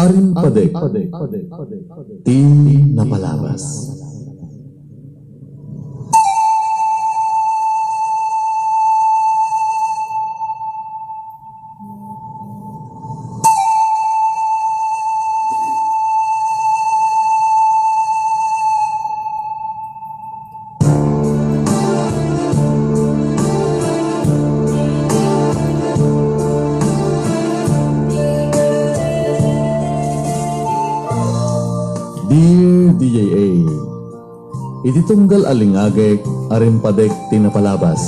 Aring padek, ti napalabas. Dear DJA, iti tunggal alingagek aring padek tinapalabas.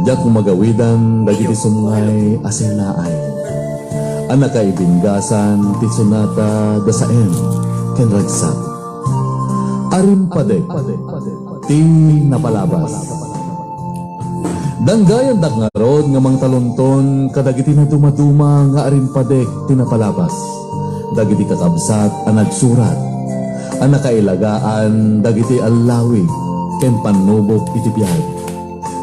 Diyak magawidan dagiti sumngay asinaay. Anaka ibingasan ti sunata dasaen ken ragsak. Aring padek ti napalabas. Danggayan dak nga rod nga mang talunton kadagiti na dumaduma nga aring padek tinapalabas. Dagiti kakabsat ang nagsurat, ang nakailagaan, dagiti alawig, ken panubok iti biyag.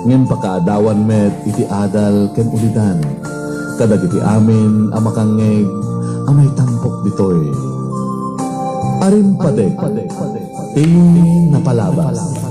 Ngem pakaadawan met iti adal ken ulidan, kadagiti amin ang makangeg, ang may tampok ditoy. Aring padek, ti napalabas.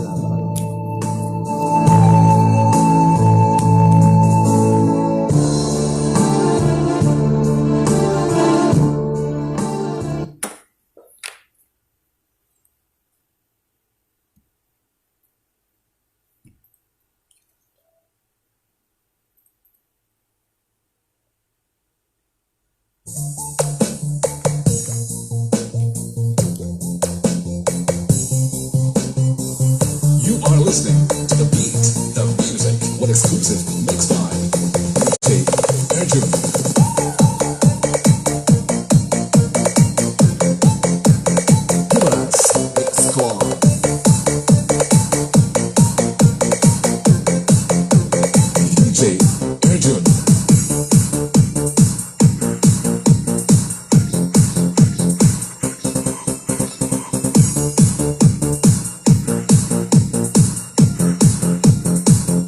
You are listening to the beat, the music, what exclusive mixed by DJ Arjun. Gibaras Mix Squad. DJ Arjun.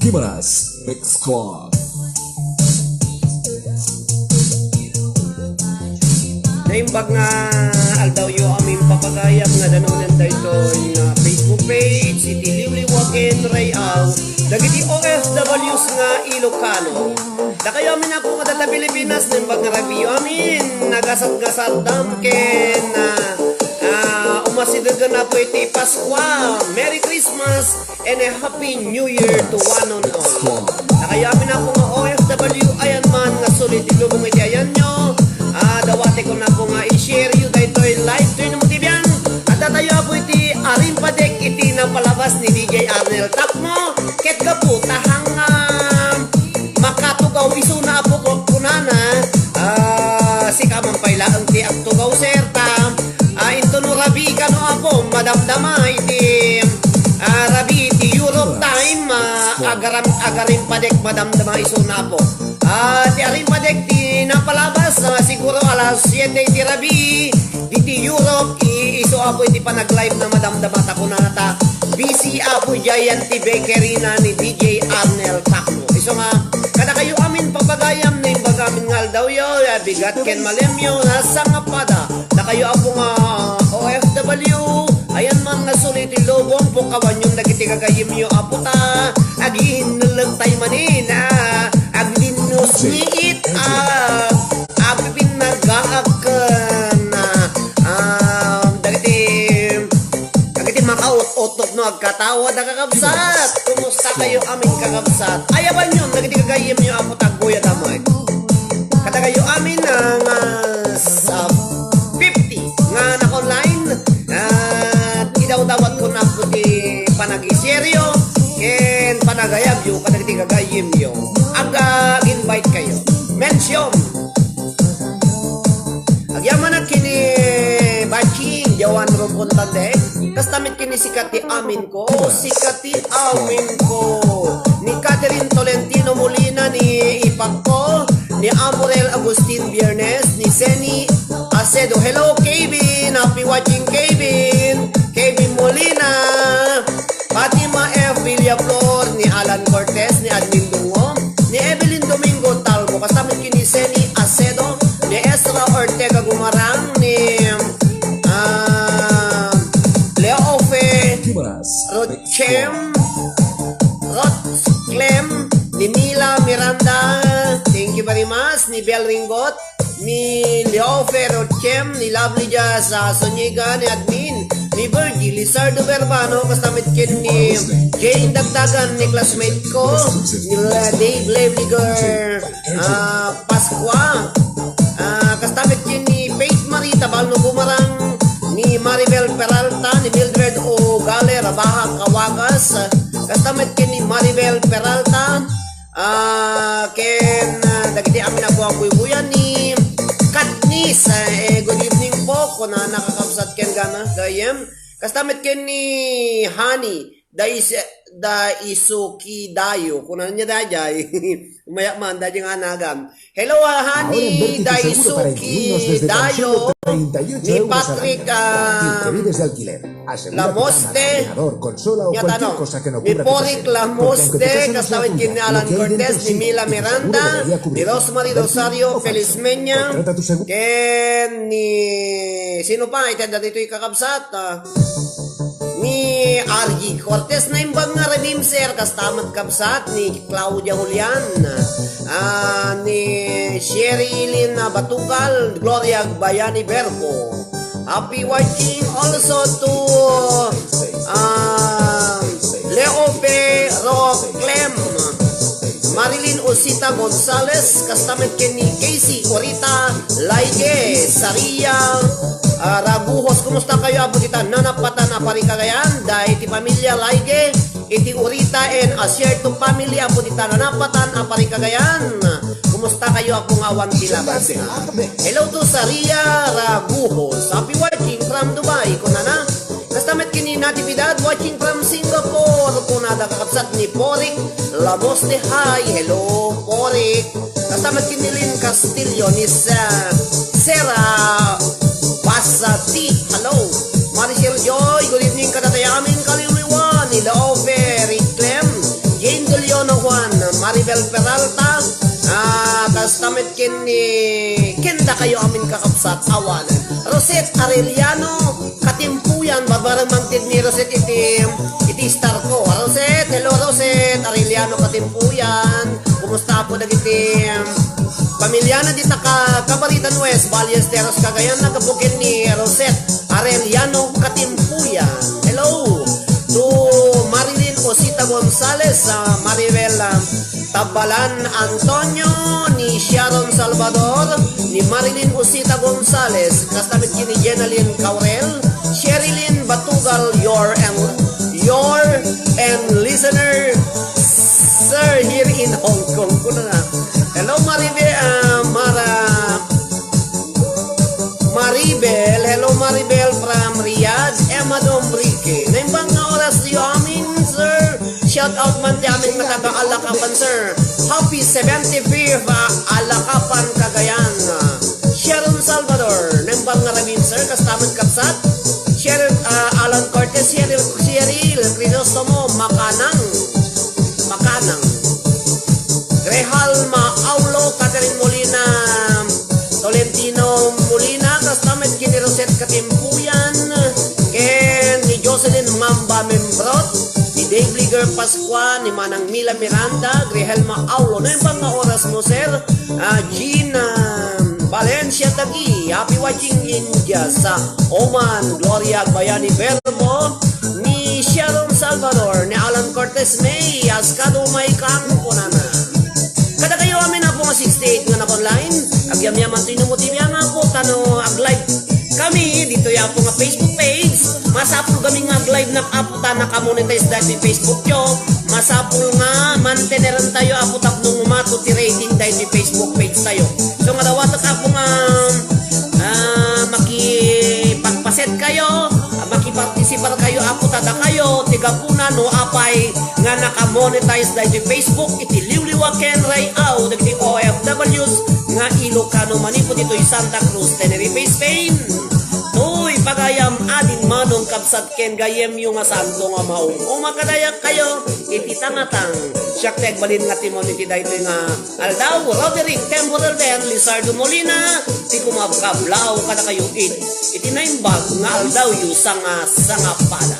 Gibaras Mix Squad. Naimbag nga aldaw yo aming papagayam nga danunan dayto nga Facebook page iti Liwliwaken Rayaw dagiti OFWs nga Ilocano. Da kayo amin ako nga data Pilipinas naimbag nga rabiyo amin nagasat-gasat damken umasidagan na po iti Pasko. Merry Christmas and a Happy New Year to one and all. Da kayo amin ako nga OFW ayan man nga sulit ilubong iti ayan nyo. Dawati ko na po nga i-share you dahito yung live to yung mutibyan. At tayo po iti aring padek iti napalabas ni DJ Arnel Takmo. Ket ka po tahang makatugaw iso na po ko kunana. Si kamampayla ang ti aktugaw serta. Ito no rabi ka no ako madamdama iti rabi iti Europe time. Agarin padek madamdama iso na po. Ti aring padek ti napalabas siguro alas 7 iti rabi iti Europe iso apo iti panag-live na madamdamata ko na nata busy apo giant ti bakery na ni DJ Arnel Takmo. Iso nga kada kayo amin papagayam na imbagamin ngal daw yo bigat ken malemyo nasa nga pada na kayo apo nga OFW ayan man nga sulit ilobong po kawan yung nagiti kagayim yo apo ta agihinnalag tayo manin aglinus niit apipin nag-aakan dagiti makaot-otok no agkatawa na kakabsat. Kumusta kayo aming kakabsat? Ayaban yun dagiti kagayim nyo apo tagbuya damay kada kayo amin ng 50 nga na-online idaw-dawat ko na po di panag-iseryo ken panagayab yo kadagiti kagayim nyo invite kayo mention agyaman na kini baching jawan rumpuntande kastamit kini sikati amin ko sikati amin ko ni Catherine Tolentino Molina ni Ipag ko ni Amorel Agustin Biernes ni Seni Acedo. Hello Kevin, happy watching Kevin Molina, Fatima F. Villaflor ni Alan Cortez ni Admin Dungo ni Evelyn Domingo Talbo kastamit kini Seni Acedo ni Ezra Ortega Gumarang ni Bel Ringot, ni Leo Ferrochem, ni Lovely Jazz Soniga, ni Admin, ni Virgie, Lizardo Verbano, kastamit kin ni Jane Dagdagan, ni classmate ko, ni Dave Lebliger, Pasqua, kastamit kin ni Faith Marita Balno Bumarang, ni Maribel Peralta, ni Mildred Ogale, Rabaha Kawagas, kastamit kin ni Maribel Peralta, ken dagiti amin ako ang buyan ni Katniss, good evening po kung na nakakapsat ken gana gayem kastamit ken ni Honey da isuki dayo kung na niya dayay umayak man dayang anagam. Hello Honey da isuki dayo ni Patrick Lamoste ni Porik Lamoste, kastamit kin ni Alan Cortez, ni Mila Miranda, ni Rosemary Rosario Felizmeña, ken ni sino pa itanda dito ikakabsat ni Argy Cortez na imbang nga Rebimser, kastamat kabsat ni Claudia Julian, ni Sherry Lynn Batugal, Gloria Bayani Verbo. Happy watching also to Leo Pero Clem, Marilyn Osita Gonzalez, kastamit ken ni Casey Corita Laige Saria, Rabuhos, kumusta kayo? Abot kita nanapatan apari kagayan dahil iti pamilya Laige, iti Urita and a share to family abot kita nanapatan apari kagayan. Kumusta kayo akong awan tilabas na? Hello to Saria Rabuhos. Happy watching from Dubai. Kunana, kastamit kini Natividad watching from Singapore. Kunada kakapsat ni Porik Lamoste. Hi, hello Porik. Kastamit kini Lynn Castillo ni Sarah Pasati. Hello. Maricel Joy, good evening kadatayamin kaliliwan. Nila Very Clem, Jane De Leon Juan, Maribel Peralta, kastamit kin ni kenda kayo amin kakapsat awan. Rosette Arellano, katimpuyan, babarang mangtid ni Rosette iti star ko. Rosette, hello Rosette Arellano, katimpuyan. Kumusta po dagiti pamilya na dita ka Kabaritan West, Ballesteros, Cagayan, nagabukid ni Rosette Arellano, katimpuyan. Hello to Marilyn Osita Gonzalez, Maribel Tabalan Antonio, ni Sharon Salvador, ni Marilyn Osita Gonzalez, kastamit ni Jenaline Caurel, Sherilyn Batugal, your and listener sir here in Hong Kong. Hello Maribel, hello Maribel from Riyadh, Emma Dombrique. Naimbang nga oras niyo amin, sir. Shout out man di amin na taga-Alakapan, sir. Happy 75th Alakapan, Cagayan. Sharon Salvador, naimbang nga rabin, sir. Kastaman kapsat. Sharon, Alan Cortez, Cheryl Crisostomo, Makanang. Grehal Aulo, Catherine Molina, Tolentino Molina, kastamit kini Rosette Katimpuyan, ken ni Jocelyn Mamba Membrot, ni Dave Liger Pasqua, ni Manang Mila Miranda, Grehelma Aulo. Na yung mga oras mo, sir? Gina Valencia Tagi, happy watching India sa Oman, Gloria Bayani Verbo, ni Sharon Salvador, ni Alan Cortez May, Askado May Kunana. Kada kayo amin na po nga 68 nga na-online, agyam-yaman tinumutibya nga po, ag-live kami, dito ya po nga Facebook page, masapul kami nga ag-live na aputan na ka-monetize dahil Facebook nyo, masapul nga, manteneran tayo aputap nung umato ti rating dahil Facebook page tayo. So nga dawatak ako nga, makipagpaset kayo, makipartisipal kayo, aputada kayo, tigapuna no apay nga naka-monetize dahil Facebook, iti liwliwa ken rayaw, dagiti OFWs nga Ilocano manipod ito'y Santa Cruz, Tenerife, Spain. Uy, pagayam adin manong kapsat ken gayem yung nga santo nga maong. O makadayak kayo, iti tangatang siyak tegbalin nga timon iti dahito nga Aldaw, Roderick, Temporal Ben, Lizardo Molina, ti kumabkablaw kada kayo iti naimbag nga Aldaw yu sanga pada.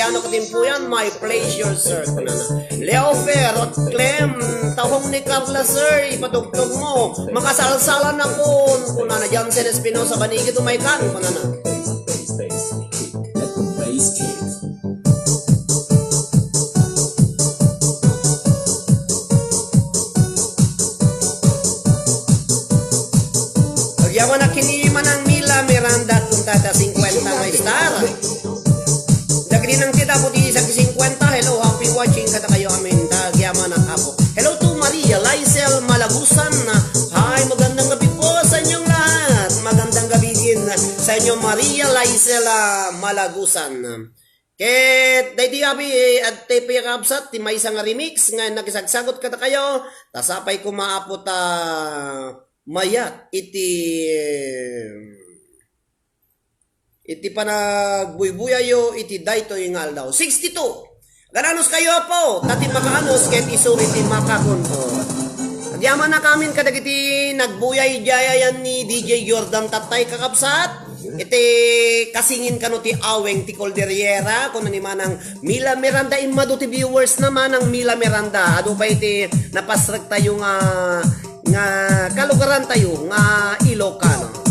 Arellano Katimpuyan, my pleasure, sir. Kunana. Leo Ferrot, Clem, tahong ni Carla, sir, ipatugtog mo. Makasalsalan ako. Kunana, Jansen Espinosa, Banigi, Tumaykan. Kunana. Let the bass kick. Yaman na kinima ng Mila Miranda at kung tata 50 na star. Dagri ng tita po di isang 50. Hello, happy watching kata kayo amin. Yaman ang apo. Hello to Maria Lysel Malagusan. Hi, magandang gabi po sa inyong lahat. Magandang gabi din sa inyo Maria Lysel Malagusan. Ket day di abi at tepe kapsat ti may isang remix nga nakisagsagot kata kayo. Tasapay ko maapo ta mayat iti panagbuy-buyayo iti daytoy nga aldaw 62 gananos kayo po tati makaanos ket isuri ti makakunto agyaman na kamin kadagiti nagbuyay jayayan ni DJ Jordan Tatay kakapsat iti kasingin kano ti aweng ti Calderiera kuno ni manang Mila Miranda imado ti viewers naman ang Mila Miranda adu pa iti napasrek tayo nga kalugaran tayo nga Ilocano.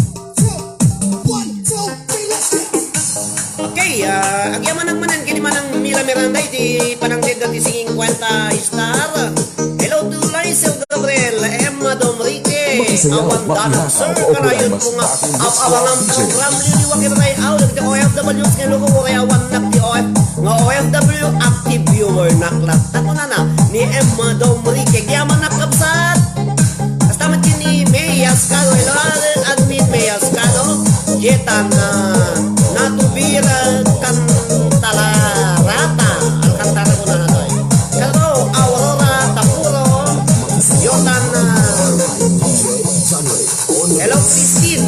Okay, agyaman ang manan kini manang Mila Miranda iti panangded ti 50 star. Hello to Lysel Gabriel, Emma Domrique, awan danang sir karayon ko nga awangang program liliwag itay awag ti OFW nga lugo ko kaya awan nak ti OF nga OFW active viewer naklat. Tako na ni Emma Domrique, agyaman nakabsat. Tamat kini Mayas Kano, hello admin Mayas Kano, Jetan Natubira Cantalarata, Alcantara ko na nato. Hello, Aurora Tapuro, Yotan hello Christine,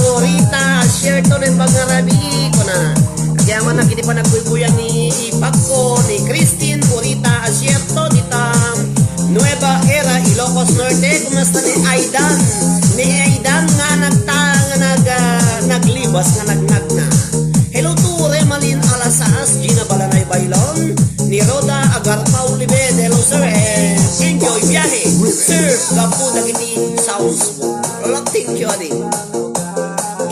Orita, Sherton and Bangarabi ko na. Kaya man nakiti pa nagbubuyan ni Ipako, ni Christine, Orita, Sherton, Ditam, Nueva Era, Ilocos Norte, kumusta ni Aidan? Ni Aidan nga naglibas nga nagnag na. Hello to Remalin Alasas, Gina Balanay Bailon, ni Roda Agarpao Libed, hello sir, enjoy biyahe. Sir, kapo nagiti sounds mo. Thank you, adi.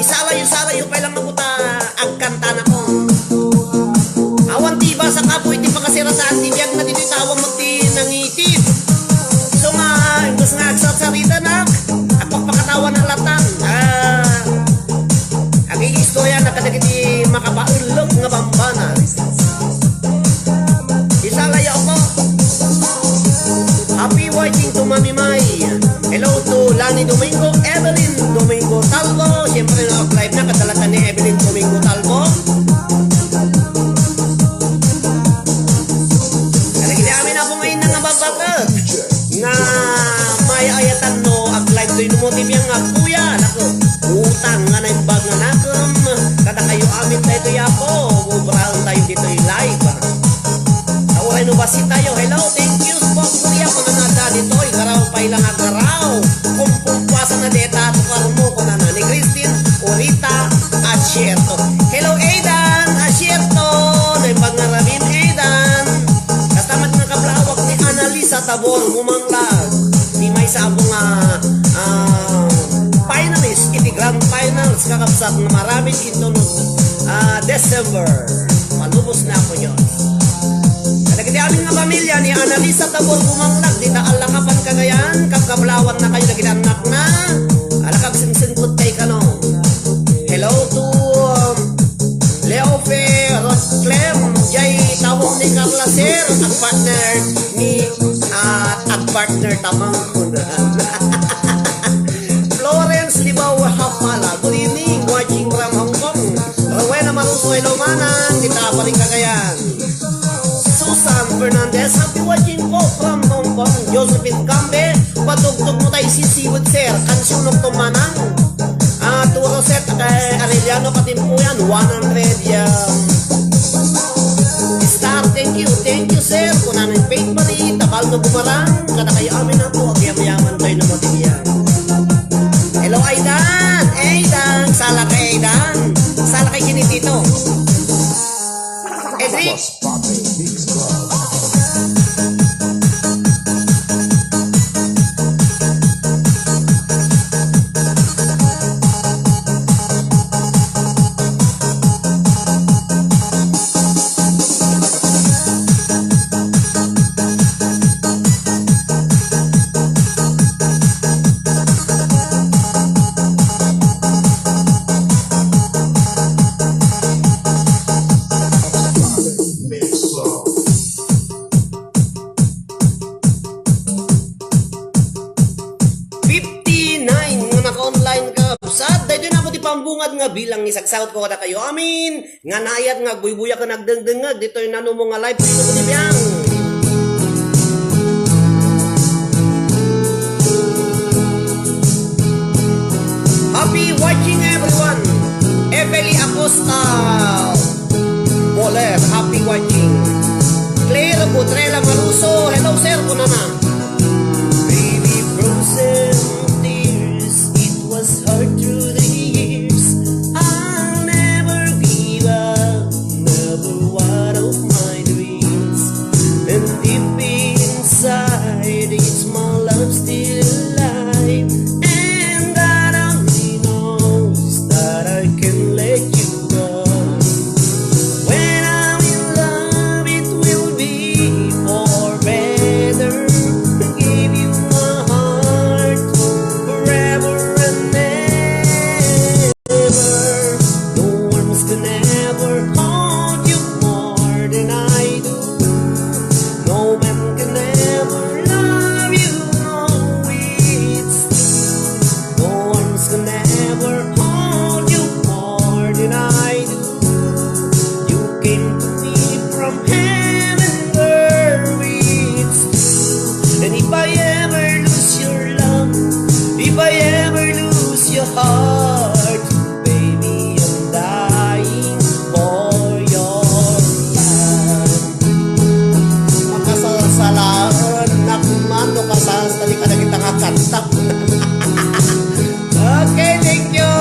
Isala yung pa lang mabuta agkanta na ko. Awan tiba sa kapo, iti pakasira sa antibiyag na dito tawang magti nangitid. So nga, imbas nga agsasarita na, at pagpakatawa ng latang. Ang istorya na kadagiti makapaulog nga bambana. Isalaya ako. Happy watching to Mami May. Hello to Lani Domingo, Evelyn Domingo Talbo. Siyempre na-live na kadalatan ni Evelyn Domingo Talbo. Kadagiti amin ako ngayon na nababagat. Nga may ayatan no ag-live do'y numotiv yung kuya nako utang nga na yung bag nga nakum kada kayo amin tayo to yapo bubraon tayo dito yung live kauray no basi tayo hello thank you po kuya kung nanada dito ikaraw pa ilang agaraw kung pumpwasan na deta tukar mo kung nana ni Christine Orita Asierto hello Aidan Asierto na yung bag nga rabin Aidan kastamat nga kablawak ni Annalisa Tabor humanglag ni may sabong finalist iti grand finals kakapsat na maraming ito December malubos na ako yun kadagiti amin nga pamilya ni Annalisa Tabor humanglag di nakalakapan kagayan kakablawan na kayo naginanak na alakag singsingkot kay kano hello to Leo Ferrot Clem Jay tawag ni Carla Sir at partner ni partner tamang Florence Libaw Hapala good evening watching from Hong Kong Rowena Maruso hello manang kita pa rin kagayan Susan Fernandez happy watching po from Hong Kong Josephine Cambe patugtog mo tayo sisiwad sir kansyunok to manang Turo set kay Arellano Katimpuyan 100 star thank you sir kunan ng paid money tabal no bumarang kada kayo amin na po agyaman tayo na motibiyan hello Aidan sala kay kinitito Edri What's poppin'? Beats Club. Mix Club. 59 nga naka-online ka sad daytoy na ako ti pambungad nga bilang ni sagsawt ko kada kayo amin nga nayat nga buybuya ka nagdengdengag ditoy nano mo nga live dito ko tibiyang happy watching everyone Evely Acosta Boler happy watching Claire Butrela Maruso hello sir kunana Baby frozen tears, it was hard through the years. I'll never give up, never one of my dreams. And deep inside, it's my love still alive. And God only knows that I can let you go. When I'm in love, it will be for better. Give you my heart forever and ever. No one's gonna ever hold you more than I do. No man can ever love you, no it's true. No one's gonna ever hold you more than I do. You came to me from heaven, girl, it's true. And if I ever lose your love, if I ever lose your heart, baby, I'm dying for your love. Makasasalaan, nakumano ka sa tali ka na kita nga kanta. Okay, thank you.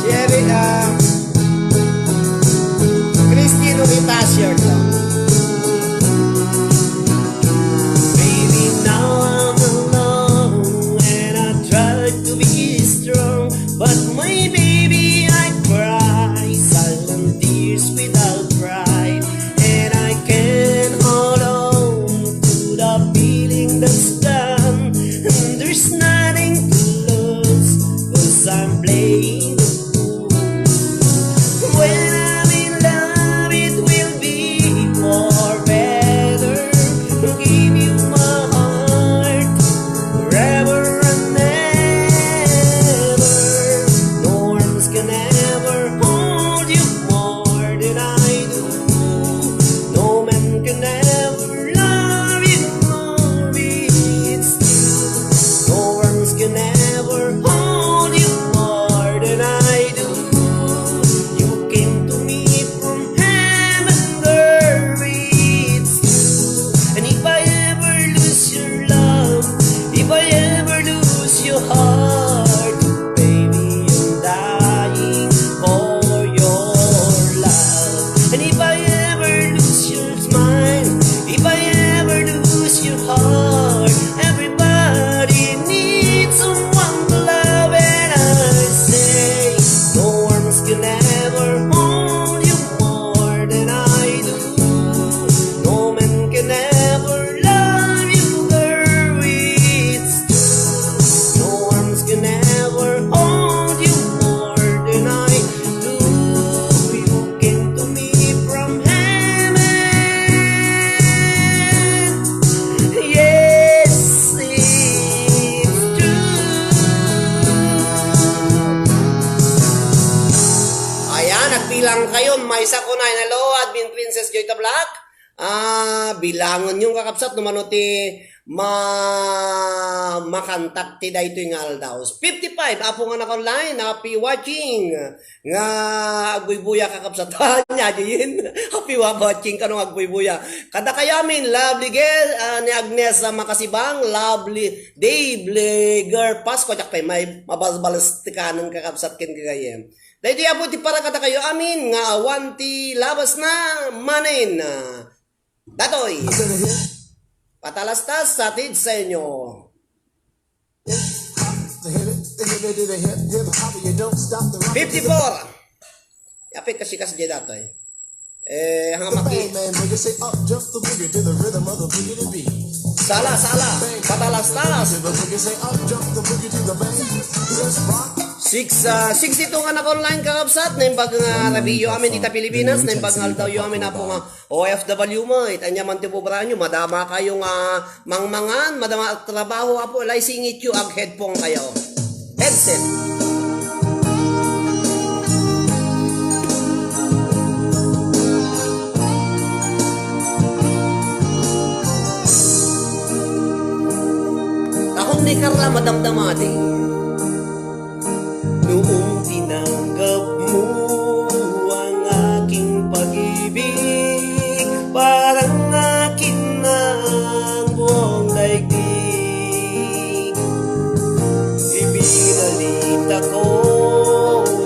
Sherry, Christine Uritasio lang. Baby, now I'm alone and I try to be strong, but my baby, I cry silent tears without pride, and I can't hold on to the feeling that's done. And there's nothing to lose, 'cause I'm playing the fool. When I'm in love, it will be for better. Give you my heart forever and ever. No one's gonna ever hold you more than I do. No man can ever love you more, it's true. No one's gonna ever hold you more than I do. You came to me from heaven, girl, it's true. And if I ever lose your love, if I ever lose your heart, baby, I'm dying for your love. And if I ever lose your smile, if I ever lose your heart, everybody needs someone to love, and I say, no one's gonna ever hold you more than I do. No man can ever love you, girl, it's true. No one's gonna ever hold you more than I do. You came to me from heaven. Yes, it's true. Ayan, nagbilang kayo. May isa ko na. Hello, Admin Princess Joy Black. Bilangon yung kakapsat numano ti makantak ti daytoy nga aldaws. 55 apo nga naka-online, happy watching. Nga agbuybuya kakapsat nya diin. Happy watching kanong agbuybuya. Kada kayamin lovely girl ni Agnes Makasibang, lovely Dave Leger Pasko jak may mabasbalas tikanan kakapsat ken kagayem. Dahil di apo ti para kata kayo amin nga awan ti labas na manin. Datoy, patalastas sa tid sa inyo. The hip hop, you don't stop the rock. 54. Yapit kasi kasi datoy. Hanga maki. Man, when you say up, jump the boogie to the rhythm of the boogie to beat. Sala, patalastas. To the boogie, say up, jump the boogie to the bang. Just rock. 62 nga naka-online kakabsat na imbag nga rabiyo amin dita Pilipinas na imbag nga daw yung amin na po nga OFW mo itanya man ti po nyo madama kayo nga mangmangan madama trabaho apo lay singit yu ag headphone kayo headset. Akong ni Carla madamdamati noong tinanggap mo ang aking pag-ibig, parang akin na ang buong daigdig. Ibinalit ako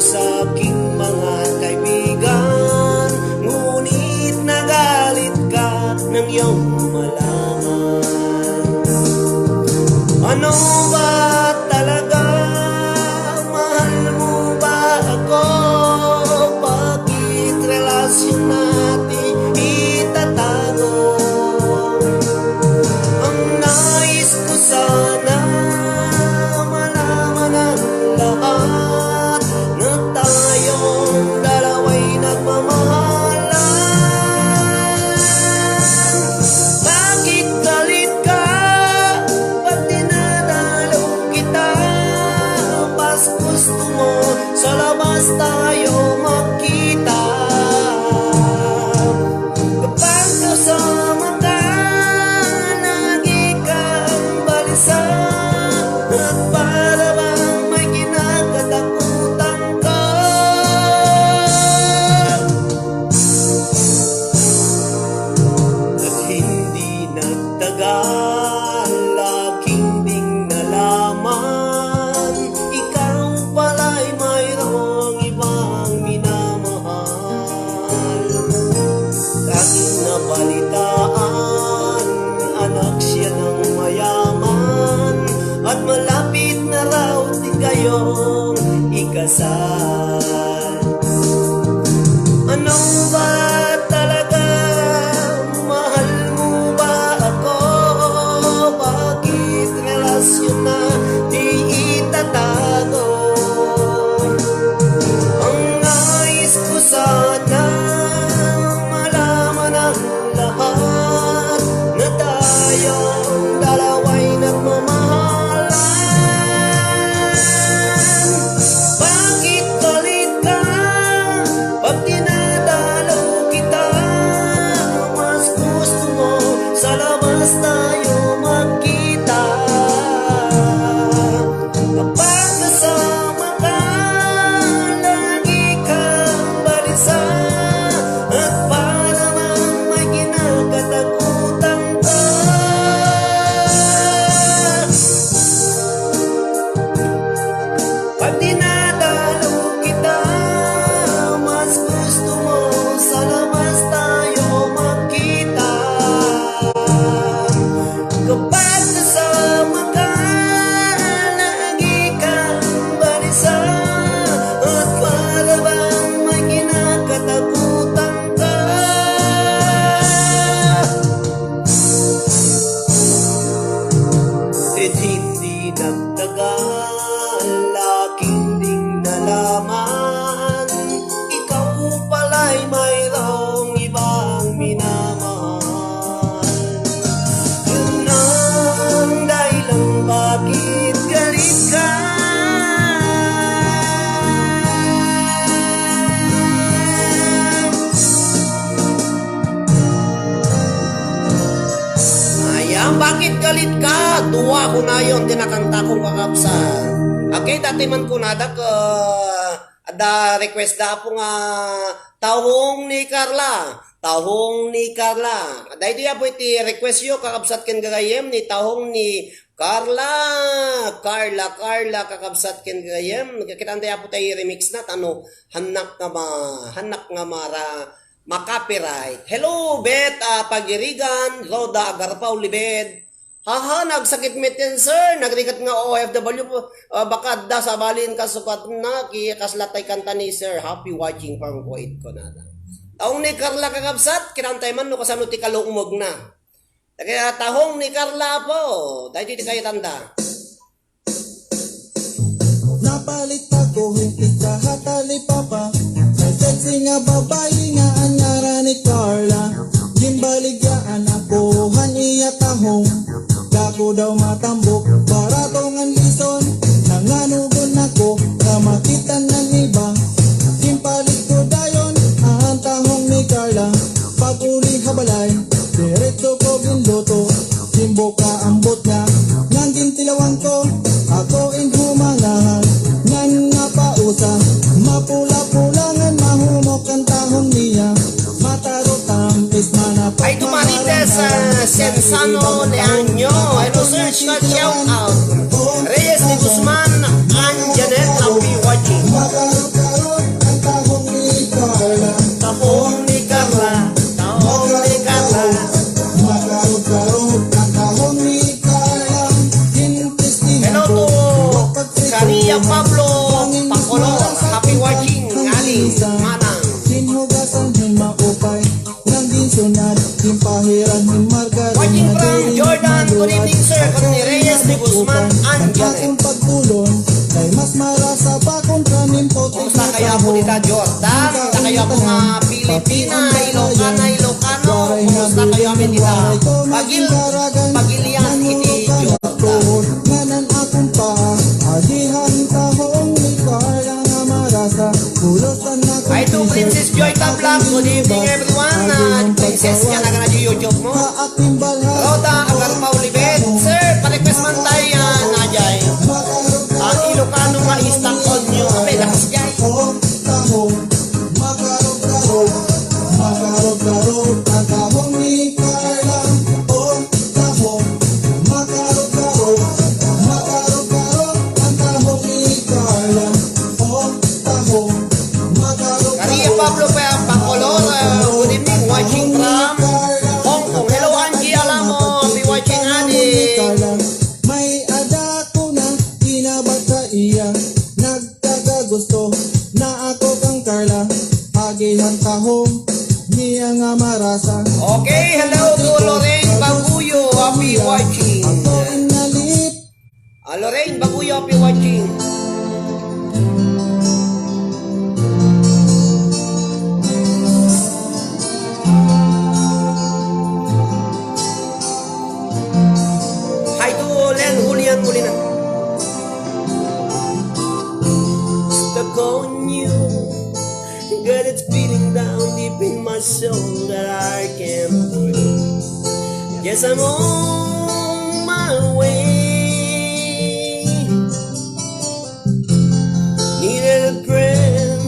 sa aking mga kaibigan, ngunit nagalit ka ng iyong malaman. Ano ba talaga? Relasyon natin itatago. Ang nais ko sana malaman ang lahat na tayong dalawa'y nagmamahalan. Bakit galit ka pag dinadalo kita? Mas gusto mo sa labas tayo magkita. Kasama ka, lagi kang balisa, at para bang may kinakatakutan ka. At hindi nagtagal, aking ding nalaman, ikaw pala'y mayroong ibang minamahal. Aking nabalitaan, anak siya ng mayaman, at malapit na raw din kayong ikasal. Ano ba talaga? Mahal mo ba ako? Bakit relasyon na di itatago? Ang nais ko sana lahat na tayong dalawa'y nagmamahalan. Bakit galit ka pag dinadalo kita? Mas gusto mo sa labas tayo magkita. Kapag kasama ka, lagi kang balisa, at para may kinakatakutan ka. Pag dinadalo kita, mas gusto mo sa labas tayo magkita. Kapag kasama ka, lagi kang balisa, at para bang may kinakatakutan ka. At hindi nagtagal, aking ding nalaman, ikaw pala'y mayroong ibang minamahal. Yun ang dahilan bakit galit ka. Ayan, bakit galit ka? Tuwa ko na yun, tinakanta kong kakapsan. Okay, dati man ko nadak, da request da po nga tahong ni Carla. Tahong ni Carla. Dahil diya po iti request yo kakabsat ken gagayem ni tahong ni Carla, kakabsat ken gayem. Kita antay po tayo remix na, ano, hanak nga makapiright. Hello, Bet, Pagirigan, Roda, Agarpaw, Libed. Haha, nagsakit metin, sir. Nagrigat nga OFW po. Baka da sa balin kasukat na, kaslatay kanta ni sir. Happy watching from Kuwait ko na. Taong ni Carla kakabsat, kinantay man no kasano ti kalungmog na. Kaya tahong ni Carla po. Dahil di kayo tanda. Napalit ako, hindi ka hatali papa. May sexy nga babae nga anyara ni Carla. Gimbaligyan ako, haniya tahong. Dako daw matambok, para tongan lison. Nanganugon ako, na makita ng iba. Gimpalit ko dayon, ang tahong ni Carla. Pag-uli habalay, diretso ko ginloto. Simbo ka ambot nga, nang gintilawan ko. Ako in humangahan, nan napausa. Mapula-pulangan, mahumok ang tahong niya. Matarotang ismanap. Ay tumarites sa Sensano Leaño. Hello sir, shout out. Reyes de Guzman, Anjanet, happy watching. Makarot-karot ang tahong ni Carla. Tahong ni Carla. Makarot-karot ang tahong ni Carla. Hello to Caria Pablo Pacolor, happy watching. Ali, Manang. Sinhugasan hin maupay nang ginsunad, himpahiran hin margarin. Watching from Jordan, good evening sir. Kung ni Reyes de Guzman, Anjanet. Akong pagtulon, ay mas marasa pa kung kanin po. Kumusta kaya po nita Jordan? Kumusta kaya po nga Pilipina, Ilocano? Kumusta kaya po nita Pagilian, hindi Jordan? Nganan akong pa, adihan tahong ni Carla nga marasa. Kulotan na kong Hi to Princess Joy Tablang, good evening everyone. Princess ka na ka na YouTube mo. aking balha. Roda, Agarpaw, Libet. Sir, pa-request man tayo na jay. Ang Ilocano nga istak on nyo. Ape, lakas jay. Tahong, makarot-karot, makarot-karot ang tahong ni Carla. Tahong, makarot-karot, makarot-karot ang tahong ni Carla. Tahong, makarot-karot. Caria Pablo Pacolor, good evening, watching from Hong Kong. Hello Angie Alamo, be watching Adi. May ada ko na inabag sa iya. Nagkagagusto na ako kang Carla. Agihan tahong niya nga marasa. Okay, hello to Lorraine Baguyo, happy watching. Ako inalit. Lorraine Baguyo, happy watching. Hi to Len Julian Molina. Stuck on you, got it feeling down deep in my soul that I can't breathe. Yes, I'm on my way. Needed a friend,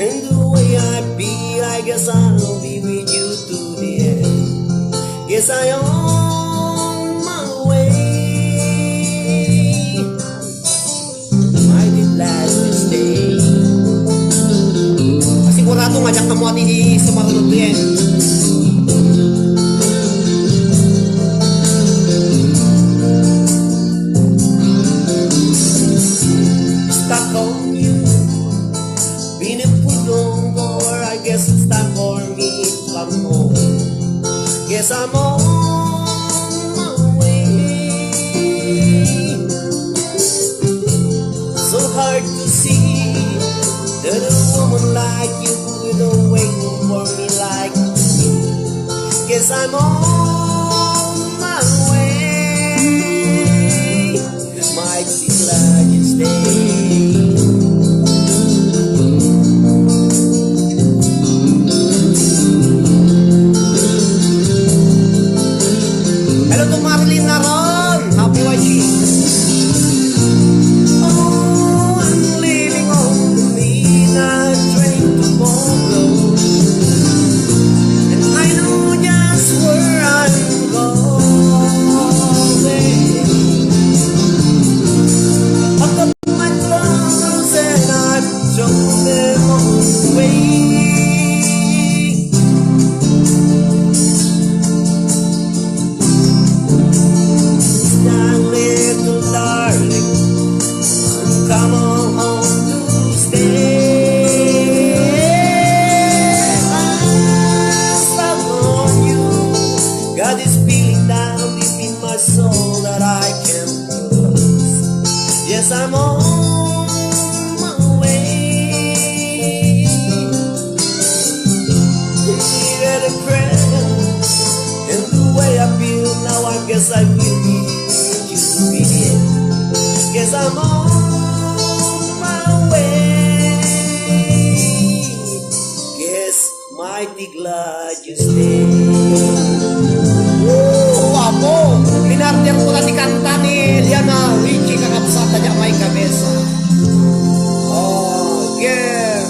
and the way I be, I guess I'll be with you to the end. Yes, I on my way. I did last mistake. Sigurado ngajak kamu ati di Semarang tuh ya. Stuck on you, been put no more. I guess it's time for me to come home. Guess I'm on my way. So hard to see that a woman like you don't wait for me like me. Guess I'm on my way. Might be glad you stayed. Hello to Marilyn Naron, happy watching. Oh, I'm leaving on the midnight train tomorrow, and I know just where I'm going. the Gladius Day. Apo, pinarder ko na ni kanta ni Liana Richie kakapsat na may kabesa. Yeah.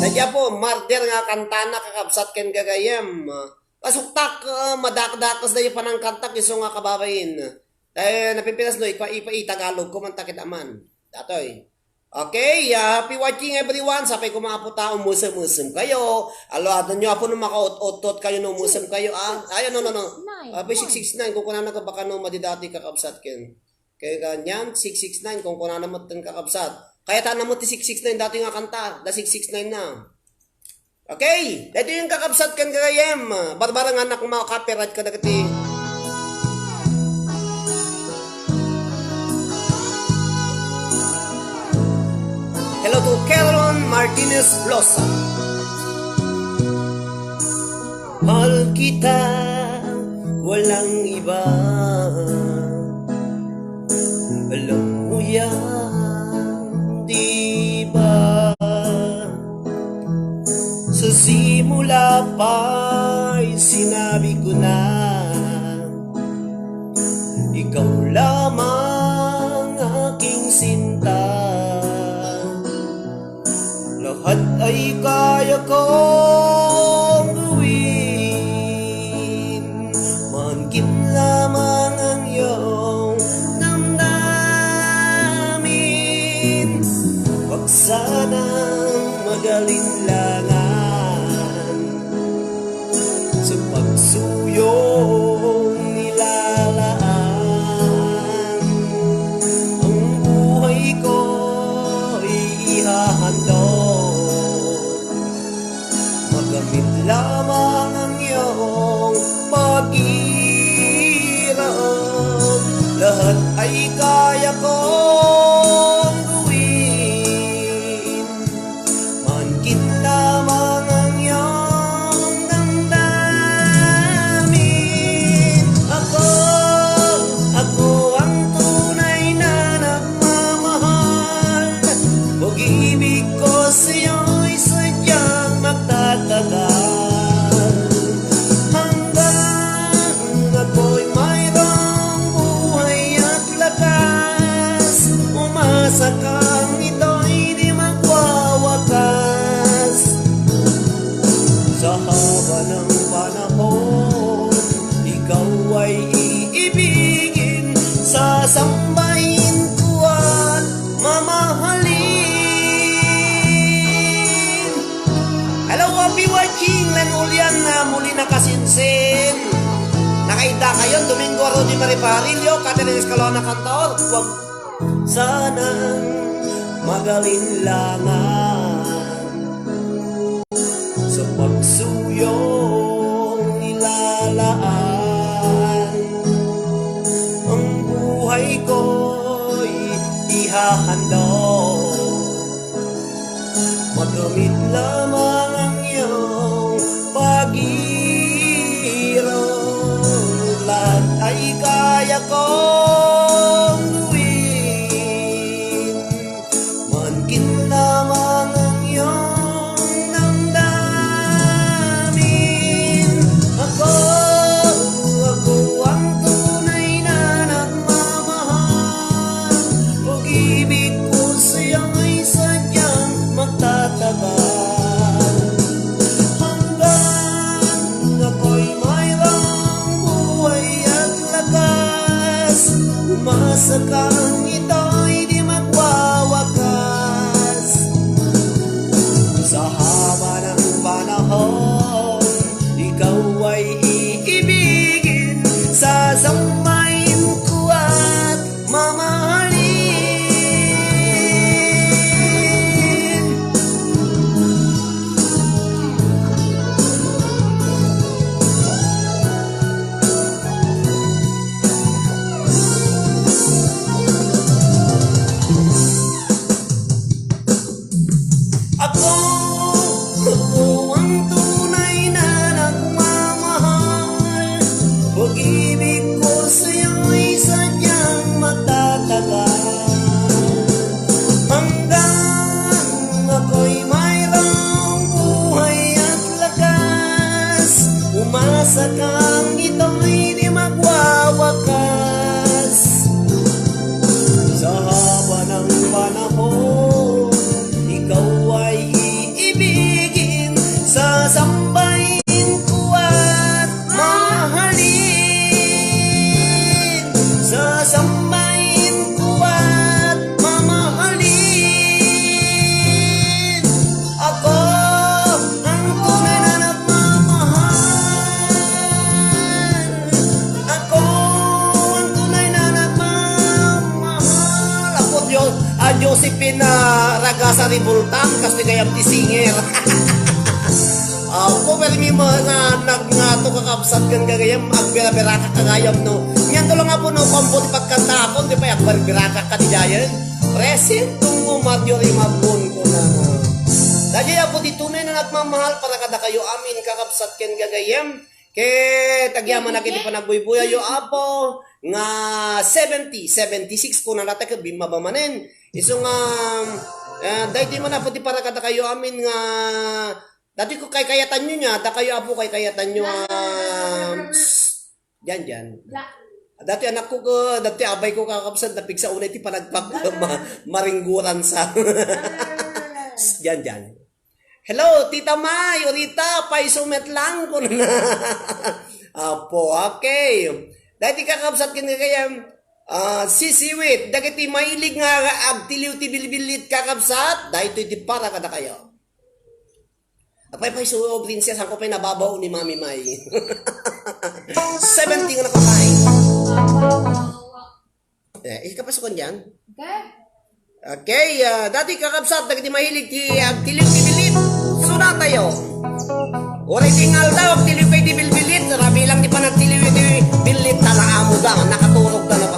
Nadya po, marder nga kanta na kakapsat ken gagayem. Pasuktak, madakdakas na yung panang kanta kiso nga kababain. Dahil napipinas no, ipa-Tagalog ko man takit aman. Datoy. Okay, happy watching everyone. Sapay ko mga puta, umusem-usem kayo. Alo, nyo apo nung makaot-otot kayo, no, umusem kayo. Ayun, no. Happy 669, kung kunan na ka baka no, madidati kakapsat ken. Kaya ganyan, 669, kung kunan na mo kakapsat. Kaya ta na mo ti 669, dati nga kanta, da 669 na. Okay, ito yung kakapsat ken kagayem. Barbarang anak mga copyright ka dagati. Hello to Caroline Martinez Blosa. Mahal kita, walang iba. Alam mo yan, di ba? Sa simula pa'y sinabi ko na ikaw lamang aking sinta. Lahat ay kaya kong gawin, mangkin lamang ang iyong damdamin. Wag sanang magalinlangan sa pagsuyong nilalaan. Ang buhay ko'y ihahandog, magamit lamang ang iyong paghirap. Lahat ay kaya kong gawin, mangkin lamang ang iyong damdamin. Ako ang tunay na nagmamahal. Pag-ibig ko sa'yo'y sadyang magtatagal, hanggang ako'y mayroong buhay at lakas. Umasa kang ito'y di magwawakas. Sa haba ng panahon, ikaw ay iibigin, sasambahin ko at mamahalin. Hello, happy watching. Lanulian na muli nakasinsin. Nakaita kayo, Domingo Rudy Mariparillo, Catherine Escalona Cantor. Huwag sanang magalinlangan sa pagsuyong nilalaan. Ang buhay ko'y ihahandog, magamit lamang ang iyong paghirap. Lahat ay kaya kong gawin, mangkin lamang ang iyong damdamin. Ako ang tunay na nagmamahal. Pag-ibig ko sa'yo'y sadyang magtatagal, hanggang ako'y mayroong buhay at lakas. Umasa kang ito'y di magwawakas. Sa haba ng panahon, ikaw ay iibigin, sasambahin ko at mamahalin. Ako ang tunay na nagmamahal. Pag-ibig ko sa'yo'y sadyang magtatagal, hanggang ako'y mayroong buhay at lakas. sa ribultang, kasi gayam ti singer. Ako, pero may mga nagnato kakabsat kan kagayam, agbira-bira ka kagayam, no. Yan to lang nga po, no, kompo di pagkanta ako, di pa agbira-bira ka katidayan. Present mo, Matyo, rimabon ko na. Dahil po di tunay na nagmamahal para kada kayo amin kakabsat kan kagayam. Kaya tagyaman na kiti pa nagbuybuya yo apo nga 76 ko na natakad bimabamanen. Iso nga dahil di man na po di para kada kayo amin nga dati ko kay kayatan nyo niya, da kayo apo kay kayatan nyo dyan. Dati anak ko, dati abay ko kakabsat na pigsa unay ti panagpag maringguran sa dyan. Hello, Tita May, Rita, paisumet lang ko na. Apo, okay. Dati kakabsat kin kaya sisiwit, dagiti mailig nga agtiliw ti bilbilit kakabsat, dahil iti para kada kayo. Apay pa isuo princess ako pa'y nababaw ni Mami May. 17 nga nakakain. Ikapasukan dyan? Okay, dati kakabsat, dagiti mahilig ti agtiliw ti bilit. Suna tayo. Oray tingal daw, agtiliw kay ti bilbilit. Rabi lang di pa nagtiliw ti bilit. Talaamo da, nakaturog da na pa.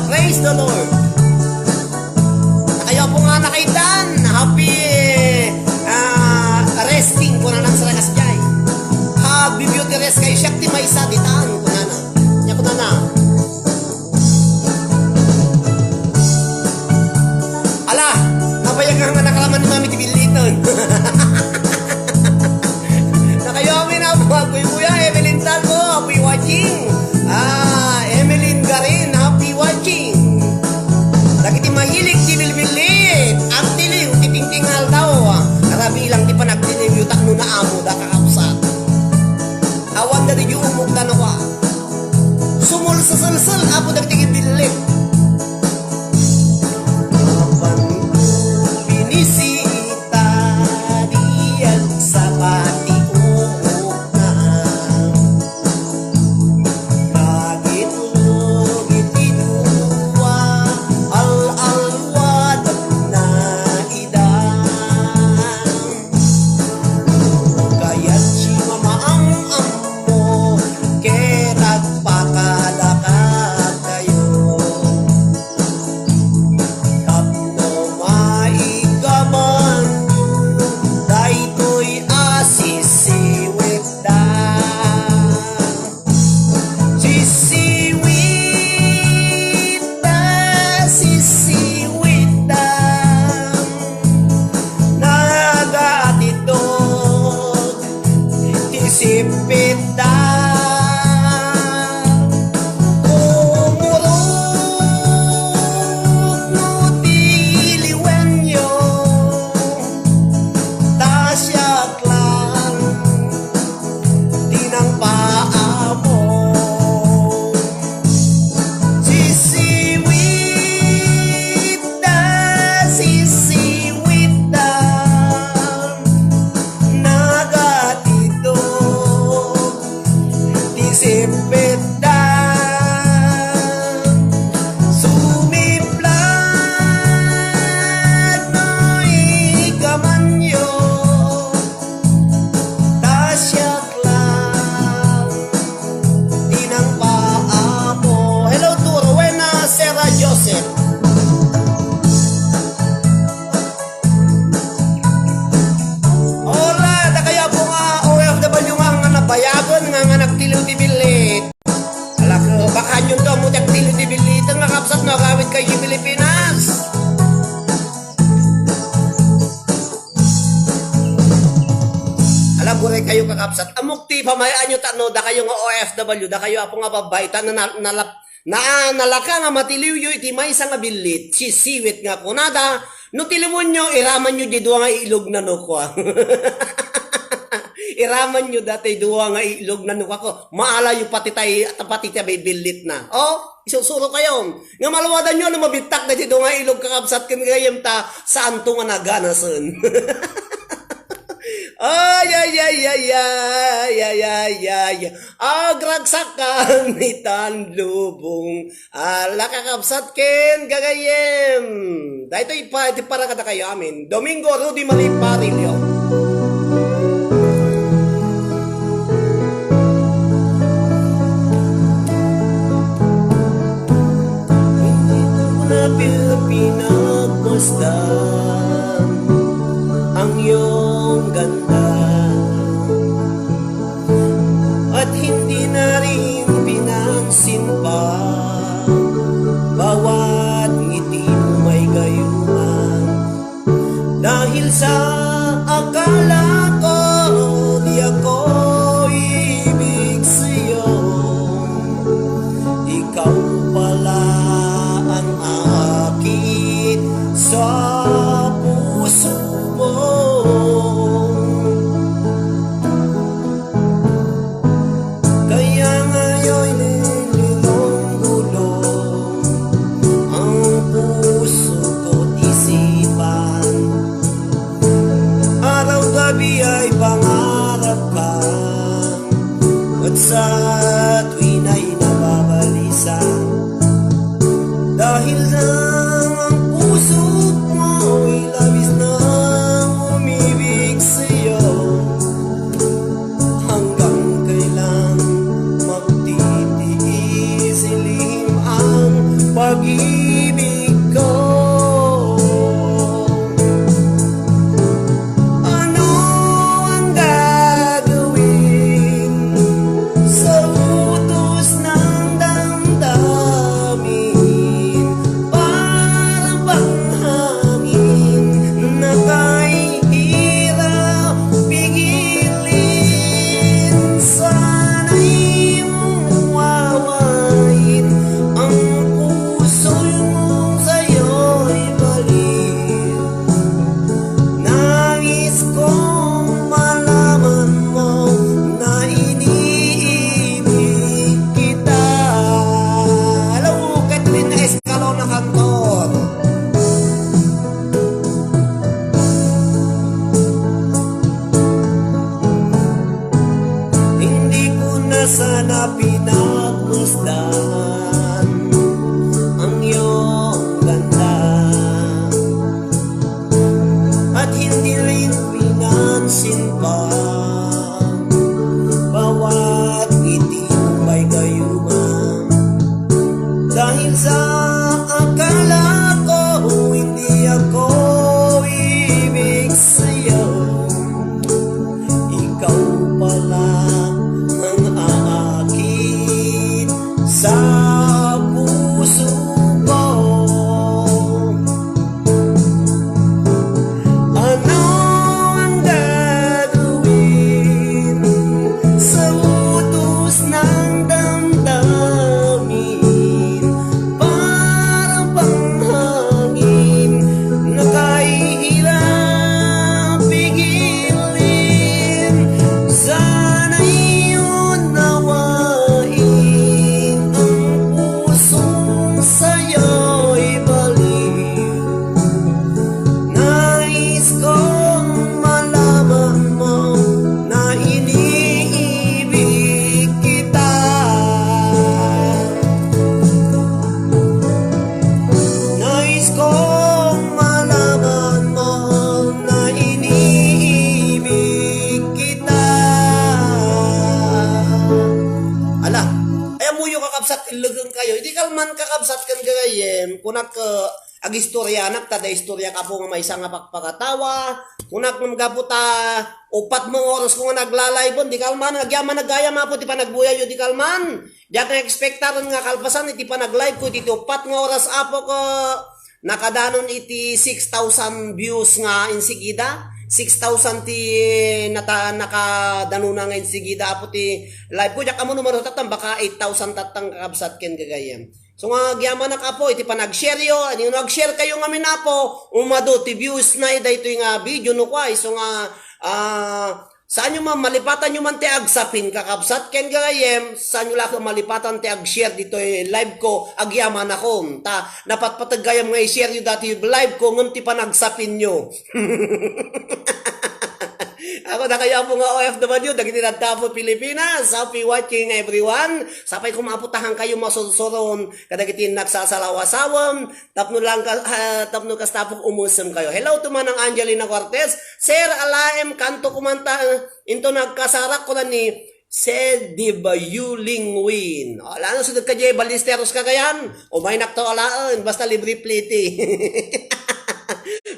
Praise the Lord. Kayo po nga nakaitan. Happy resting ko na lang sa lakas jay. Happy beauty rest kayo. Shakti may isa ditaan ko na na. Nya ko na na. Ala, nabayag nga nakalaman ni Mami Tibiliton. Na kayo amin na po. Kuya, Evelyn Talbo, happy watching. Emeline Garin, happy watching. Lagi ti mahilig ti bilbilit. Ang tiliw, titingtingal daw. Karabi lang ti pa nagtiliw, yutak no na amo da kakapsat. Awan na rin yung umog na nawa. Sumul sa salsal, apo nagtingin bilit. Kapan ko pinisita diyan sa pati. kakapsat. Amok ti pamayaan nyo tano, da kayo nga OFW, da kayo apo nga babay, nalaka nga matiliw yo iti may nga bilit, sisiwit nga kunada, no tilimon nyo, iraman nyo di duwa nga ilog na no ko. Iraman nyo dati duwa nga ilog na no ko. Maalayo pati tayo, pati tayo may bilit na. Oh, isusuro kayo. Nga malawadan nyo, na mabitak na di duwa nga ilog kakapsat kan gayam ta, saan to nga naganasan. Ay, ay, ay, ay, ay, ay, ay, ay, agragsakan ni Tanlubong, ala kakapsat ken gagayem. Dahito di para kada kayo amin. Domingo Rudy Maliparilio. Hindi ko na pinagmasdan ang iyong ganda, at hindi na rin pinansin pa bawat ngiti mo may gayuman, dahil sa akala ko di ako ibig sa'yo. Ikaw pala ang akin sa puso mo. Kaya ngayon nililong-gulong ang puso ko't isipan. Araw-gabi ay pangarap ka, at sa tuwin ay nababalisan. Dahil lang ang puso mo ay labis na umibig sa'yo. Hanggang kailan magtitiis ilim ang pag-ibig ko? Ano ang gagawin sa utos ng damdamin? Parang bang hangin na kahirap pigilin. Sana'y wawain ang puso mong sa'yo'y baliw. Nais kong malaman mo na iniibig kita. Alam mo, Catherine Escalona Cantor. Hindi ko na sana pinagmasdan ang iyong ganda, at hindi rin pinansin pa bawat ngiti mo may gayuman. Dahil sa akala ko hindi ako ibig sa'yo. Ikaw pala ang akin sa puso ko. Ano ang gagawin sa utos ng damdamin? Parang bang hangin na kahirap pigilin. Sana'y unawain ang pusong sa'yo'y baliw. Nais kong malaman mo na iniibig kita. Nais kong malaman mo na iniibig kita. Ala, ay amuyo kakapsat ilugang kayo. Hindi kalman kakapsat kan gagayem. Kunak agistoryanak tada istorya ka po nga may isang pakatawa. Kunak magaputa upat mga oras ko nga naglalaybon. Di kalman, nagyaman nagaya mga po, di pa nagbuya yun, di kalman. Di ako na-expectaron nga kalpasan, iti pa naglive ko, iti upat nga oras apo ko. Nakadanon iti 6,000 views nga insigida. 6,000 ti nakadano na ngayon sige da apo ti live ko jak amo numero tatang baka 8,000 tatang kakabsat ken gagayem. So nga gyaman na kapo iti pa nag-share yo ani nag-share kayo nga minapo umado ti views na ito nga video no kway. So nga saan nyo malipatan nyo man ti agsapin kakabsat ken gagayem saan nyo lang malipatan ti ag-share dito live ko agyaman ako ta napatpatagayam nga i-share nyo dati live ko ngun ti panagsapin nyo. Ako na kaya po nga OFW, dagiti nagtapo Pilipinas. Happy watching everyone. Sapay kumaputahan kayo masusuron. Kadagiti nagsasalawasawan. Tapno kas tapok umusam kayo. Hello to manang Angelina Cortez. Sir, alaem kanto kumanta. Into nagkasarak ko na ni Sir Dibayuling Win. Alam na sunod ka Jay Balisteros kagayan. O may nakto alaan. Basta libre pliti.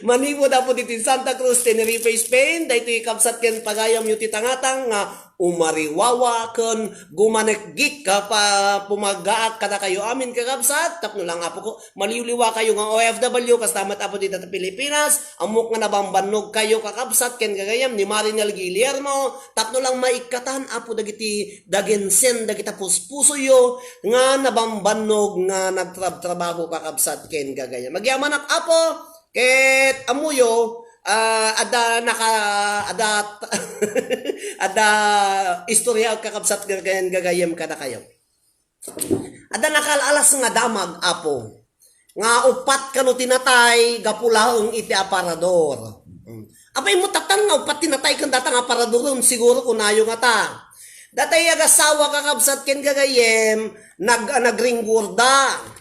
Manibo da po dito Santa Cruz, Tenerife, Spain. Dahito ikabsat ken pagayam yung titangatang nga umariwawa ken gumanagik ka pa pumagaak kada kayo amin kakabsat. Tapno lang apo ko, maliwliwa kayo nga OFW, kastamat apo dito sa Pilipinas. Amok nga nabambanog kayo kakabsat ken gagayam ni Marinel Guillermo. Tapno lang maikatan apo dagiti dagensen, dagita puspuso yo nga nabambanog nga nagtrabaho kakabsat ken gagayam. Magyaman ak apo. Ket amuyo ada istorya kakabsat gagayem kada kayo. Ada nakalalas nga damag apo. Nga upat kano tinatay gapulaong iti aparador. Apay mo tatan nga upat tinatay kan datang aparador siguro kunayo nga ta. Datay agasawa kakabsat ken gagayem nagringgurda.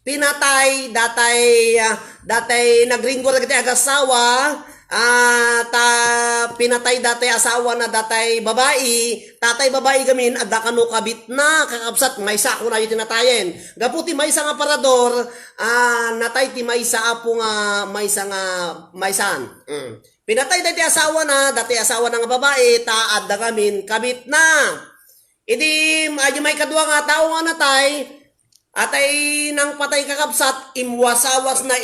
Pinatay datay nagringgor kiti agasawa pinatay datay asawa na datay babae babae gamin adda kano kabit na kakabsat maysa ko na yung tinatayen gaputi maysa nga parador natay ti maysa apo nga maysa nga maysan pinatay datay asawa na nga babae adda gamin kabit na idi may kadwa nga tao nga natay atay nang patay kakabsat imwasawas na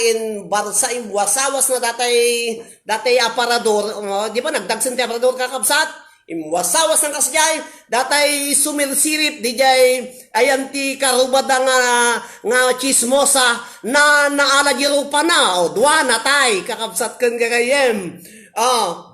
imwasawas na datay aparador di ba nagdagsen ti aparador kakabsat imwasawas ng kasjay datay sumirsirip di jay ayan ti karubada nga chismosa na naala girupa na o dua natay kakabsat ken gagayem.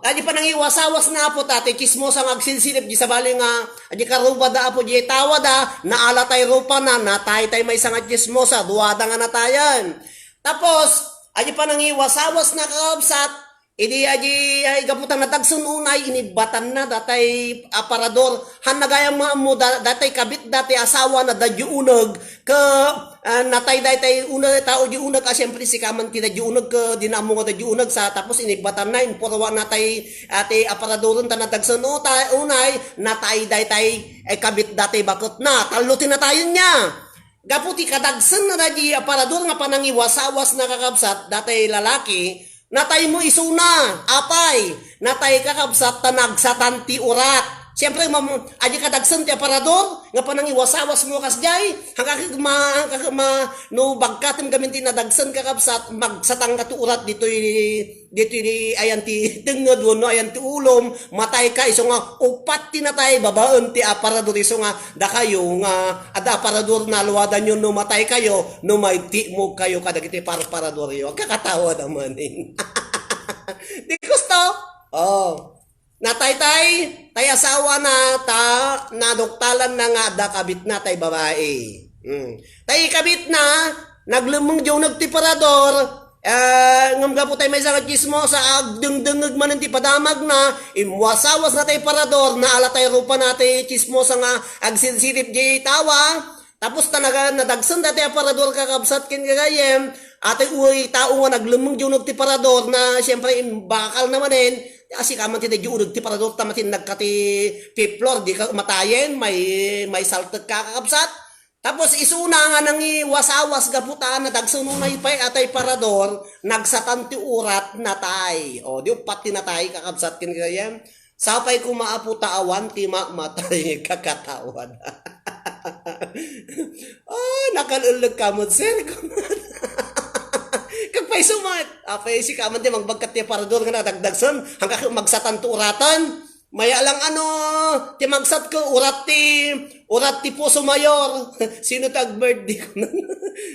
Adi pa nang iwasawas na apo tate chismosa nga agsilsilip di sabali nga adi karuba da apo di tawada naala tay rupa na natay tay may nga chismosa duwada nga natayan. Tapos adi pa nang iwasawas na kakabsat idi adi ay gaputan na dagsun unay inibatan na datay aparador han nagayam mo datay kabit datay asawa na dadyo uneg ka natay datay uneg tao di uneg siyempre si kaman ti dadyo uneg ka dinamo nga dadyo uneg sa tapos inibatan na imporwa natay ate aparadoron ta na dagsun unay natay datay ay kabit datay bakot na talutin na tayo niya. Gaputi kadagsen na di aparador nga panangiwasawas na kakabsat datay lalaki natay mo isuna, apay, natay kakabsat tanag sa tanti urat. Siyempre, aji kadagsan ti aparador, nga panang iwasawas mo kasjay, no bagkatim gamin tinadagsan kakabsat, magsatang katu urat dito ayan ti tengod no ayan ti ulom, matay ka, iso nga upat tinatay, babaon ti aparador, iso nga da kayo nga, ada aparador na luwadan nyo no matay kayo, no may ti mo kayo kadagiti parador yun. Kakatawa naman eh. Di gusto? Natay tay asawa na nadoktalan na nga da kabit na tay babae. Tay kabit na naglumong diyo nagtiparador ngam gapo tay may sangat chismo sa agdengdengeg man ti padamag na imwasawas na tay parador na ala tay rupa na tay chismo sa nga agsinsirip di tawa tapos talaga nadagsan dati aparador kakabsat ken gagayem atay uy tao nga naglumong diyo nagtiparador na siyempre bakal naman din kasi kaman ti dadyo uneg ti parador tamatin nagkati fifth floor di ka matayen may saltek kakabsat tapos isuna nga nang iwasawas gaputaan na dagsununay pay atay parador nagsatan ti urat natay o di upat ti natay kakabsat ken gayem sapay kumaaputa awan ti matay kakatawan. Nakalulag ka mo sir. May sumat. Apay si kaman di magbagkat ti parador nga nadagdagsan hanggang magsatan to uratan. Maya lang ti magsat ko urat ti Puso Mayor. Sino tag birthday ko na?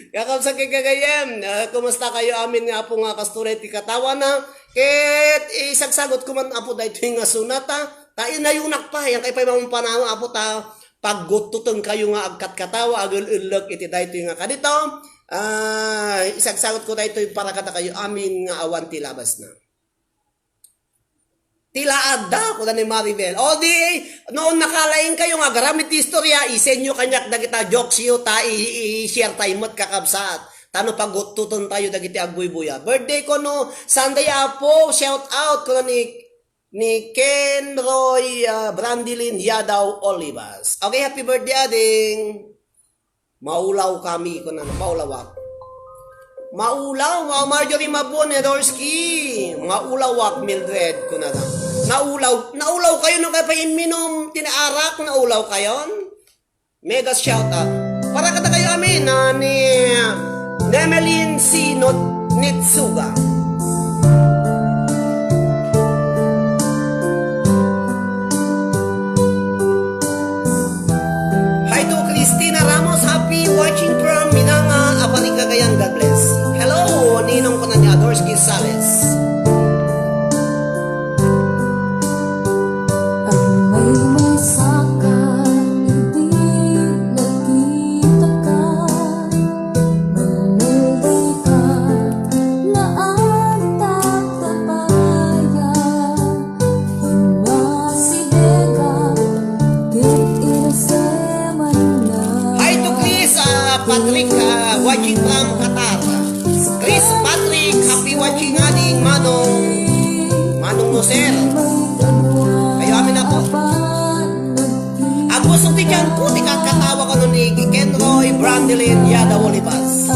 Kakabsa kay kagayem. Kumusta kayo amin nga po nga kasturet ti katawa na. Ket isagsagot ko man apo dahito yung nga sunata. Tayo na yung nakpa. Yang kay pa yung panahon apo ta. Paggututong kayo nga agkat katawa. Agul-ulog iti dahito yung nga kadito. Isagsagot ko dahito yung para kata kayo amin nga awan ti labas na. Tilaad da ko na ni Maribel. O di, noon nakalain kayo nga garamit istorya, isenyo kanyak dagita jokes yu ta i-share tayo mo't kakabsat. Tano pagtuton tayo dagiti agbuy-buya. Birthday ko no, Sunday apo, shout out ko na ni Ken Roy Brandilin Yadaw Olivas. Okay, happy birthday ading. Maulaw kami ko na, maulawak. Maulaw, Marjorie Mabon, Edorski. Maulawak, Mildred, ko na lang. Naulaw kayo nung kayo pa iminom, tinaarak, naulaw kayo. Mega shout out. Para kata kayo amin, ni Nemelin C. Nitsuga. Hi to Christina Ramos, happy watching from Minanga, Apaling Cagayan, God bless. Hello, ninong ko na ni Adorsky Sales. Patrick, watching from Qatar. Chris Patrick, happy watching ading Manong Noser. Kayo amin na po. Ang gusto ti dyan po, ti kakatawa ka nun ni Ken Roy Brandilin Yadaw Olivas.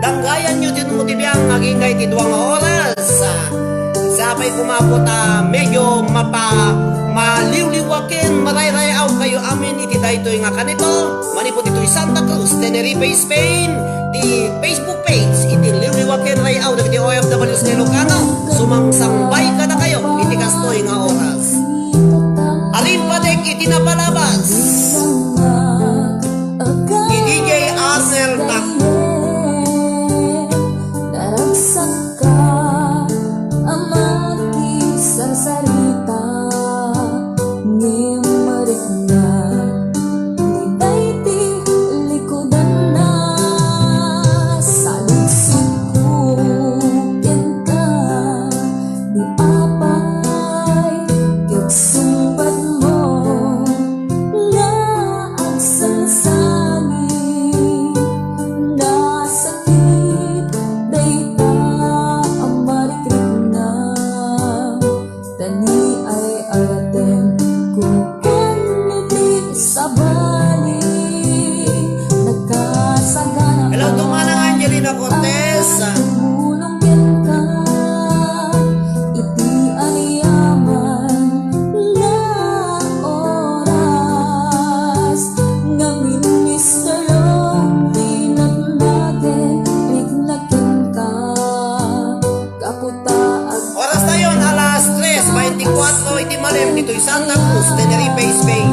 Danggayan nyo din mo tibiyang maging kahit idwang oras. Sapay kumapot medyo maliwliwakin, maray-rayaw kayo amin iti dahito nga kanito. Manipot ito'y Santa Cruz, Tenerife, Spain. Di Facebook page, iti liwliwakin rayaw na iti OFWs ni Lucano. Sumangsangbay ka na kayo, iti kastoy nga oras. Alin padek iti napalabas. Ni DJ Arnel Nakpo. Sumbat mo na Angelina Cortez. Tulong ka, iti ayaman na oras. Ngamin Mr. Lonely natin, naglakin ka, kaputa at Oras na yun, alas 3:24, iti malim, dito'y Santa Cruz, Tenerife, Spain.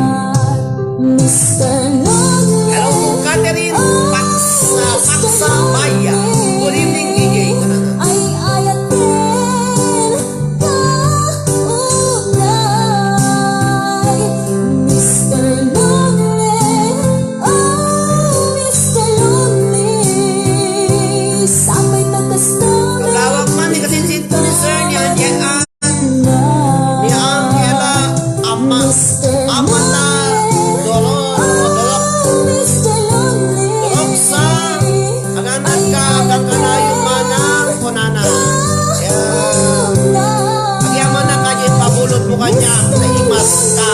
Mr. Lonely. Hello to Catherine Paksa Maya. Good evening, DJ. Ay ayatin kaulay, Mr. Lonely, oh Mr. Lonely, sabay tatastan Pagawag man, ni kasinsin ko ni Sir niya, ni Angela Amata Dolok sa aganan ka kakalayo manang kunana. Agyaman na kanya, pabulot mo kanya, naimas ka,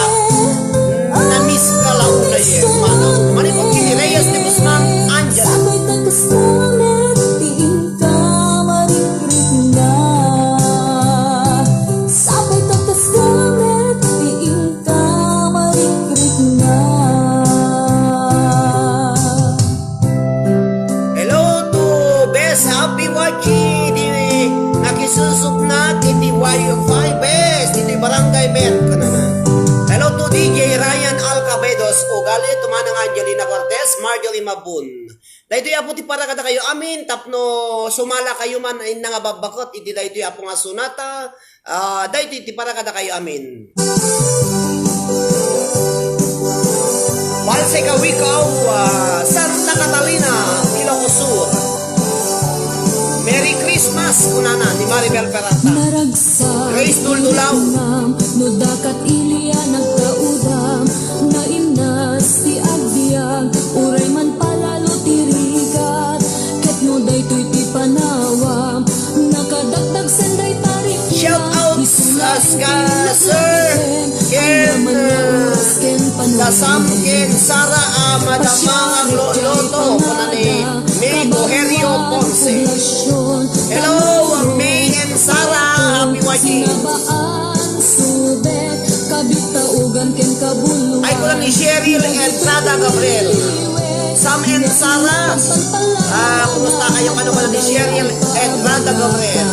na-miss ka lang na yun. Manipag kini Reyes de Guzman, Angela. sabay tatastan tiin ka marikrik na, sabay tatastan tiin ka marikrik na. Hello to Best Happy Wachi, di nakisusok na kiti Wi-Fi Best, dito Barangay Bet, kanana. Hello to DJ Ryan Alcabedos, ugali tumanang Angelina Cortez, Marjorie Mabun. Dahito yapo ti para kada kayo amin, tapno sumala kayo man ay nangababakot, iti dahito yapo nga sunata, dahito ti para kada kayo amin. Balse ka wikaw, Santa Catalina, Ilocos Sur. Merry Christmas, kunana, ni Maribel Peralta. Naragsak Grace Duldulaw. no dakat iliya nagkaudam, nainas ti agdiag, uray man palalo tirigat, ket no daytoy ti panawam, nakadagdag senday tarik na, Shout out Sir Ken Kasamkin Sara Madamang Loloto, kunani May Coherio Ponce. Hello, May and Sara, happy watching. Sinabaan, subet, kabitaugan ken kabulungan. Ay ko lang ni Cheryl Entrada Gabriel. Sam and Sara. Kumusta kayo? Ano ko lang ni Cheryl Entrada Gabriel.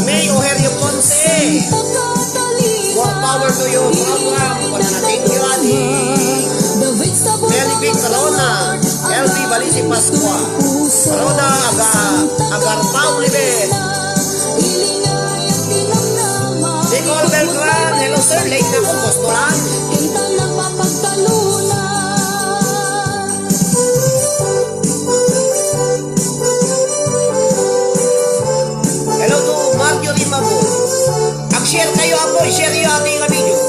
May Oherio Ponce. More power to your program. Wala na thank you, Adi. Meli Big Corona. LB Balisi Pascua. Corona Agar Paulibe. Nicole Beltran. Hello sir, late na po. Postulan. Hello to Marjorie Mabun. Share kayo ako, share yung ating video.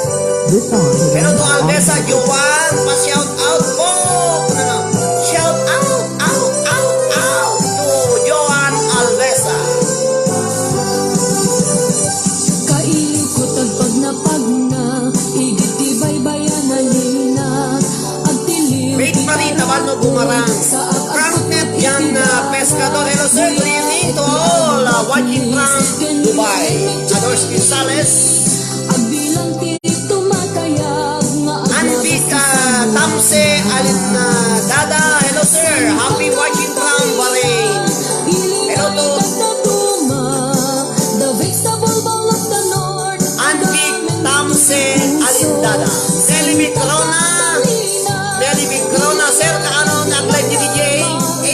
Hello to Albesa Joan, pa-shout out po. Shout out to Joan Albesa. Kailiw ko tagpag na pag na, igit ibay-bayan na linat, agtiliw Wait pa rin, Tabalno Bumarang. Franknet yan, Pescador. Hello sir, good evening to all watching from Dubai. Adors Gonzales. agbilang tirik tumatayag nga Anvika Tamse Alin Dada. Hello sir, happy watching from Bahrain. Hello to the vegetable bowl of the north, Anvik Tamse Alin Dada. Nelly Corona. Nelly Corona sir, kaano nag-live ni DJ?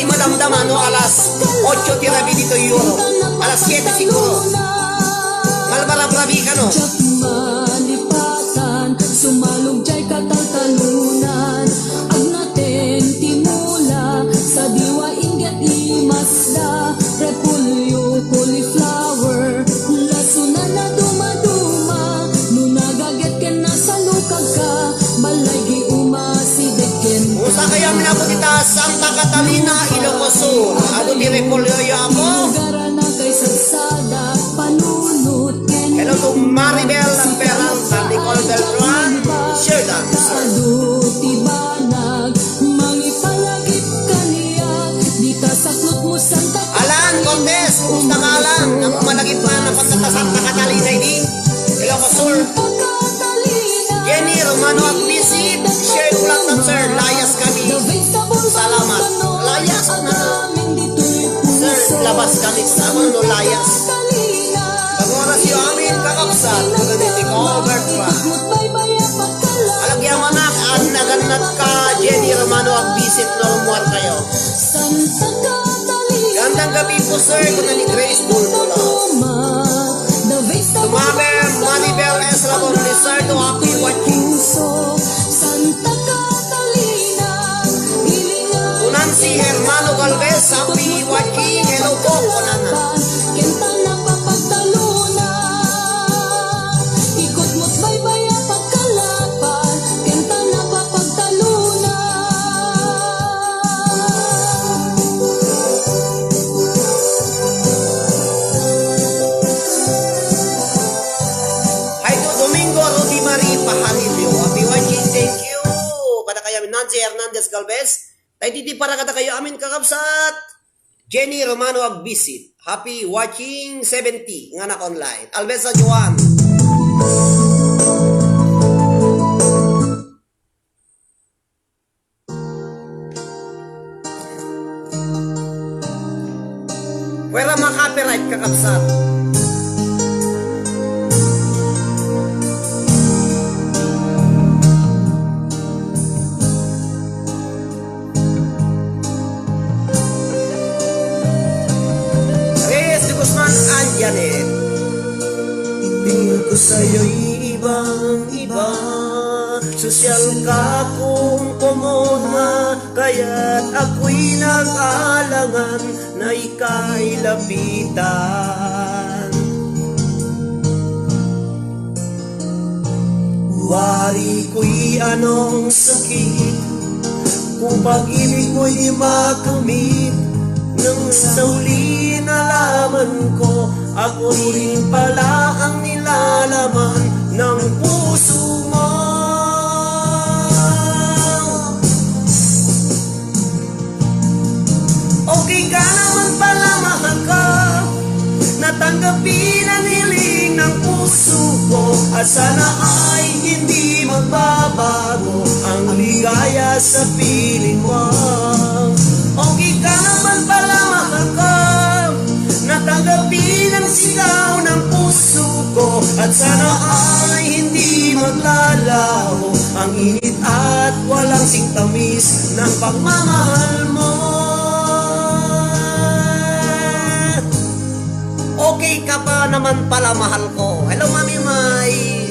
Madamdaman no, alas 8 tirabi dito Euro. Alas 7 siguro. Malbarabrabi ka no. Jack malipatan, sumalog jay kataltalunan, ag natin timula, sa diwa ingat imasda, repulyo, cauliflower, lasunan na dumaduma, nunagaget ken nasa lukag ka, balay umasidekken. Usa kaya minabot kita Santa Catalina, Ilocos Sur. Ano di repolyo ako? Gara na kay sagsada, panunot ken Hello to Maribel Peralta, Nicole Beltran, Sherdan. tibanag, mangipalagip kaniya, di ka saklot mo santa. Ala lang, ang malagip na napagtatasang nakatalina ini. Hello ko, sir. Jenny Romano at visit. Share ko lang ng sir. Layas kami. Salamat. Layas na. Sir, labas kami sa no layas. Pag-oras yung amin kakapsat. Ganiti ko, Albert pa. Alagyan manak, ang naganat ka, Jenny Romano at visit no rumuar kayo. Gandang gabi po sir, kung ni Grace Bulbula. Tumame, Maribel S. Labor Lizardo, happy watching. Kunan si Hermano Galvez, happy watching. Hello po, kunana. Nancy Hernandez Galvez, tayo diti para kada kayo amin kakabsat. Jenny Romano Agbisit, happy watching 70, nga anak online. Alvesa Juan. Pwera mga copyright kakabsat. Janet, tingin ko sa'yo'y ibang-iba. Sosyal ka kung kumuna, kaya't ako'y nag-alangan na ika'y lapitan. Wari ko'y anong sakit kung pag-ibig mo'y di makamit. Nang sa huli nalaman ko, ako rin pala ang nilalaman ng puso mo. Okay ka naman pala, mahal ka. Natanggapin ang hiling ng puso ko. At sana ay hindi magbabago ang ligaya sa piling mo. Okay ka naman pala, mahal ka. Natanggapin ang sigaw ng puso ko. At sana ay hindi maglalaho ang init at walang singtamis ng pagmamahal mo. Okay ka pa naman pala, mahal ko. Hello, Mami May.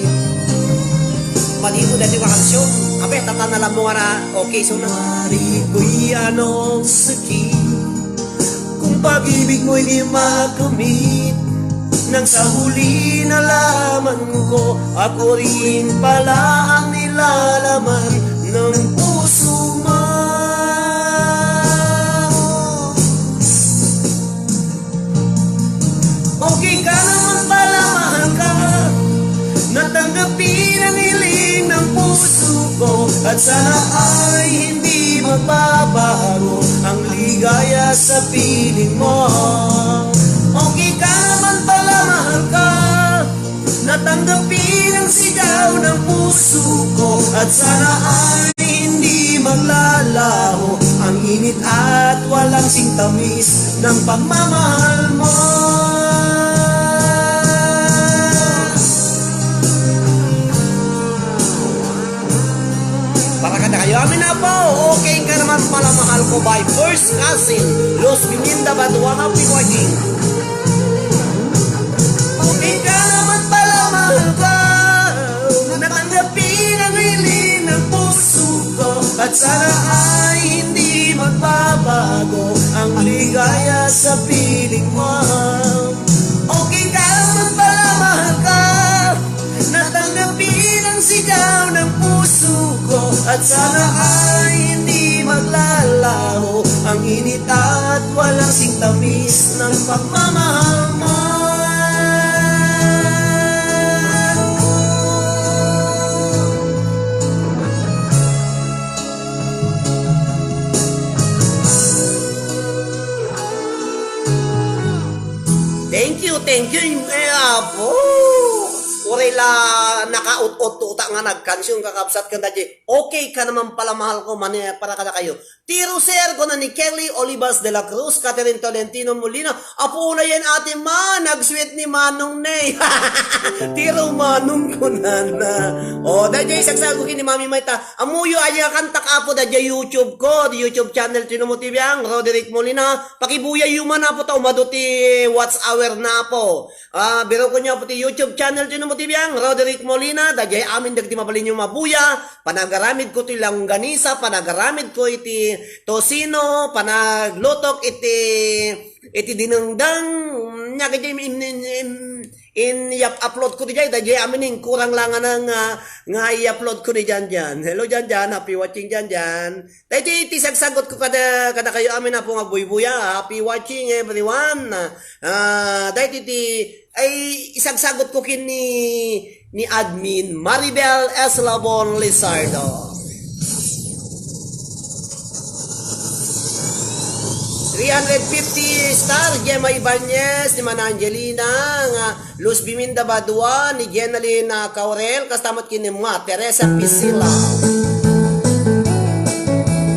Maligo dati mga kansyon. Abe, tatanalam mo nga na. Okay, so na. Mari ko'y anong sakit kung pag-ibig mo'y di makamit. Nang sa huli nalaman ko, ako rin pala ang nilalaman ng puso mo. Okay ka naman pala, mahal ka. Natanggapin ang hiling ng puso ko. At sana ay hindi magbabago ang ligaya sa piling mo. Okay ka naman pala, mahal ka. Natanggapin ang sigaw ng puso ko. At sana ay hindi maglalaho ang init at walang singtamis ng pagmamahal mo. Para kada kayo amin na po. Okay ka naman pala, mahal ko, by first cousin Los Piminda Batua, happy watching. Okay ka naman pala, mahal ka. Natanggapin ang hiling ng puso ko. At sana ay hindi magbabago ang ligaya sa piling mo. Okay ka naman pala, mahal ka. Natanggapin ang sigaw ng puso ko. At sana ay hindi maglalaho ang init at walang singtamis ng pagmamahal mo. Thank thank you. Apo. Uri la nakaut-ut tuta nga nagkansyon kakabsat ka dadya. Okay ka naman pala mahal ko mani para kada kayo. Tiro sir ko na ni Kelly Olivas de la Cruz, Catherine Tolentino Molina. Apo na yan ate ma, nag-sweet ni Manong Ney. Tiro Manong ko na. O dadya isagsago ni Mami Maita. Amuyo aya kantak apo dadya YouTube ko, di YouTube channel Tinomo TV ang Roderick Molina. Pakibuya yuman na po ta umaduti watch hour na po. Biro ko niya po ti YouTube channel Tinomo TV ang Roderick Molina. Dadya amin dagti mabalin yung mabuya. Panagaramid ko ti langganisa, panagaramid ko iti tosino, panaglutok iti dinengdang nya kay in upload ko diyan dadya amin kurang lang nga i-upload ko ni Jan. Hello Jan, happy watching Jan. Dadya iti sagsagot ko kada kayo amin na po nga buy-buya. Happy watching everyone. Dadya iti ay isagsagot ko kin ni admin Maribel Eslabon Lizardo. 350 star, Gemma Ibanez, ni Mana Angelina, nga Luz Biminda Badua, ni Jenalyn Caurel, kastamat kini mga Teresa Pisila.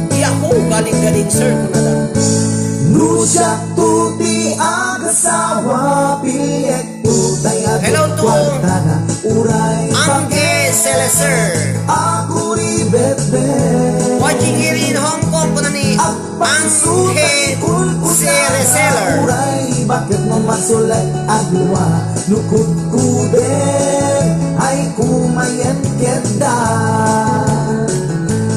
Di ako, galing-galing sir, kung na lang. Nusak tuti agasawa pilek tutay Hello to kwartana uray Angge Seleser. Ako ribetbe Watching here in Hong Kong ko na ni Angge Seleser. Uray bakit mo masulat agwa nukut kuder ay kumayen keda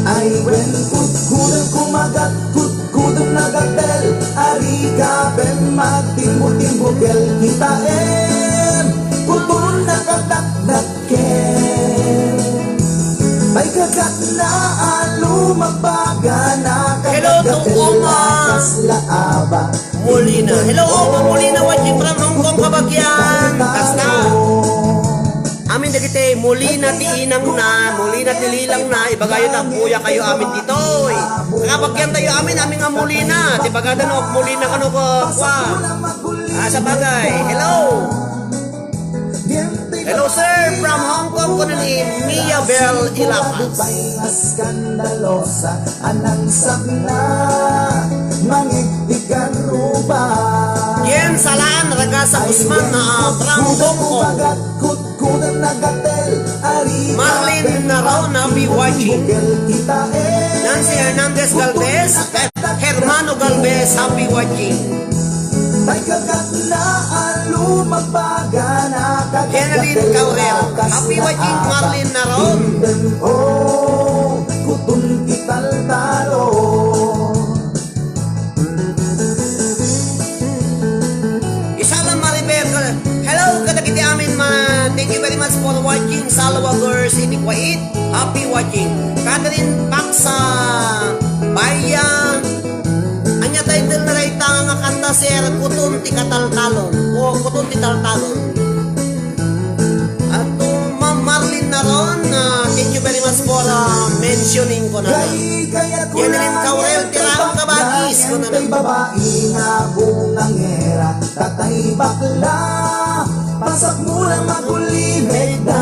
ay wen kut kuder kumagat kut kuder nagatel ari gaben magtimbo-timbo-kel kita putol nakadakdakken ay kagat na alumabaga na Hello to Oma laaba Molina. Hello Oma Molina, watching from Hong Kong kabagyan. Kasta amin dagiti Molina ti inang na, Molina ti lilang na, ibagayo na buya kayo amin dito. Kabagyan tayo amin nga Molina. Ti bagada no Molina kano ko kwa. Sa bagay. Hello. Hello sir, from Hong Kong ko na ni Mia Bell Ilapas. Skandalosa anang sakna mangitikan ruba Yen salaan raga sa Usman na from Hong Kong. Marlene Naraw na be watching. Nancy Hernandez Galvez, Hermano Galvez, happy watching. Jenalyn Caurel, happy watching Marlene Naraw. Kutun kital talo Isalang Maribel, hello kadagiti amin ma. Thank you very much for watching. Salvador Sinikwait, happy watching. Catherine Paksa Baya, anya title na ray nga kanta sir, kutun ti kataltalon. O kutun ti taltalon. At Ma'am Marlene Naron, thank you very much for mentioning ko na. Jenalyn Caurel, tiraong kabagis ko na lang. Babae nga bungang era tatay bakla pasak mo lang magulimig na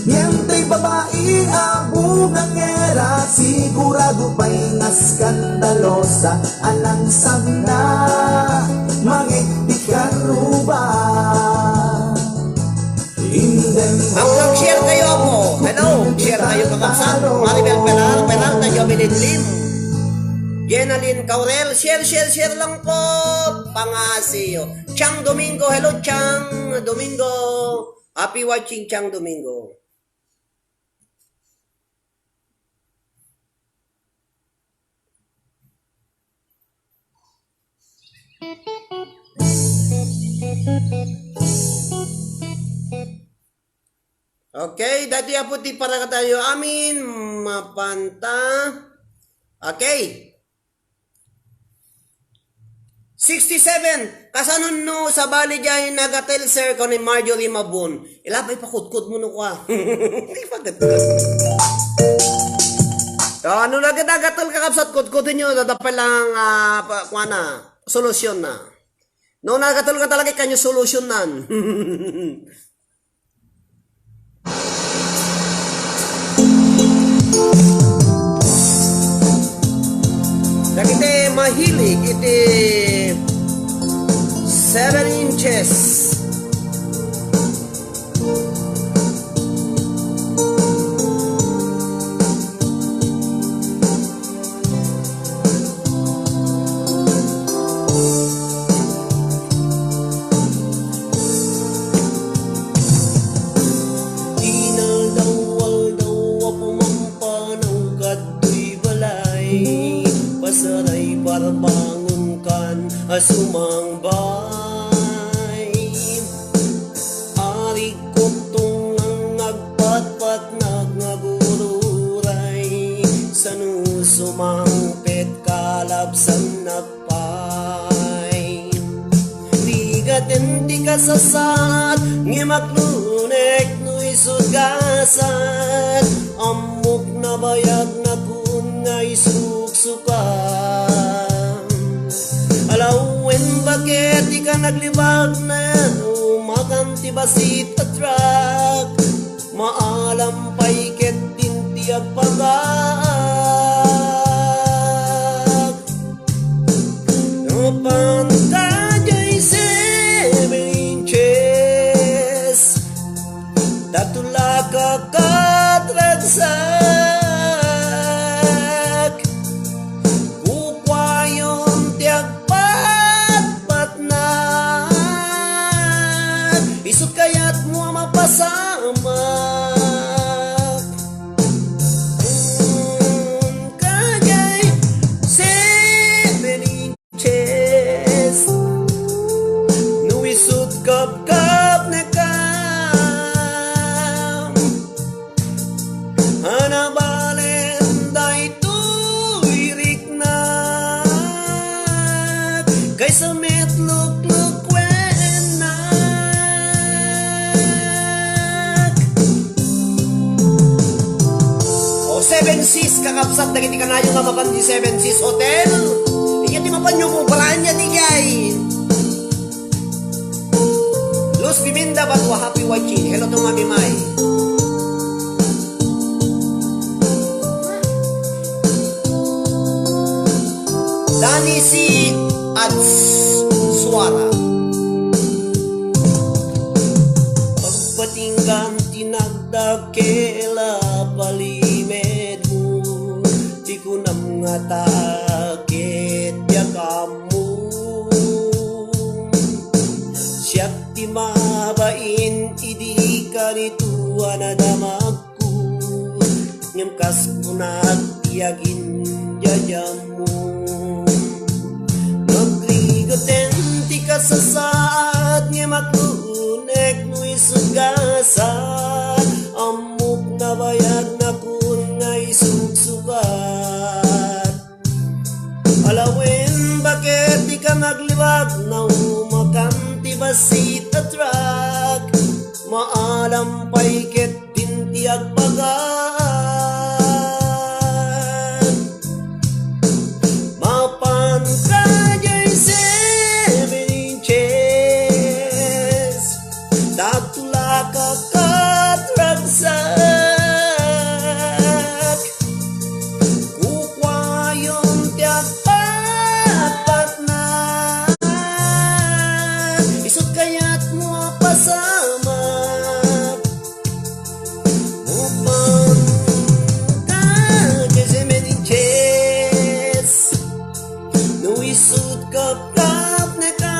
Niyentay babae ang bungang era sigurado pa'y nga skandalosa anang sabna mangitikan ruba Mag-share kayo ako. Hello, share kayo kakapsan. Maribel Peralta, Jovelyn Lim. Jenalyn Caurel, share lang po. Pangasiyo. Chang Domingo, hello Chang Domingo. Happy watching Chang Domingo. Okay, dati po ti para tayo amin mapanta. Okay. 67. Kasanon no sa bali jay nagatel sir ko ni Marjorie Mabun. Ilabay pa kudkud mo no kwa. Ano nagadagatol kakapsat kudkudin nyo dadapay lang kuana solusyon na. No, nakatulog ka talaga kanyo solution nan. Dagiti mahilig iti 7 inches. Dinaldawal daw pumampanaw kato'y balay, pasaray parbangon kan asumang bay. Ari kutong ang agpatpat nagnagururay, sanusumangpet kalapsan nagpay. Rigatin di kasasat, ngimaklunek no isugasat, amok na bayag na kun nga isuksukan. Alawin bakit di ka naglibag na umakanti basit at truck, maalam pa'y ket tinti agpagag. Nopan kajay 7 inches, datula ka katragsak, kukwayon tiag pat na, isot kayat mo mapasamak. Kajay 7 inches, nuisot kap na kam, hanabalen day tuirik na, kaysa metluk-luk wenak. O 7 Cs kakapsat dagiti kanayo nga mapan di 7 Cs Hotel. Iya ti mapanyo mo paraan niya di gay. Los Biminda Batwa Happy Watching. Hello to Mami Mai. Dani si Ads Suara. Pagpatinggan tinagdakela palimed mo, di ko na mga takit ya kamu. Siyak ti mabain idi ka nituan na damakku, nyamkas ko na tiyagin jajamu. Magligoten ti kasasat, nyamaklunek no isugasat, amok na bayag na kun nga isugsugat. Alawin bakit di ka naglibag na umakanti basit at truck, maalam pa'y ket tinti agpagad. Mapan kajay 7 inches, datula ka katragsak, kukwayon tiag pat na, isot kayat mo pasamak. Upang kajay 7 inches, no isot kap na kam,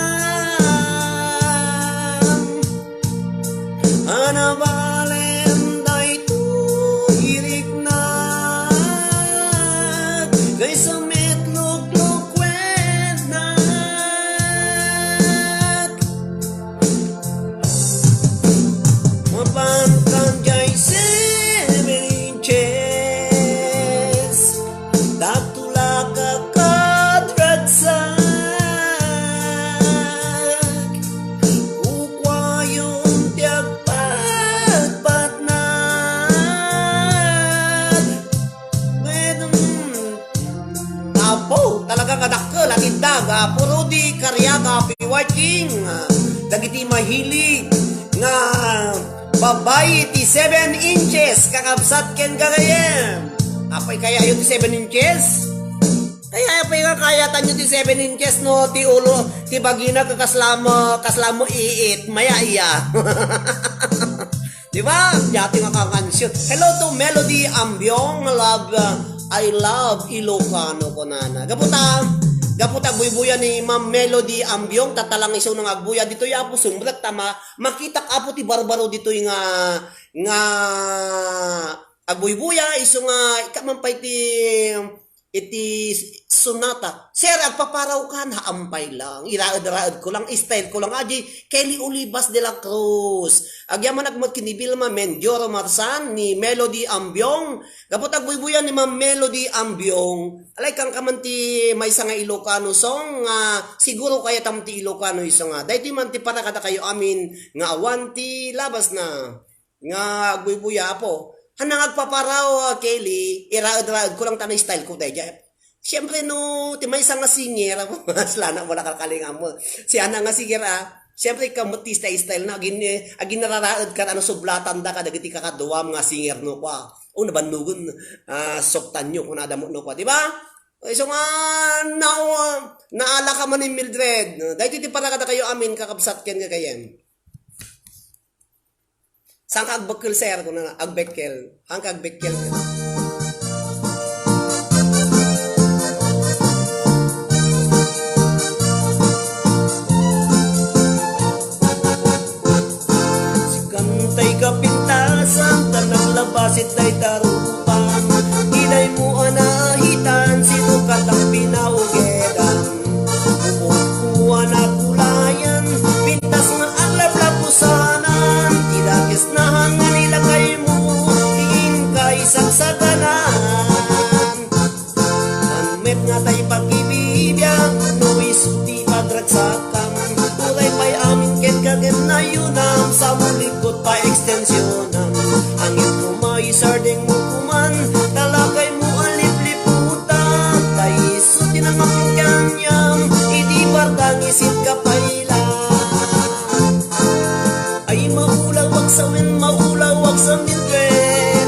hanabalen day tuirik na, kaysa metluk-luk wenak. Mapantang jay 7 inches, datula ka katragsak, kukwayon tiag pat na, apo talaga kadakkel at indag, puro di karyaga watching dagiti mahilig nga babae ti 7 inches kakabsat ken gagayem. Apay kaya yun ti 7 inches? Kaya apay nga kaya tanyo ti 7 inches no ti ulo ti bagina kaslamo iit maya iya. Di ba? Dati nga kakansyon. Hello to Melody Ambyong. I love Ilocano ko nana. Gaputa buy-buya ni Ma'am Melody Ambyong. Tatalang iso ng agbuya. Dito yung apo sumblat tama. Makita ka po ti barbaro dito yung nga agbuy-buya. Iso nga ikamampay iti sonata. Sir, agpaparaw ka na ampay lang. Iraad-raad ko lang. Style ko lang. Aji, Kelly Olivas de la Cruz. Agyaman agmagkinibil ma Mendioro Marsan ni Melody Ambyong. Kapot agbuy-buyan ni Ma'am Melody Ambyong. Alay kang kamanti may nga Ilocano song. Siguro kaya tamti Ilocano isang nga. Dahil man ti para kada kayo amin nga awan ti labas na. Nga agbuy-buya po. Hanang agpaparaw, Kelly, iraad-raad ko lang tanay style ko tayo. Siyempre no, ti may isang nga singer, slana wala kakalingan mo. Si ana nga singer siyempre kamuti style na, agin nararaad ka, ano sublatan da ka, dagiti kakaduwa mga singer no pa. O nabanugon, soktan nyo kung nadamot no pa, di ba? So nga, naala ka man ni Mildred. Dahil ti para kada kayo amin, kakabsat ken kayem. Saan ka agbekkel, sir? Kung na agbekkel. Saan ka agbekkel? Si kantay kapintasan, tanang labasit ay tarupan. Inay mo anahitan, sino katang pinaugedan. Umukuha na kulayan, pintas nga ang lablapusanan. Ilagis na hanga nilagay mo, tingin ka isang saganan. Anmet nga tay pag-ibibiyang, no isuti padragsakan. Kulay pa'y amin ken kagen na yunam, sa mulikot pa ekstensyonan. Ang ito may sarding mo kuman, talakay mo alip-liputan. Tay isuti na mapingkanyam, idi bardang isit ka pailan. Ay maulawag sa win, maulawag sa Mildred.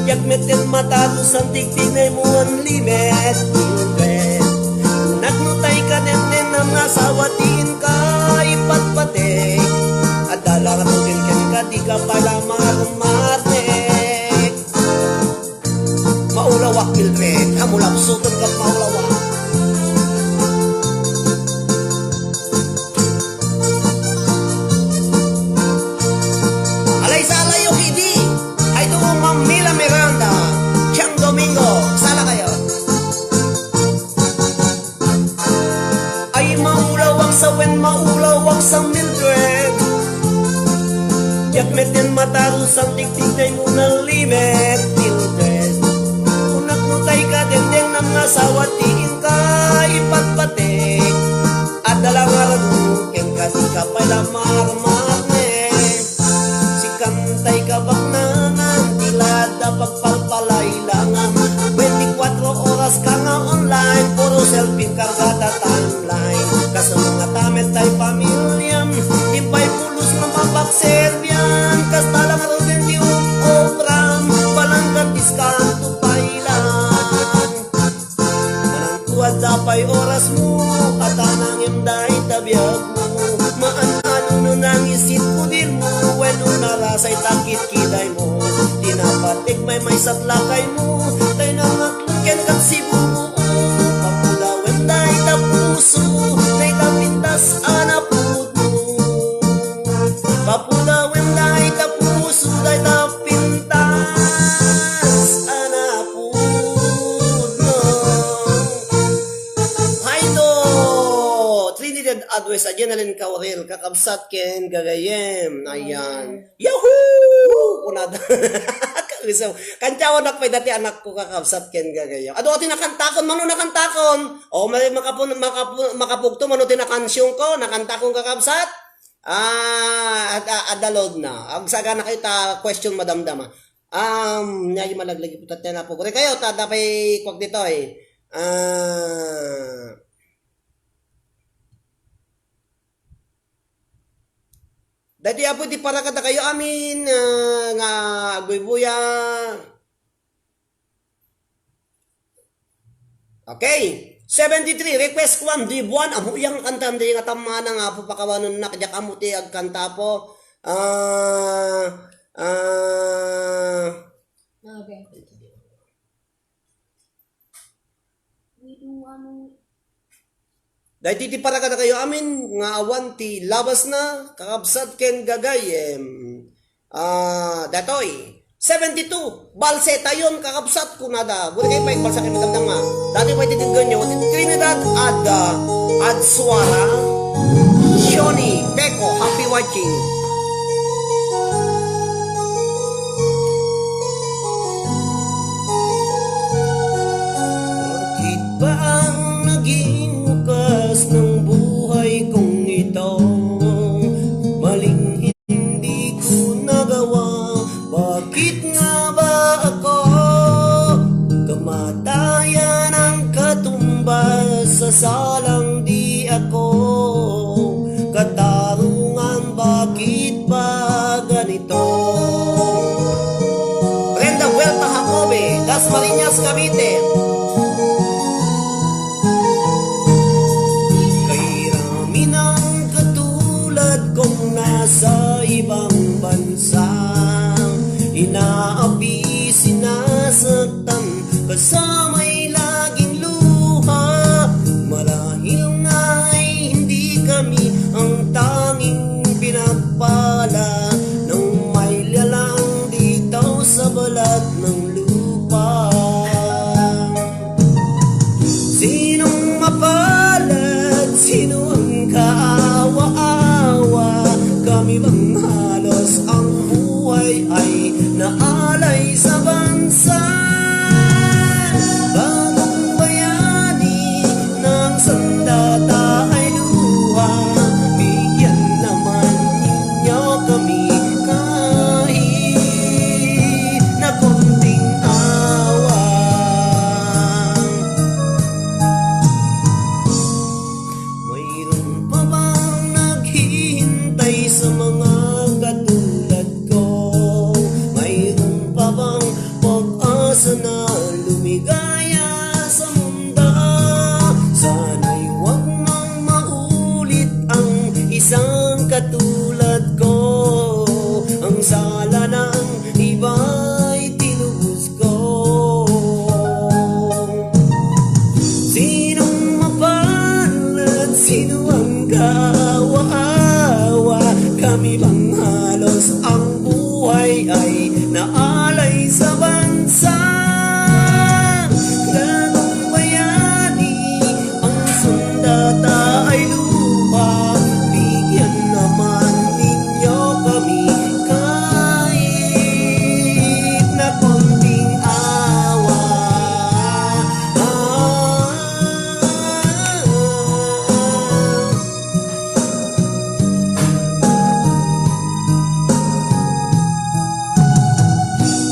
Yakmetin matalo sa tigtig na mo ang limit, Mildred. Nagnutay ka din na mga sawatin ka, ipatpatik. At dalang atugin ka, di ka pala marmatik. Maulawak, Mildred. Hamulap, sutod ka maulawak. Domingo, sala kayo. Ay maulawak sa wen, maulawak sa Mildred. Yakmetin matarusang tigtig na muna limit, Mildred. Unak nutay ka dendeng ng nasawatiin ka, ipatpatik. At dalang arago, ken ka di ka pala marmarne. Si kantay ka bak nangan, tilada pagpalpalay langan. 24 oras ka nga online, puro selfie kargada timeline. Kaso mga tamet tay pamilyam, di pa'y pulos na mapagserbian. Kas talang rin di obram, palang diskanto pailan. Manang tuwad dapay oras mo, at anang imday tabiyag mo. Maan-ano nun ang isit ko din mo, when unarasay takit kiday mo. Tinapatik may satlakay mo, tay nangaklungken kat sibuo. Papulawin day tapuso, day tapintas anapud mo. Papulawin day tapuso, day tapintas anapud mo. Haydo! Trinidad Adwes, Adjenalin Kaurel, kakabsat ken gagayem. Ayan. Yahoo! Kunada. So, kantyawan na pa'y dati anak ko kakabsat ken gagayo. Ado ati nakantakon, mano nakantakon? O may makapugto, mano tinakansyon ko, nakantakon kakabsat? Adalod na. Agsaga na kayo ta question madamdama. Nyay malaglagi po tatya na po. Kore kayo, dapay kwag dito eh. Dati apo di para kata kayo amin nga agbuy-buya. Okay. 73 request 1 di buwan amo yang kanta di nga tama na nga po pakawanon na kadyak amo ti agkanta po. Okay. Dahil ti para kada kayo amin nga awan ti labas na kakabsat ken gagay datoy 72 balseta yon kakabsat kunada buri kay pay balsa ken magandang ma dati pay titiggan nyo Trinidad ad Suara Shoni Beko happy watching. Bakit ba ang naging ukas ng buhay kong ito? Maling hindi ko nagawa. Bakit nga ba ako? Kamatayan ang katumbas sa salang di ako. Katarungan bakit ba ganito? Brenda Huerta Jacobe, Dasmariñas, Cavite. Kung nasa ibang bansa inaapi, sinasaktan kasama'y laging luha. Marahil nga'y hindi kami ang tanging pinagpala ng may lalang dito sa balat ng lupa. Sinong mapalad, sino ang kaawa-awa? Kami bang halos ang buhay ay naalay sa bansa? Bagong bayani ng sandata ay luha. Bigyan naman ninyo kami kahit na konting awa. Mayroon pa bang naghihintay sa mga katulad ko? Mayroon pa bang pag-asa na lumigaya sa mundo? Sana'y huwag nang maulit ang isang katulad ko. Ang sala ng iba'y tinubos ko. Sinong mapalad, sino ang kaawa-awa? Kami bang halos ang buhay ay naalay sa bansa? Ganong bayani ang sundata ay lupa. Bigyan naman ninyo kami kahit na konting awa.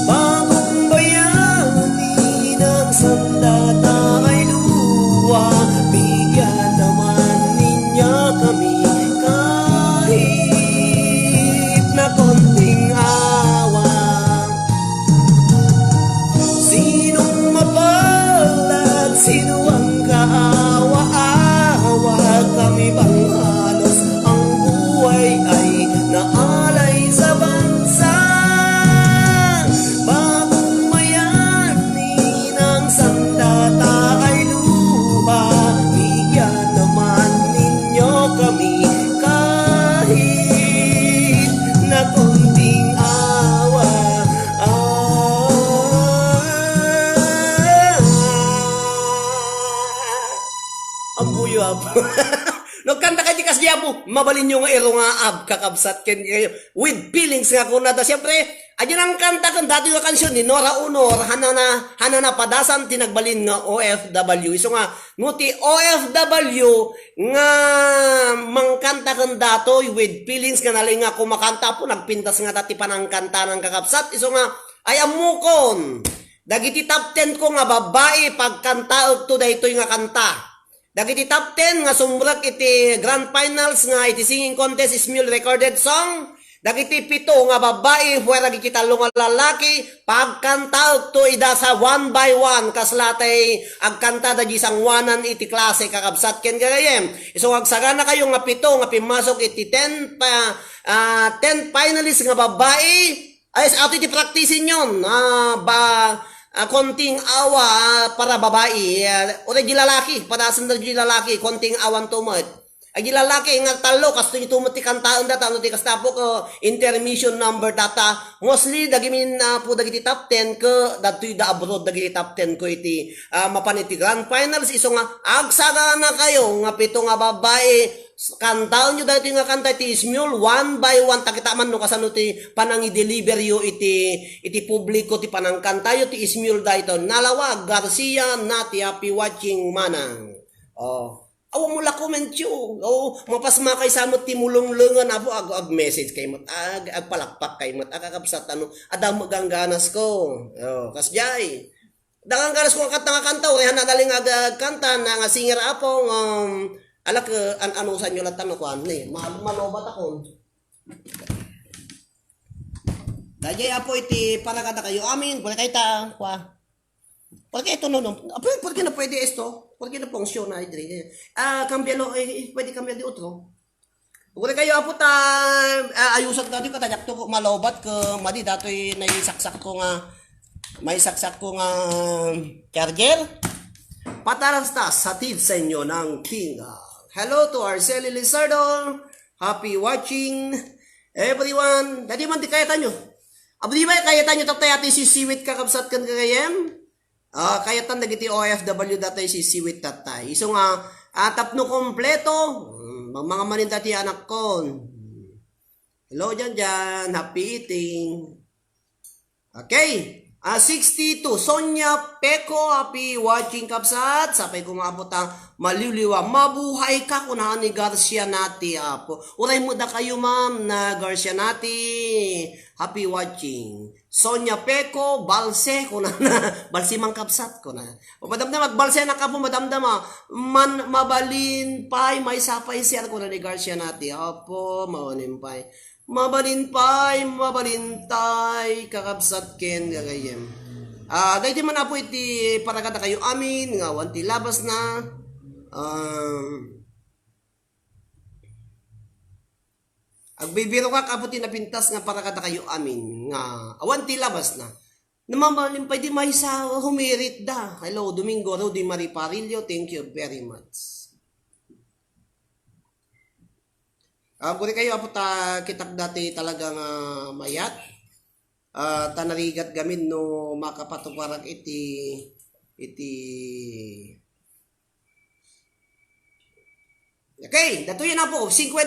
Bagong bayani ng sandata ay luwa. Bigyan naman ninyo kami kahit na konting awa. Sinong mapalad, sino ang kaawa-awa? Kami bang halos ang buhay ay naalay sa bansa? Bagong bayani ng sandata ay lupa. Bigyan naman ninyo kami kahit na konting awa. Abuyo apo. Nagkanta kay Tikas Diabo, mabalin nyo nga ero nga ab, kakabsat ken kayo. With feelings nga kunada. Siyempre, adyan ang kanta kan dati nga kansyon ni Nora Honor, hanana padasan tinagbalin nga OFW. So nga, nguti OFW nga mangkanta kan datoy with feelings nga naling nga kumakanta po, nagpintas nga tati pa ng kanta ng kakabsat. So nga, ay amukon. Dagiti top 10 ko nga babae pagkanta to daytoy nga kanta. Dagiti top 10 nga sumbrek iti grand finals nga iti singing contest is mule recorded song Dagiti pito nga babae, huwera gikitalo nga lalaki, pagkanta to ida sa 1 by 1, kaslatay agkanta da isang 1 iti klase kakabsat ken gagayem. So agsagana kayo nga pito nga pimasok iti 10 finalists nga babae, ay ato iti praktisin yon. Konting awa para babae, o di lalaki, padasan da di lalaki, konting awan tumat. Agi lalaki nga talo kasto ito mo ti kantaan data no ti kastapo ko intermission number data mostly dagimin po dagiti top 10 ko datoy da abroad dagiti top 10 ko iti mapaniti grand finals iso nga agsaga na kayo nga pito nga babae kantaon nyo dati nga kanta iti Ismule 1 by 1 takita man no kasano ti panangi deliver yo iti publiko ti panangkanta yo ti Ismule dayton nalawag Garcia na ti happy watching manang. Awa mo la comment yo. Mapasma kay samot ti mulunglungan abo ag message kay mat ag palakpak kay mat kakabsat adam gangganas ko. Kasjay. Dagang ganas ko kanta orehan na daling ag kanta na nga singer apong alak ano sa inyo latan ko ani. Malobat ako. Dajay apo iti para kada kayo amin, pwede kay ta kwa. Porque ito no, porque na pwede esto, porque na function na ito. Cambialo, pwede cambiar di otro. Kung kayo apo ayusan dati ko tayak to malobat ko madi datoy naisaksak ko nga charger. Patarastas hatid sa inyo ng King. Hello to Arceli Lizardo. Happy watching everyone. Dati man di kaya tanyo. Abdi ba kaya tanyo tatayati si siwit kakabsat kan kagayem? Kaya tan dagiti OFW datay si siwit tatay. Iso nga tapno kompleto mga manindati anak ko. Hello dyan, happy eating. Okay. 62 Sonia Peko, happy watching kapsat. Sapay kumabot ang maliliwa. Mabuhay ka kunahan ni Garcia Nati apo. Uray mo da kayo ma'am na Garcia Nati. Happy watching. Sonia Peko, balse kunahan na. Balse mang kapsat kunahan. O madamdam magbalse na ka po madamdam mabalin pay may sapay siya kunahan ni Garcia Nati. Apo, mawanin pay. Mabalintay, kakabsat ken gagayem. Dahil man na po iti parakata kayo amin, nga wanti labas na. Agbibiro ka kaputi na pintas nga parakata kayo amin, nga wanti labas na. Namamalimpay di may sa humirit da. Hello, Domingo Rudy Marie Parillo, thank you very much. Kuri kayo apo kitak dati talagang mayat. Tanarigat gamin no makapatuparak iti Okay, datuyo na po 58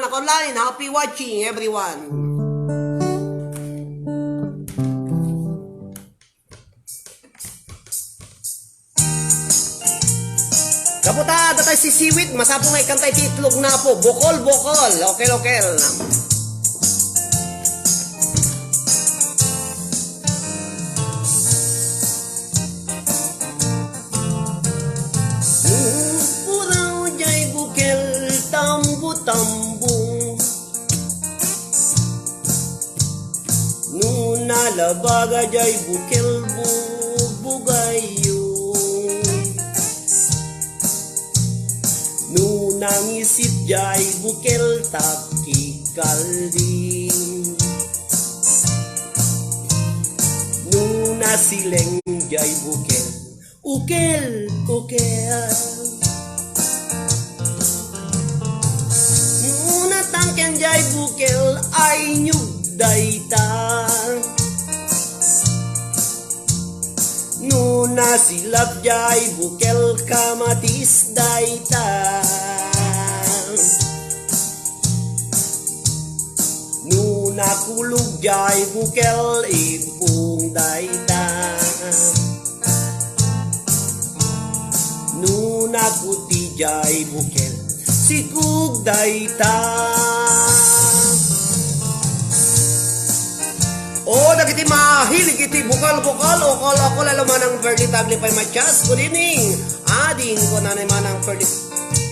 na online. Happy watching everyone. Kaputa, datay si siwit, masapong ay kantay titlog na po. Bukol. Okay. Puraw jay bukel, tambu. Nunalabaga jay bukel, bugayo. Nangisip jay bukel taki kalding. Nuna sileng jay bukel ukel. Nuna tangken jay bukel ay nyugdayta. Nuna silap jay bukel kamatis dayta. Nakulog jay bukel ipong dayta. Nuna kuti jay bukel sikug dayta. Dagiti mahilig iti bukal o ako lalaman ng Perlita Taglipay Matias. Good evening. Ading ko na naman ng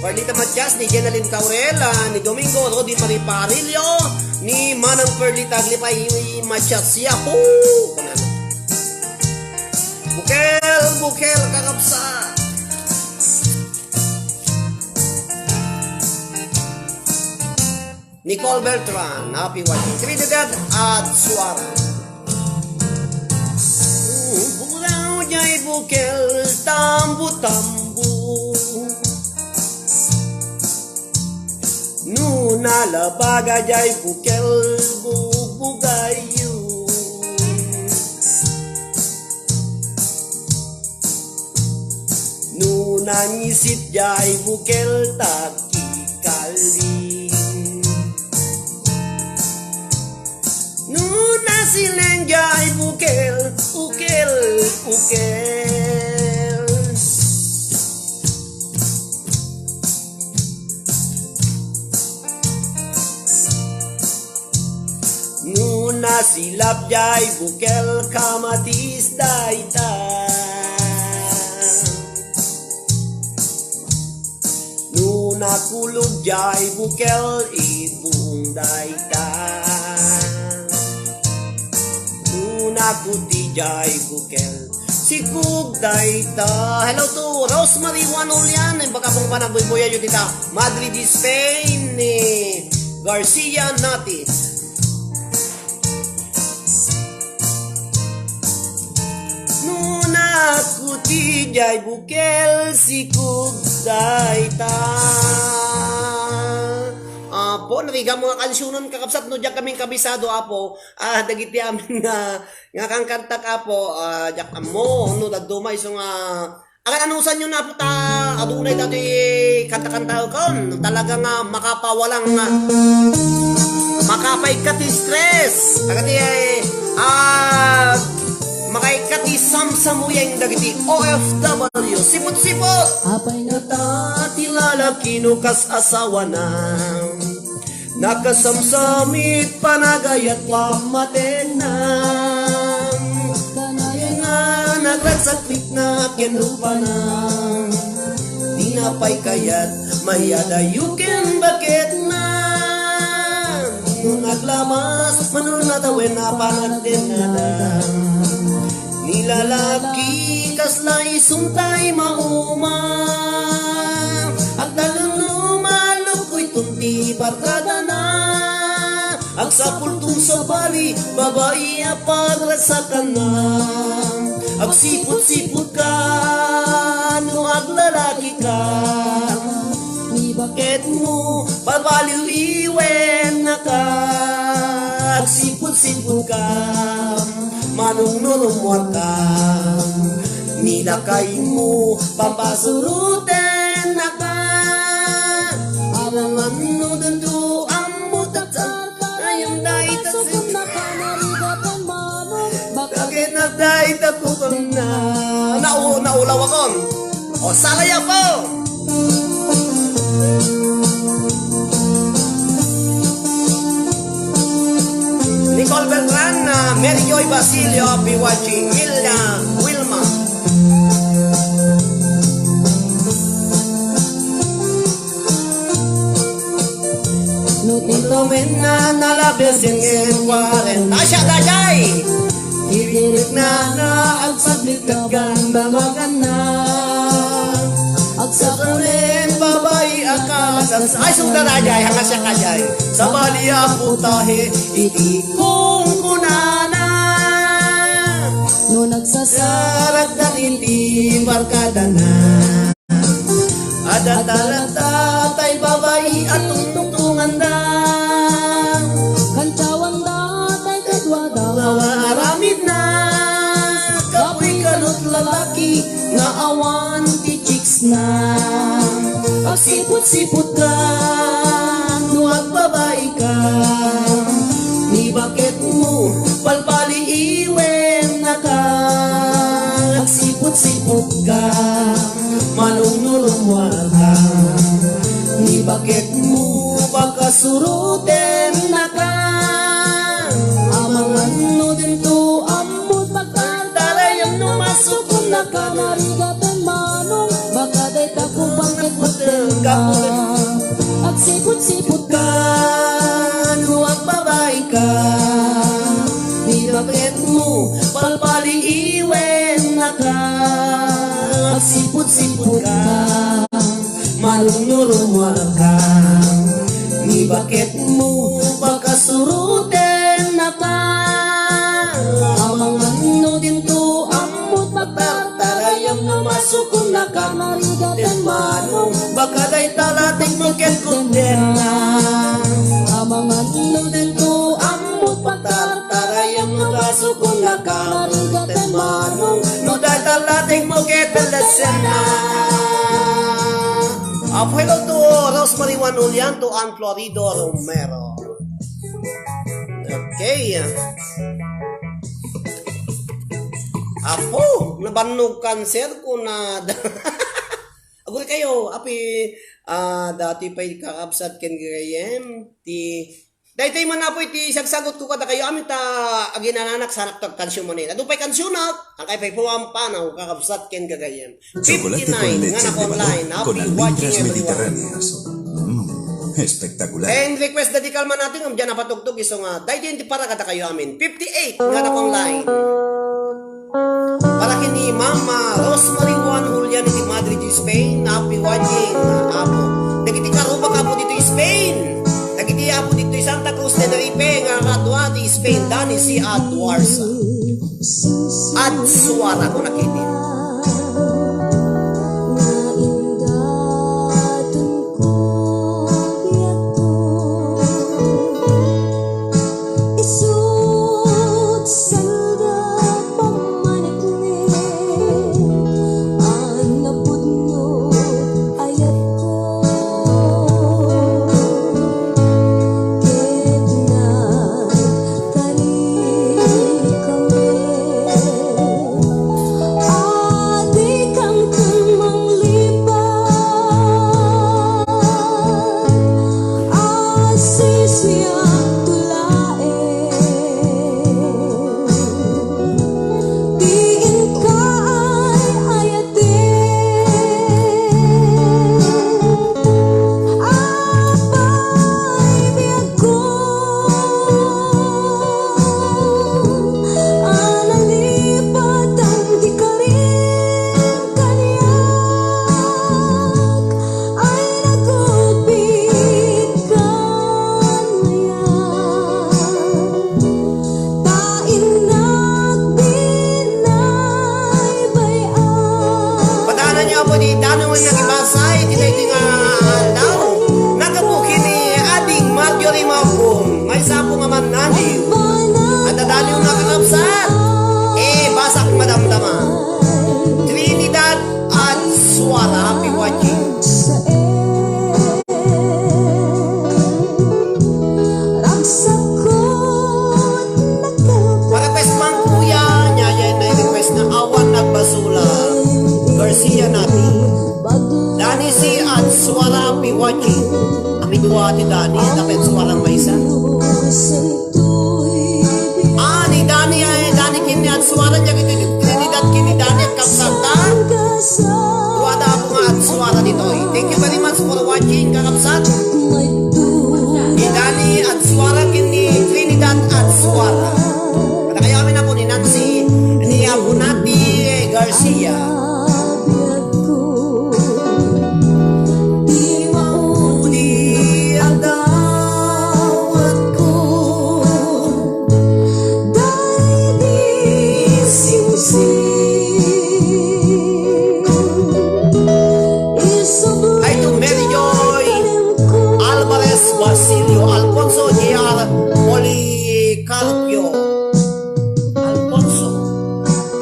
Perlita Matias ni Jenaline Caurel, ni Domingo Rodi Marie Parillo, ni Manang Perli Taglipay Machasya po. Bukel kakapsat. Nicole Beltran, happy watching. Trinidad at Suara. Bulaw jay bukel, tambu-tambu. Nunalabaga jay bukel, bubugayu. Nunanyisit jay bukel, takikali. Sileng jay bukel. Nuna silap jay bukel kamatis daita. Nuna kulog jay bukel ibung daita. Nakuti jay bukel si Kugdayta. Hello to Rosemary Wanolian ang pagkapong panagboy-boya yun dita Madrid, Spain ni Garcia Natis. Nakuti jay bukel si Kugdayta. Apo, nakiga mga kansyonon kakapsat no, diyak kaming kabisado apo, dagiti amin nga kang kantak apo, diyak amo, no, dagdumay so nga, akan anusan nyo na po ta, adunay dati kanta-kanta kon, talaga nga makapawalang, makapay-kati stress, agati ay, makay-kati samsamuyang dagiti OFW, sipot-sipot, Apay na tati lalaki no kas asawa na. Nakasamsamit panagayat pamaten na. Kaya nga nagragsaklit na kinupa na. Dinapay kayat mayadayukin bakit na. Nung naglamas manunatawin na panagden na. Nilalaki kaslay suntay mauma. At dalang lumalukoy tunti barkada na. Ang sapultong sa bali babae apaglasakan na. Ang sipot-sipot ka no aglalaki ka. Ni bakit mo babaliw iwen na ka. Ang sipot-sipot ka manong nurumwar ka. Nilakay mo papasuruten na ka. Ang ano dando ang mutatar ayong dahit at sukun na kanarigatan manong bakit na dahit at kutong na naulaw akong o salaya po. Nicole Beltran, Mary Joy Basilio, be watching Wilma. Ito men na nalabes yung 40. Asya dajay! Ipirik na ang paglikat mga na. Agsakunin babae akasas. Ay sunda dajay, hanga siya kajay. Sa baliya putahe, iti kong kunana. no nagsasarap Sarag na hindi barkada na. Adatalat tay babae at tungtungan na. kantawan datay kadwa daw Aramid na kapoy kanot lalaki na awan ti chicks na. Sipot-sipot ka nuwag babae ka. Ni bakit mo palpali iwen na ka. Sipot-sipot ka manong nurumwar ka. Ni bakit mo pagkasuruten na ka. Amang ano din to ambot magkantarayang numasukon na ka. kanarigatan manong baka day takong bakit Ka magtenga. Agsipot-sipot ka nuwag babae nyurumwalakang Ni bakit mo pagkasuruten na ka Amang ano din to Amot magtartarayang namasukong na ka Marigatan manong baka day talating mo kentundena Amang ano din to Amot magtartarayang namasukong na ka Marigatan manong no day talating mo kentundena Hello to Rosemary Julian to Ann Florido Romero. Okay. Apo, nabanog cancer ko na. Aguri kayo, api dati pa kakabsat ken gayem ti daytay man apo iti sagsagot ko kada kayo amin ta aginananak sanak tag kansyon manin. Adu pay kansyonak, ang kay pay puwampanaw kakabsat ken gagayem. Chocolate 59 con leche nga de na online, balón con happy watching almendras everyone. mediterráneas. Espectacular. And request na di kalman natin ang dyan napatugtog iso nga dahil hindi para kada kayo amin 58 nga na online para kini Mama Rosemary Juan Julian iti Madrid Spain happy watching apo nagiti karuba ka po dito Spain nagiti apo dito Santa Cruz de Tenerife nga katwa di Spain dani si Adwarsa at suwara ko nakiti Thank you very much for watching, kakapsat. Idani at Suara kini Trinidad at Suara. Kada kayo amin ako ni Nancy ni Abunati Garcia. Di mauli ang dawat ko dahil di singsing. Basilio Alfonso J.R. Policarpio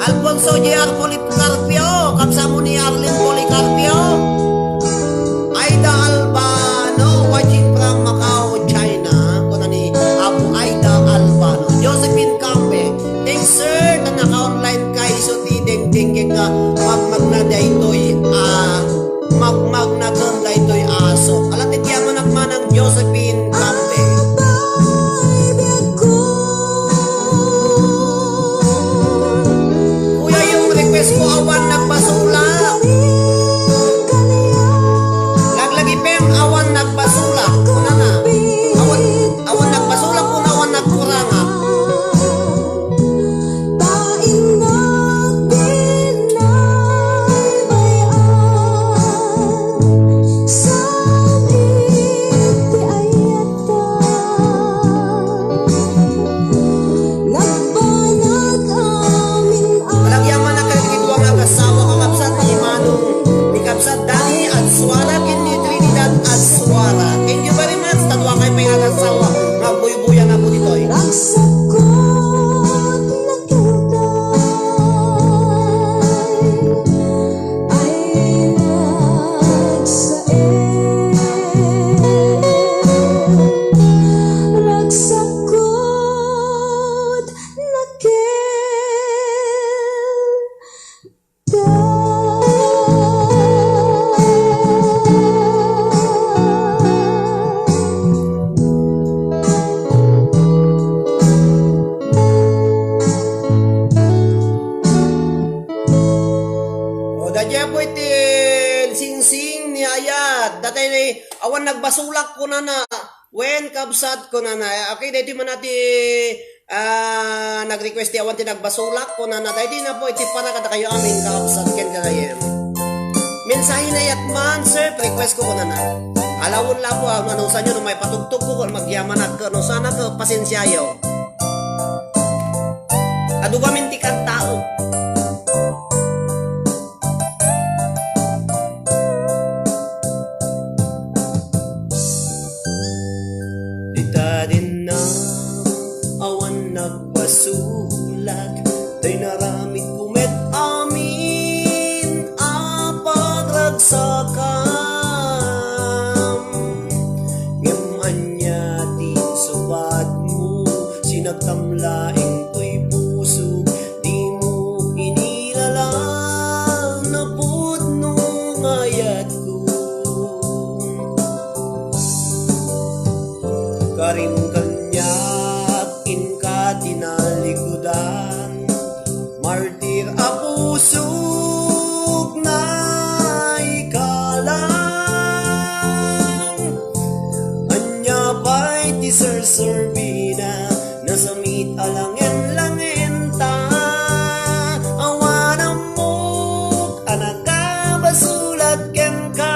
Alfonso J.R. Policarpio kapsamo ni Arlene Policarpio Aida Albano watching from Macau, China kuna ni Apo Aida Albano Josephine Campe thanks sir na naka-online kay so tideng ka magmag na daytoy magmag na doon daytoy aso alatit yang manang Josephine Campe kuya yung request ko awan nagbasula laglagi pem awan nagbasula kuna na awan nagbasula kuna awan nagkuranga sa singsing ni ayat. Datay ni awan nagbasulak ko na Wen kabsat ko na Okay, dito man nati nag-request ti awan ti nagbasulak ko na Dito na po iti para kada kayo amin kabsat ken kadayem. Mensahe na yatman, sir, request ko na Alawon la po ang anusan nyo may patugtog ko kung magyaman at no sana ka pasensyayo. Adu gamin ti tao. Dita din na awan nagbasulag Day naramid kumet amin apagragsakam Ngaman niya din subad mo Sinagtamlaing to'y puso Di mo inilala na pudno ngayat ko Karim kanyak inka tinalikudan Martir a pusok na ikalang Anya pa'y ti serservina Nasamit alangen-langen ta Awanam mo anak ka basulat ken ka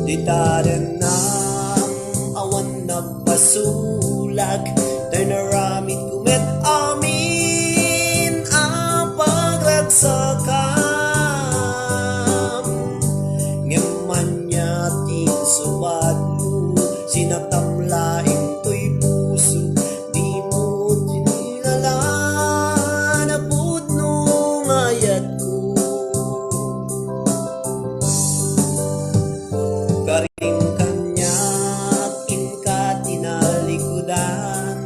Dita din ang awan nagpasulag Day naramid kumet amin apagragsakam Ngaman niya tin subad mo Sinagtamlaing to'y puso Di mo tinilala na pudno ngayat ko Karim kanyak inka tinalikudan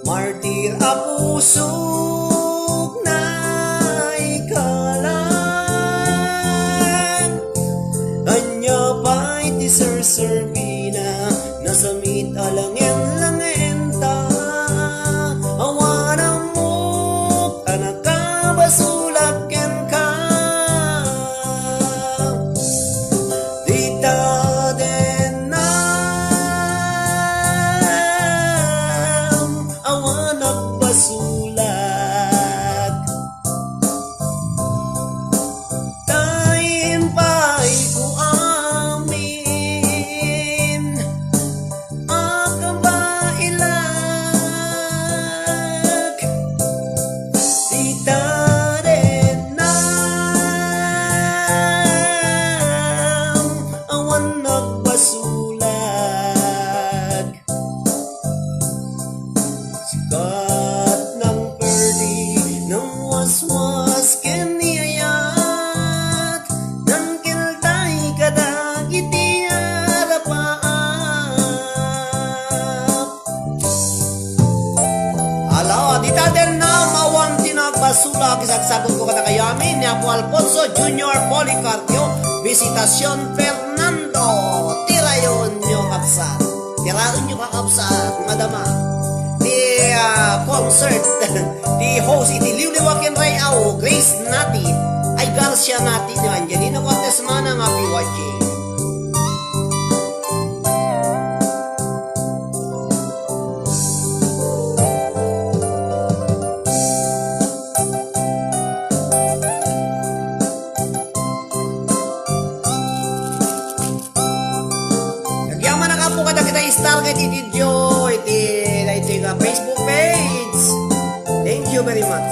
Martir a pusok na ikalang Anya pa'y ti serservina Nasamit alangen-langen ta Awanam mo anak ka basulat ken ka Dita din na awan nagpasulat Tayin pa'y ko amin Akabailag Dita din na awan nagpasulag Sikat ng perdi ng waswas keniyayat Nang kiltay kadag iti arapaap Ala, dita din na mawang tinagbasulak Isagsagot ko kada kayamin ni Apo Alfonso Jr. Policarpio Visitacion Fernando Tirayon nyo kapsat Tirayon nyo kakapsat Madama Di concert Di host iti Liwliwakin Rayaw Grace Nati Ay Garcia Nati Di Angelina Cortez Manang Happy watching Nagyaman na ka po kada kita i-star kay ti video iti nga Facebook page. Thank you very much.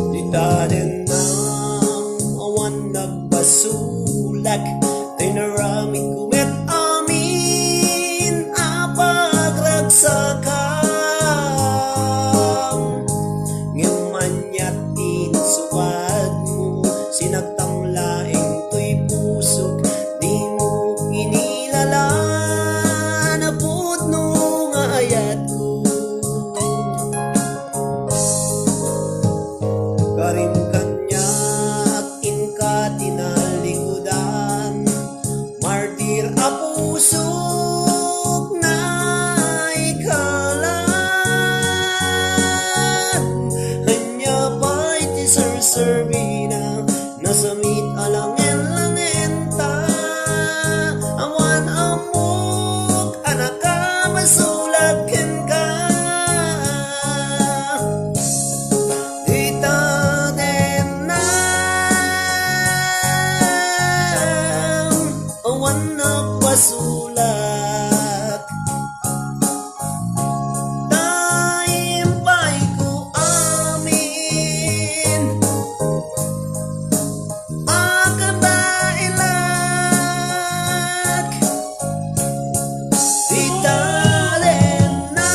Dita din ang awan nagbasulag Tay naramid kumet amin apagragsakam Ngaman yatin suwad mo Sinagtamlaing to'y pusok Di mo inilala na pudno nga ayat ko Karim kanyak inka tinalik masulat. Taimpay ko amin akadailag italen nam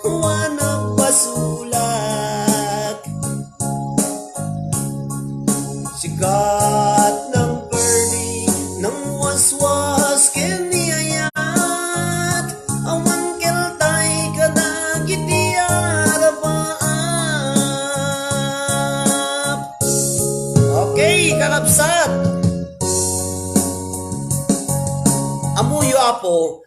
wanag pasulat. Sikat ng burning ng waswas kiniyayat awan keltay kadagiti arapaap. Okay, kakabsat. Amuyo apo.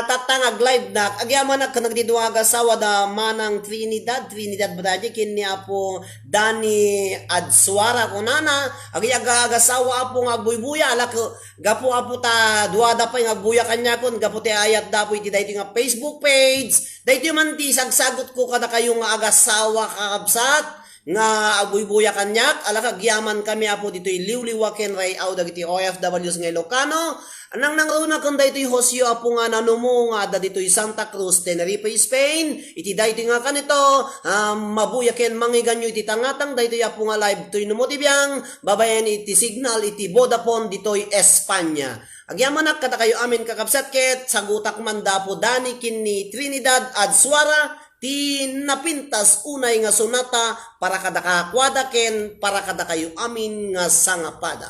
Tatangag live na agyaman na kanagdiduaga sawa da manang Trinidad badaji kini apo Dani Adsuara kunana agyaga sawa apo nga buybuya alak gapo apo ta duada pa nga buya kanya kon gapo ti ayat dapo iti dayto nga Facebook page dayto man ti sagsagot ko kada kayo nga agasawa kakabsat nga agbuy-buya kanyak alak agyaman kami apo ditoy liwliwaken ray aw dagiti OFWs nga Ilocano anang nangruna kung daytoy Josio apo nga nanumo nga da ditoy Santa Cruz Tenerife Spain iti daytoy nga kanito mabuyaken mangiganyo iti tangatang daytoy apo nga live toy numotibiyang babayan iti signal iti Vodafone ditoy Espanya. Agyaman nak kata kayo amin kakabsat ket sagutak man dapo Dani kinni Trinidad Adsuara ti napintas unay nga sonata para kada kakwadaken para kada kayo amin nga sangapada.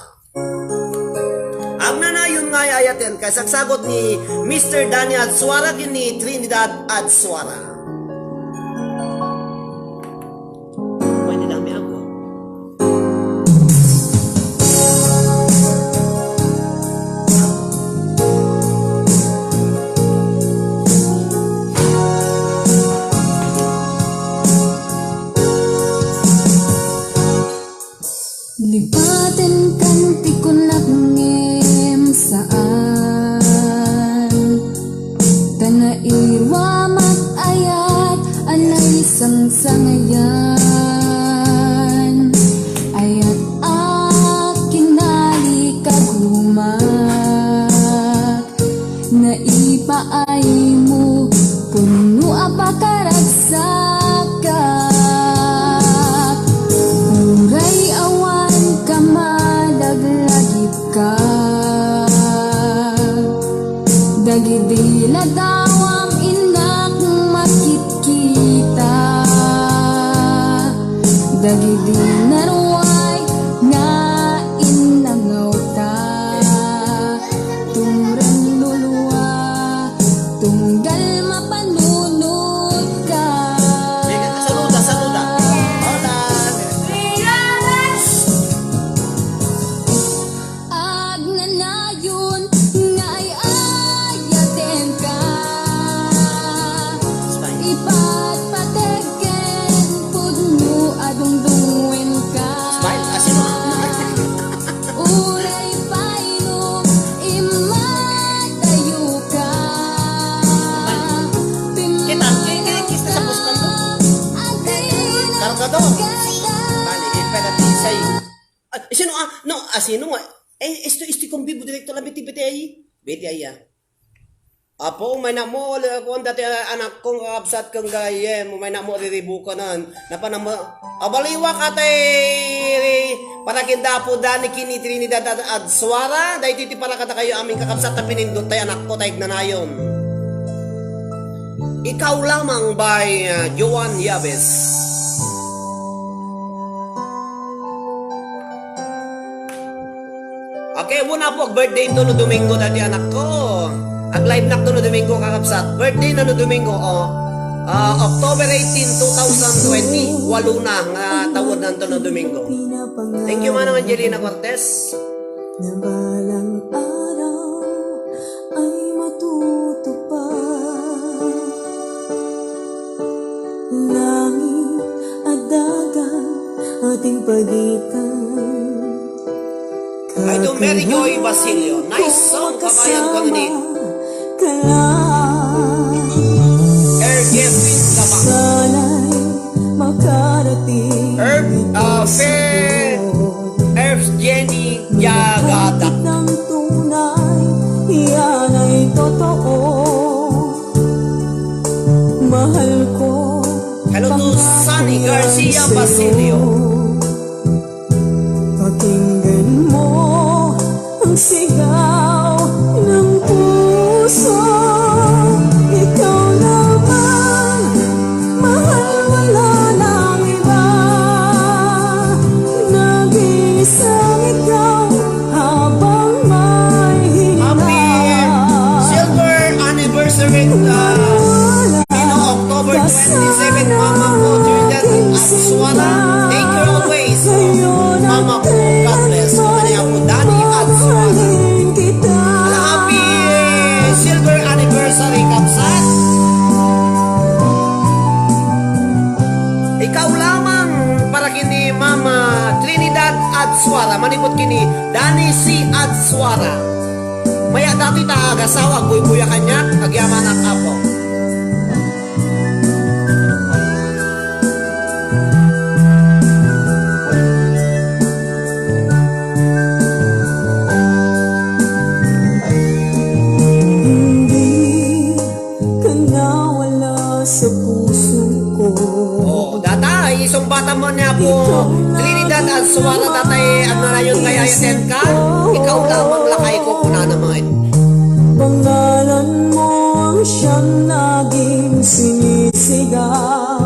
Ang nanayon nga ayaten kay sagsagot ni Mr. Dani Adsuara kini Trinidad Adsuara. Pwede dami ako. Lipaten kan ti kunak ngem saan Tanairwa ayat anay sangsangayan Ayat aking nalikaghumak Naipaay mo puno apakaragsakat Uray awan kamadaglagip ka Dagidila dawang inak makikita Dagidi naruay nga inangaw ta Turang luluwa tunggal mapanunod ka Saluda, saluda. Hola. Agnanayon nga ay ayaten ka Ipatpategen pudno adungdungwen ka Smile, asino? Uray paino imatayo ka Kita, kikis na sa buskan to. Kargado. Bali, ipagati sa'yo. Sino no, sino nga? Esto kong bibo direkto lang biti ay. Biti ay Apo, may na mo, kung dati anak kong kakabsat kong gaye, may na mo riribu ka nun. Napanamo, abaliwa ka tay, parakinda po dani kini Trinidad at Adsuara, dahil iti para kata kayo aming kakabsat na pinindot tay anak ko tay nanayon. Ikaw lamang by Joan Yabes. Okay, muna po, birthday ito no Domingo dati anak ko. Ang live na ito no Domingo kakapsat. Birthday na no Domingo, October 18, 2020. Walo na nga tawad na ito no Domingo. Thank you, Manang Angelina Cortez. Na balang araw ay matutupad Langit at dagat ating pagitan Ay, ito, Mary Joy Basilio. Nice song, kamayan ko ni Air Jeffrey Labang. Sana'y makarating Earth Jenny Basilio. Pakinggan mo ang sigaw ng puso. Ikaw naman, mahal, wala nang iba. Nag-iisang ikaw habang may Happy hina. silver anniversary October 27, Mama ko, Trinidad Adswara. Thank you always, Mama ko. God bless. Kanya po, Dani Adswara. Happy silver anniversary, Kapsat. Ikaw lamang para kini Mama Trinidad Adswara. Manipot kini Dani C. Adswara. Maya dati ta agasawa, buy-buya kanya, agyaman at apo. Hindi ka nawala sa puso ko. Oh, data, isang bata mo niya po, Trinidad Adswara, datay, ano na yun kaya yaten ka? Ikaw lamang lakay ko kuna naman. Pangalan mo ang siyang naging sinisigaw.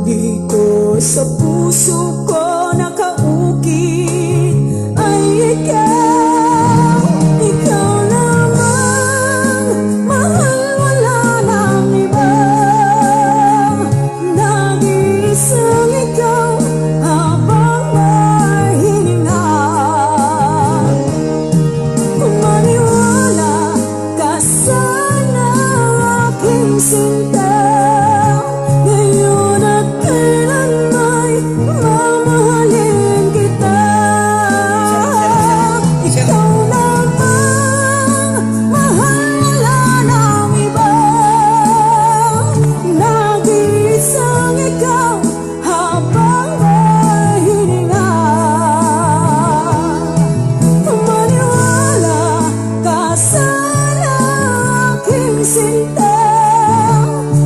Dito sa puso ko nakaukit ay ikaw. Ikaw lamang, mahal, wala nang iba. Nag-iisang ikaw habang may hininga. Maniwala ka sana aking sinta. Ngayon at kailan may mamahalin kita. Ikaw lamang, mahal, wala nang iba. Nag-iisang ikaw habang may hininga. Maniwala ka sana aking sinta.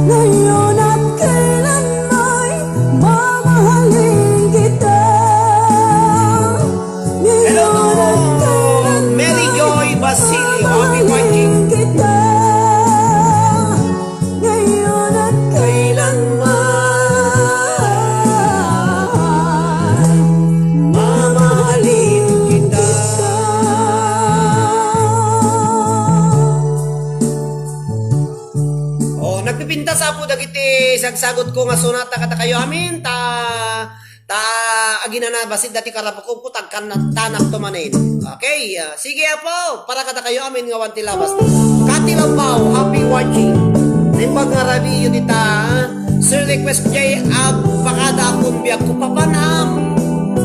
Ngayon at kailan may mamahalin kita. Hello Ngayon at kailan Mary Joy Basilio, happy working. mamahalin kita. Ngayon at kailan may Mamahalin kita. Oh, nagpipinta sa po dagiti sagsagot ko nga sunata kata kayo amin ta aginana basid dati karap ko putag kan tanak to manin. Okay, sige po para kata kayo amin nga wanti labas. Katilabaw, happy watching. Nimbag nga rabi yun dita, sir request jay pakada akong biyak ko papanam.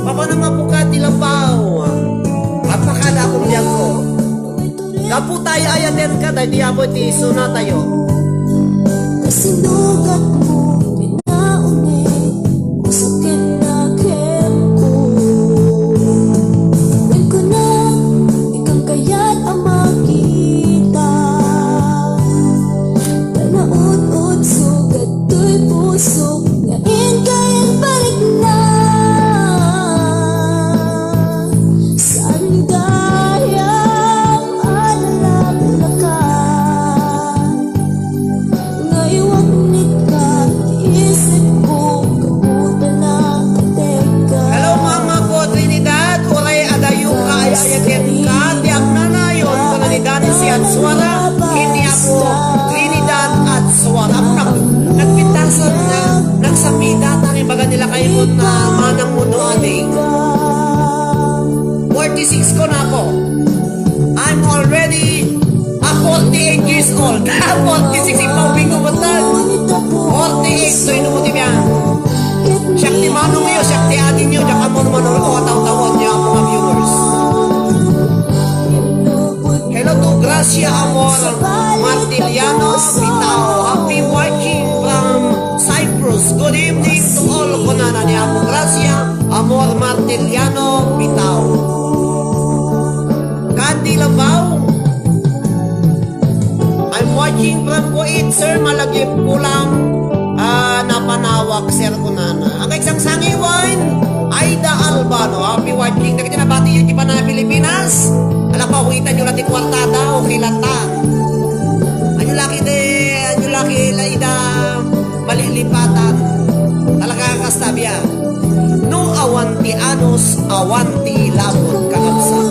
Papanam nga po katilabaw. Pakada akong biyak ko. Kapu tayo ayaten ka dahil di abo ti suna tayo. Kasinugat mo, pinauni, kusukin na ko. When ko na, ikang kaya't ang makita. Tanaod-od, sugat to'y puso, ngayon kayang balik na. Saan dayang alalakan? Ngayon ka, isip ko, kabutan na kateka. Hello mama ko Trinidad, uray adayo ka ayayaten ka, tiyak na na yun, kung ni Dani si Adswara, hindi ako Trinidad Adswara. Nagpintasan na, nagsapida, tanging baga nila kayo na manang mundo ading. 46 ko na ako. I'm already 48 years old. 46 ipawing ko batal. 48 so inubuti niya. Siyak ti manong iyo, siyak ti atin niyo, diya ka mo naman o taw-tawad niya ang mga viewers. Hello to Gracia Amor Martiliano Bitao. Happy watching from Cyprus. Good evening to all kunana ni Amo Gracia Amor Martiliano Bitao. Katilabaw. I'm watching from Kuwait, sir. Malagip ko lang napanawak, sir kunana. Ang isang sangiwan, Aida Albano, happy watching. Nagkita na bati yung kipa na Pilipinas. Alam pa, huwitan nyo natin kwartada o kilata. Anyo laki Aida, malilipatan. Talaga kastabya. No awanti anos, awanti lamon kakabsa.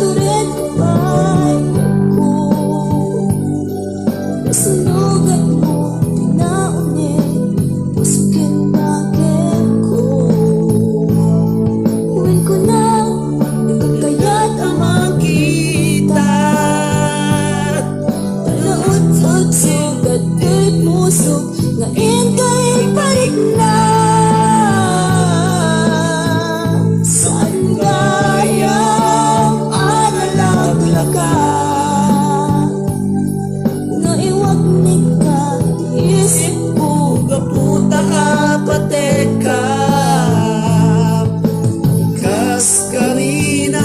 Turet pa'y ko nasunugan mo, tinaunit, pusukin bakit ko. Huwin ko na, ikaw kaya't ang Kita talaot-ot, sugat at musog, ngayon kay balik na. Saan gayang analagla ka? Naiwag ni ka, isip ko, puta ka pateka. Kas karina,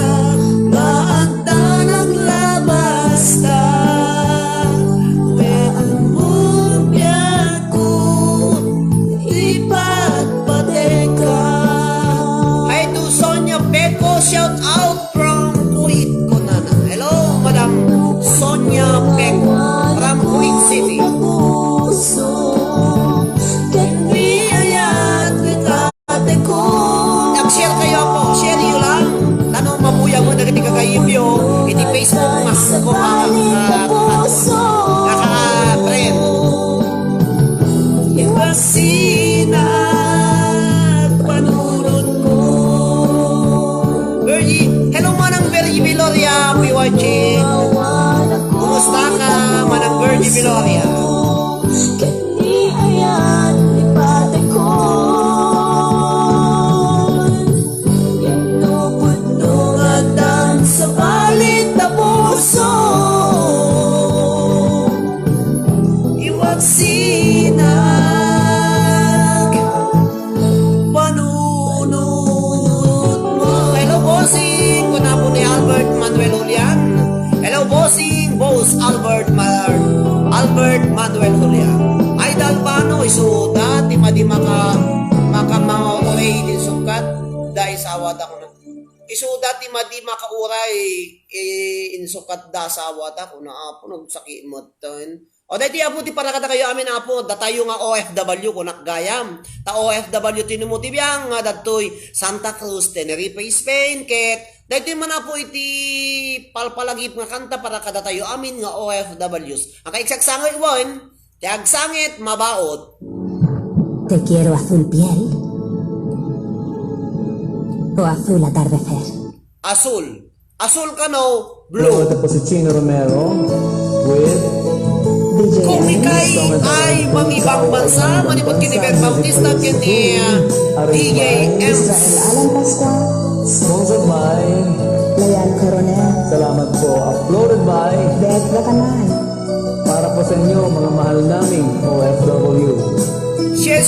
maanta naglabas ta. Meron mo biyak ko, ipagpateka. Hi to Sonia Peko, shout out from Kuwait ko na. Hello, Madam Sonia Peko from Kuwait City. Nag-share kayo po, share nyo lang. Tanong mabuya mo na hindi kakaibyo, hindi Facebook mas ko kaka-friend. Iwasina panunod ko. Virgie, hello manang Virgie Viloria, we watching. Kumusta ka manang Virgie Viloria? Kani ayan, lipate ko. Inupot-nungadan sa palit na puso. Iwagsinag panunod mo. Hello bossing, kuna po ni Albert Manuel Julian. Hello bossing, boss Albert Manuel Julian. Ay dalbano isuda di maka mga oray din sukat dahil sa awat ako na. Isuda di makauray insukat da sa awat ako na apo nagsakit mo ton. O dahil apo ti para kada kayo amin apo datayo nga OFW kunak gayam. Ta OFW tinumo ti biyang nga datoy Santa Cruz, Tenerife, Spain ket dahil man apo iti palpalagip nga kanta para kada tayo amin nga OFWs. Ang kaiksaksangoy won, ti agsangit mabaot. Te quiero azul piel o azul atardecer. Azul. Azul ka no, Hello, blue. ito po si Chino Romero with DJ Kung ikay ay mangibang bansa, manipot kini Ben Bautista kini DJ Ems. Alan Pascual, sponsored by Layan Coronel, Salamat po, uploaded by Beth Lacanay, para po sa inyo mga mahal naming OFW. Share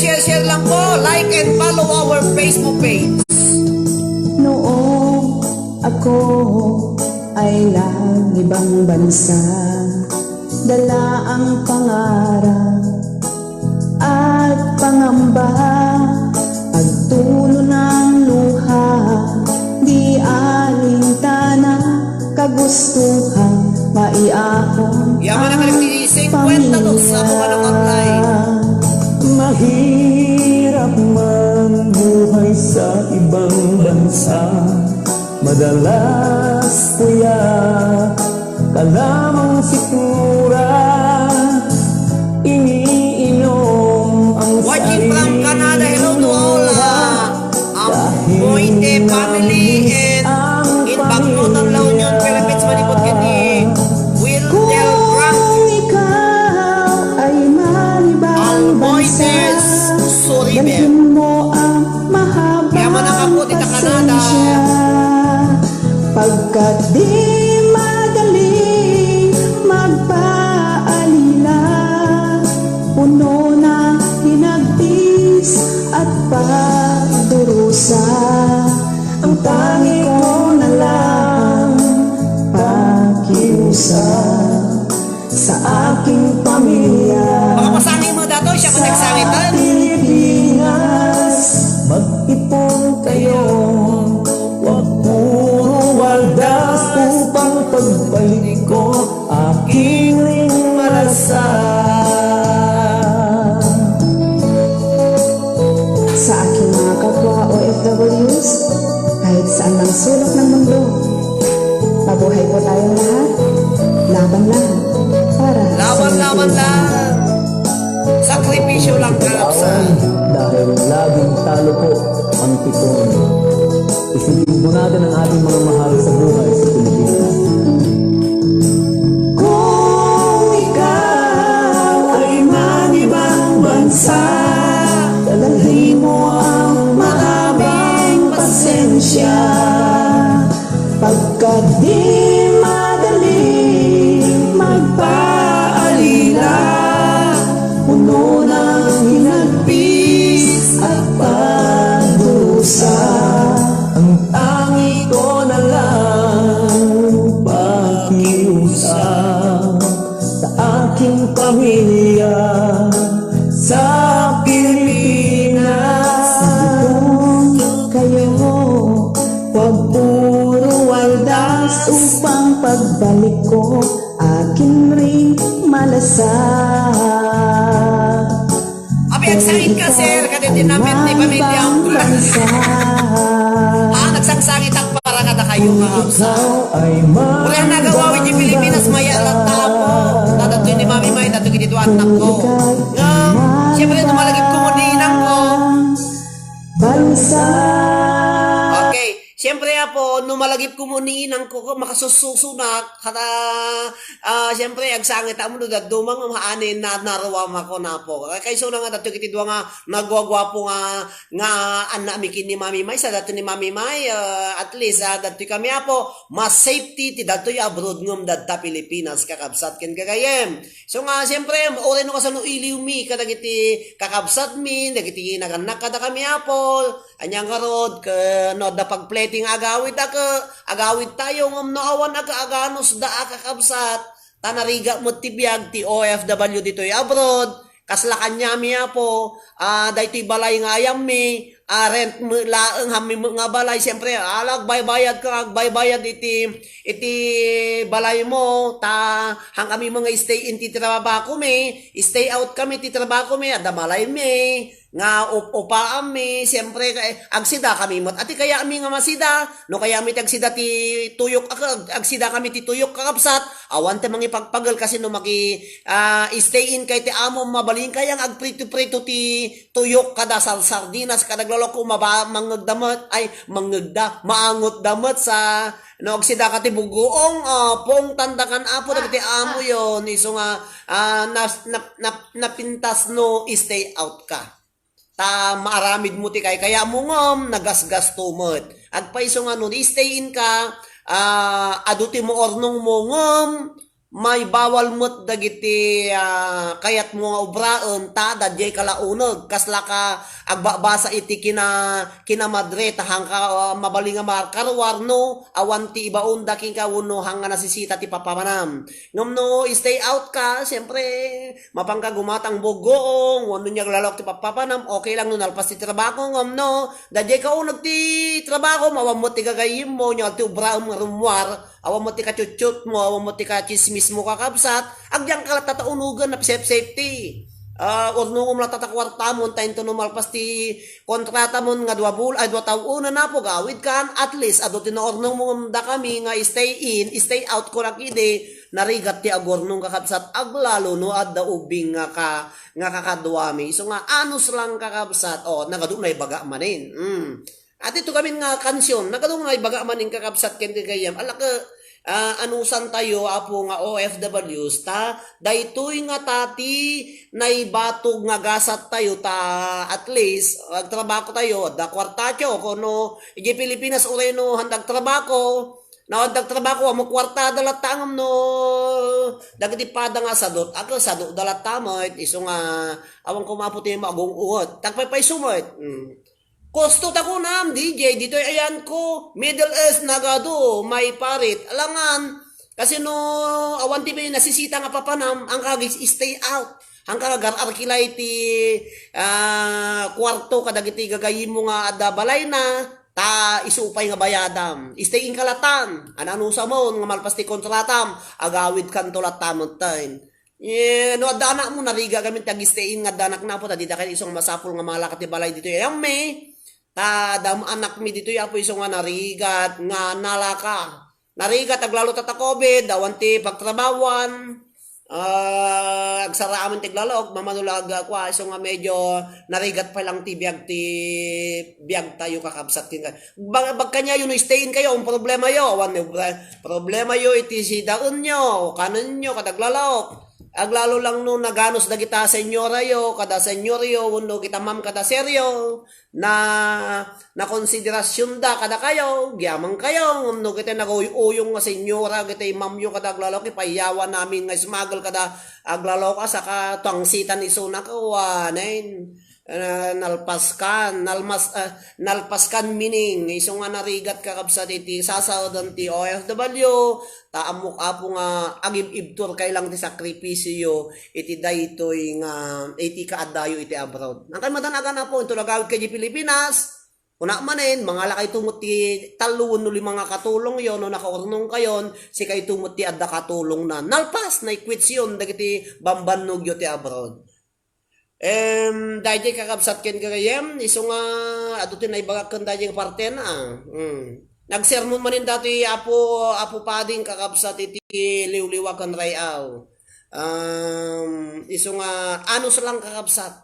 lang po. Like and follow our Facebook page. Noong ako ay nag-ibang bansa, dala ang pangarap at pangamba, pagtulo ng luha, di alintana, kagustuhan, maiahon Yaman ang nagtiising kwenta to sa mga ng online. Mahirap man buhay sa ibang bansa, madalas kuya ka lamang sikmura, iniinom ang Watching from Canada, hello to all Moite family and in Bangkok, La Union, Philippines, manipot kini Will Del Frank, ikaw ay malibang bansa, Almoites Suribe. dalhin mo ang mahabang Yaman ang kapot, ita Canada. pasensya, pagkat di madali magpaalila, puno na hinagpis at pagdurusa, ang tanging balik ko aking ring malasan. Sa aking mga kapwa OFWs, kahit saan mang sulok ng mundo, mabuhay po tayong lahat, laban lang para Laban-laban sa lang. Sakripisyo lang kakabsat. Dahil laging talo po ang tipon. Isipin po natin ang ating mga mahal sa buhay sa Pilipinas. Kung ikaw ay manibang bansa, dadalhin mo ang mahabang pasensya. Pagkat di madali magpaalila, puno ng hinagpis at pagdusa. Ang tangi ko na lang pakiusap sa aking pamilya sa Pilipinas. Kayo, wag puro waldas upang pagbalik ko akin ring malasan. Abi, ang sangit ka, sir. Kaditi namin ni pamilya. Nagsangit ang para kada kayo kakabsat. Ikaw ay Wala na nagawa di Pilipinas, maya lang tapo. Dadato ni Mami May, dato gito anak ko. Siyempre, numalagip ko mo dinang ko. Bansa. Okay, siyempre po, numalagip ko mo ninang ko, makasususunak, kata, siyempre, agsangit mo doon, dumang maanin na narawam ako na po. Kaya so na nga, dato kitidwa nga, nagwagwapo nga anak mikin ni Mami May, sa dato ni Mami May, at least, dato kami po, mas safety, ti dato yung abroad ngum, dato Pilipinas, kakabsat ken kagayem. So nga, siyempre, ore no kasano iliw mi, kadagiti kakabsat mi, dagiti naganak kada kami po, anyang karod, no, da pagplating agawid agawid tayo ngam naawan aganos da kakabsat, tanariga mo tibiyag ti OFW dito abroad, kaslakan niya mi po, daytoy balay nga ayam mi, rent laeng hami nga balay, siyempre, alag baybayad ka, baybayad iti balay mo, hang kami mga stay in ti trabaho mi, stay out kami ti trabaho mi, ada balay mi, nga upaan mi, siyempre, agsida kami mo, ati kaya mi nga masida, no kaya mi agsida ti tuyok, agsida kami ti tuyok kakapsat, awan te mangi pagpagal kasi no maki stay in kay ti amo mabaling kayang agprito-prito ti tuyok kada sardinas kada loko mangagdamot ay maangot damot sa no agsida ka ti bugoong pong tandakan apo dagiti amo yon iso nga napintas no stay out ka. Maaramid mo ti kaya mo ngom nagasgas tumot. Agpaiso nga nun, stay in ka, aduti mo ornong mo ngom, may bawal mo't dagiti kayat mo nga obraon, dadyay kalaunog, kasla ka agbabasa iti kina Madre, tahang ka mabaling nga markarwar no, awan ti ibaon daking ka uno hanga nasisita ti papamanam. Ngam no, stay out ka, siyempre, mapangka gumatang bugoong, wano niya lalok ti papapanam, okay lang no, nalpas ti trabaho, ngam no, dadyay ka unag ti trabaho, mawam mo ti gagayim mo, niya ti obraon nga rumwar, awam mo ti kachuchut mo, awam mo ti kachismis mo kakabsat, agyang ka tataunugan na safety. Orno mo tatakwarta mo, tayo to numalpas ti kontrata mo nga 2 taon na po, gawid kan, at least, ado tinoornong mo da kami nga stay in, stay out ko rakide, narigat ti agornong kakabsat, aglalo no, adda ubing nga kakadwami. So nga, anus lang kakabsat, nagadong na ibaga manin. At ito kami nga kansyon, nagadong na ibaga manin kakabsat, kendi kayam, alaka, anusan tayo apo nga OFWs daytoy nga tati naibatog nga gasat tayo at least agtrabaho tayo da kwartatyo kuno igi Pilipinas ureno handag trabaho nawadag trabaho mo kwarta dalatangam no dagiti pada nga sadot ako sadot dalatamot iso nga awang kumaputi magong uot tagpay sumot Kosto tako nam, DJ, dito ayan ko, Middle East nagado, may parit, alangan, kasi no, awan ti may nasisita nga papanam, ang kagis stay out, ang kagagar arkilay ti kwarto kadagiti gagayin mo nga ada balay na, ta isupay nga bayadam. Stay in kalatan. Anano sa mo nga malpasti kontratam. Agawid kan tulat tamot tayo. No, danak mo nariga kami tag-stayin nga danak na po. Tadita kayo isang masapul nga mga lakat balay dito. Yang may, dam anak mi dito ya po isang nga narigat nga nalaka. Narigat aglalo tata COVID, dawan ti pagtrabawan. Agsara amin tiglalog, mamanulag ako. Isang nga medyo narigat pa lang ti biag tayo kakabsat kin. Bag kanya yun, stayin kayo, ang problema yo. Problema yo iti si daon nyo, kanon nyo, kadaglalok. Aglalo lang no naganos na kita senyora yo, kada senyoryo, uno kita ma'am kada seryo, na konsiderasyon da kada kayo, gyamang kayo, uno kita nag-uyong nga senyora, kita ma'am yo kada aglalo, ipayawan namin nga smuggle kada aglalo ka, saka tangsitan iso na kawanin. Nalpaskan meaning iso nga narigat kakabsat iti sasaodan ti OFW taamok apo nga agib-ibtur kay lang ti sakripisyo iti daytoy nga iti kaadayo iti abroad. Nang kay madanaga na po ito nagawid kay di Pilipinas. Una manen mga lakay tumot ti taluon no mga katulong yon no nakaurnong kayon si kay tumot ti adda katulong na nalpas na ikwitsyon dagiti bambannog yo ti abroad. Dahil kakabsat ken kagayem, iso nga, ato tinaybaga kan dahil parte na. Nagsermon manin dati apo pading kakabsat iti liwliwa kan rayaw. Iso nga, anos lang kakabsat.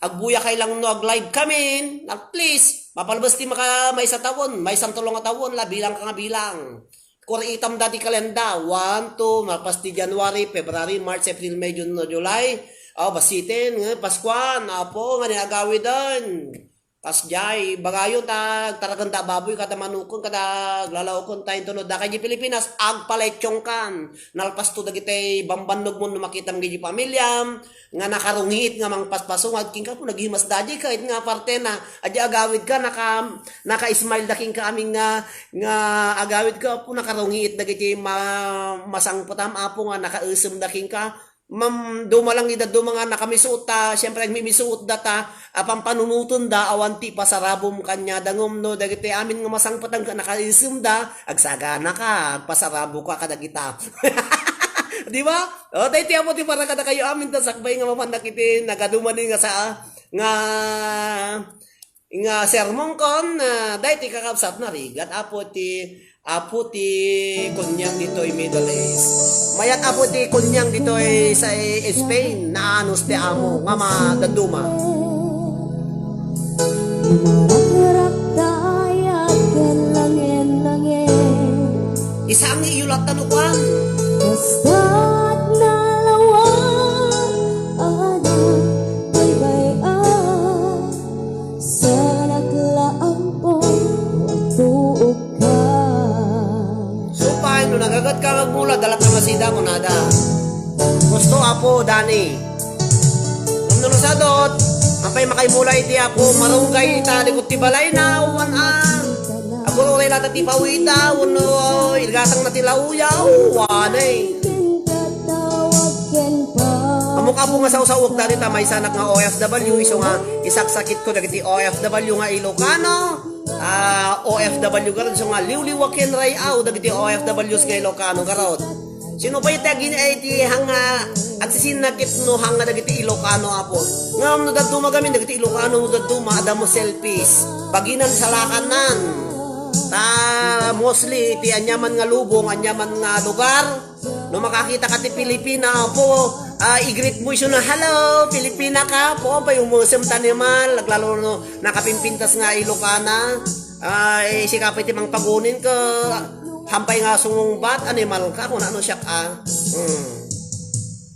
Agbuya kay lang no, ag-live kami, please, mapalabas ti may sa tawon, may isang tulong nga tawon, bilang ka nga bilang. Kuritam dati kalenda, 1, 2, mapasti January, February, March, April, May, June, July. Basitin, Paskuan, apo, nga niagawi doon. Kasjay, bagayo taraganda baboy, kada manukon, kada lalawkon tayo tunod. Dakay di Pilipinas, agpaletsyong kan. Nalpas to dagitay bambannog mo no makita ng gigi pamilyam, nga nakarungit nga mang paspasong, agking ka po, naghimas daddy kahit nga parte na, adya agawid ka, naka-smile daking ka aming nga agawid ka po, nakarungit dagitay masangputam, apo nga naka-usum daking ka. Duma lang ida mga nakamisuot ta, siyempre agmimisuot data, pampanunuton da, awanti pasarabom kanya, dangom no, dagiti amin nga masangpatang ka, nakaisum da, agsagana ka, agpasarabo ka kadagita. Di ba? O, tayo tiyan mo ti para kada kayo amin ta, sakbay nga mapandakitin, nagaduman din nga sa, nga sermon kon, dahil ti kakabsat na rigat, apo ti kunyang dito'y Middle East. Mayat apo ti kunyang dito'y sa Spain na anos ti amo nga madaduma. Marap-rap tayo ken langin-langin. Isang iulat tanukan. Basta't nalawan ada baybay-an sa naglaang po magtuog ka. Supay, no nagagat ka magmula, dalat na masida mo nada. Gusto apo, Dani. Nung sadot, apay makaymula iti apo, marunggay ita, likot ti balay na, uwan Ako rin lata ti pawita, uno, ilgatang na ti lauyaw, wanay. Amukha po nga sa-usawag dati tamay sanak nga OFW, iso nga isaksakit ko dagiti OFW nga Ilocano. OFW garod so nga liwliwaken rayaw dagiti OFWs nga Ilocano garod. Sino ba itagin ay ti hanga at sisinakit no hanga dagiti Ilocano apo. Ngam no daduma gamin dagiti Ilocano no daduma adamo selfies. Baginan sa lakanan. Mostly ti anyaman nga lubong, anyaman nga lugar. No makakita ka ti Pilipina po, i-greet mo siya na, hello, Pilipina ka po, pa yung musem tanimal, naglalo no, nakapimpintas nga Ilocana, sikapit timang pagunin ka, hampay nga sungong bat, animal ka, kung ano siya ka.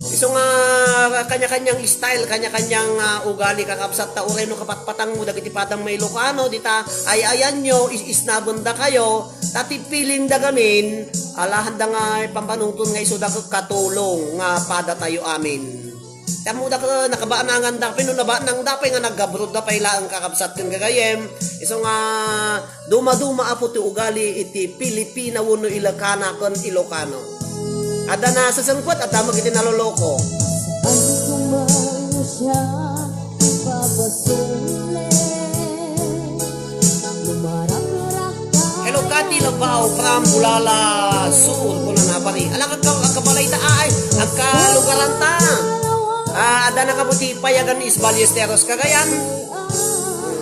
Iso nga kanya-kanyang style, kanya-kanyang ugali kakabsat ta uray no kapatpatang mo dagiti patang may Ilocano dita ay-ayan nyo isnabunda kayo tati piling da gamin alahan da nga pampanungton nga iso da katulong nga pada tayo amin. Tamo da ka nakabaanangan da pino nabaanang dapay nga nagabrod da pay laang kakabsat ken gagayem. Iso nga duma-duma apo ti ugali iti Pilipina wenno Ilocana ken Ilocano. Ada na sa sangkot at damag iti naloloko. Ano kung ba siya papasulit? Ati Labaw from Bulala Sur ko na napari. Alam ka kabalay ta ay agkalugaran ta. Ada na kabuti payagan is Ballesteros Cagayan.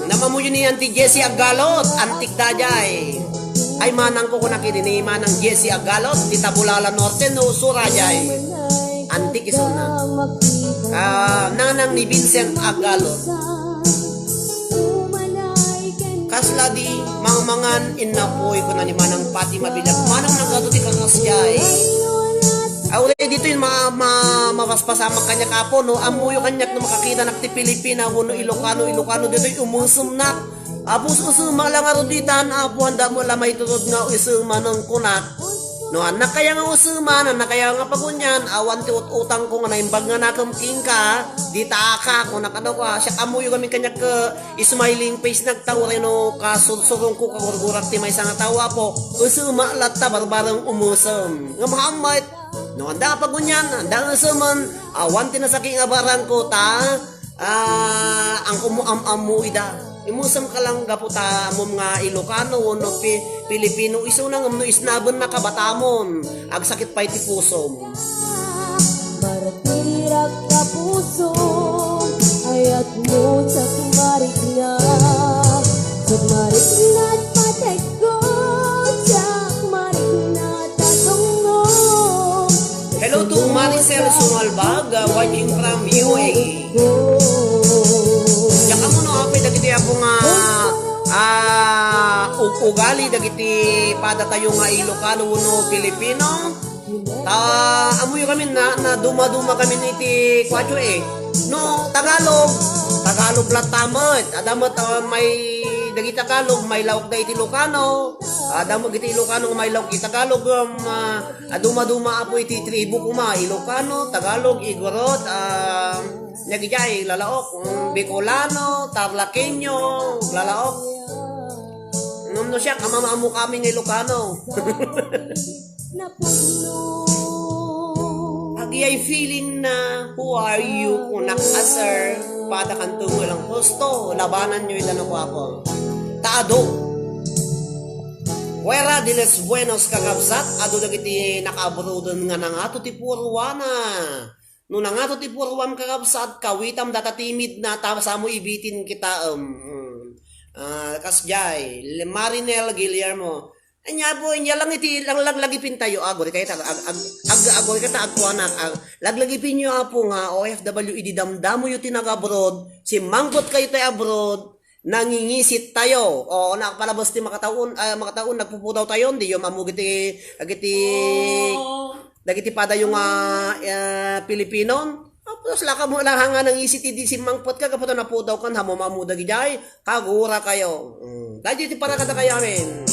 Namamuyo ni Auntie Jessie Agalot, antik dajay. Ay manang ko nakini manang Jessie Agalot, Tita Bulala Norte no Surajay. Antik iso na. Nanang ni Vincent Agalot. Kasladi mangmangan inapoy ko na ni manang Pati Mabilag. Manang nagatuti kakasjay. Awalay dito yung mapaspasama kanya kapo, no? Amuyo kanyak na makakita nakti Pilipina, no? Ilocano dito yung umusum na. Apos usuma lang aro ditan, apo handa mo lamay tutod nga usuma ng kunak. No, anak kaya nga usuma, anak kaya nga pagunyan, awan ti utang ko nga naimbag nga nakamking ka, di taaka ko nakadaw ka, siya amuyo kami kanyak ke smiling face nagtawre no, kasursurong ko kagurgurak ti may nga tawa po, usuma lata barbarang umusum. Nga mahamait, no, anda pagunyan, anda usuman, awan ti nasaking abarang ko ta, ang umuam-amuy da. Imusam ka lang gaputa mo nga Ilocano no Pilipino iso nang no isnabon na kabatamon ag sakit pay ti puso mo. Maratirak ka puso ayat mo sa kumarik na at patay ko sa kumarik na tatong. Hello to Maricel Sumalbag watching from UAE. Yaka mo no apay dagiti ako nga ugali dagiti pada tayo nga Ilocano no Pilipino. Amuyo kami na duma-duma kami iti kwadyo no Tagalog latamot adamot may dagiti Tagalog may lawak da iti Ilocano adamot iti Ilocano may lawak iti Tagalog duma-duma apo iti tribo kuma Ilocano Tagalog Igorot nagijay lalaok Bicolano Tarlaqueño lalaok no siya kamamaamu kami ng Ilocano. Agiyay feeling na who are you kunak asar pada kanto mo lang gusto labanan nyo ilan ako ako taado Wera de los buenos kakabsat ado dagiti nakaabrodan nga nangato ti purwana no nangato ti purwan kakabsat kawitam data timid na samo ibitin kita kasjay Marinel Guillermo anya po inya lang iti lang lagipin tayo agor kay ta agor kata agkuanak laglagipin nyo apo nga OFW ididamdamo yu tinagabroad si manggot kayo tayo abroad nangingisit tayo o nakapalabas ti makataon nagpuputaw tayo di yung amugiti dagiti pada yung Pilipino. Tapos laka mo lang hanga nang isit di si mangpot ka kaputo na putaw kan hamo mamuda gijay kagura kayo. Dahil ti para kata kayo amin.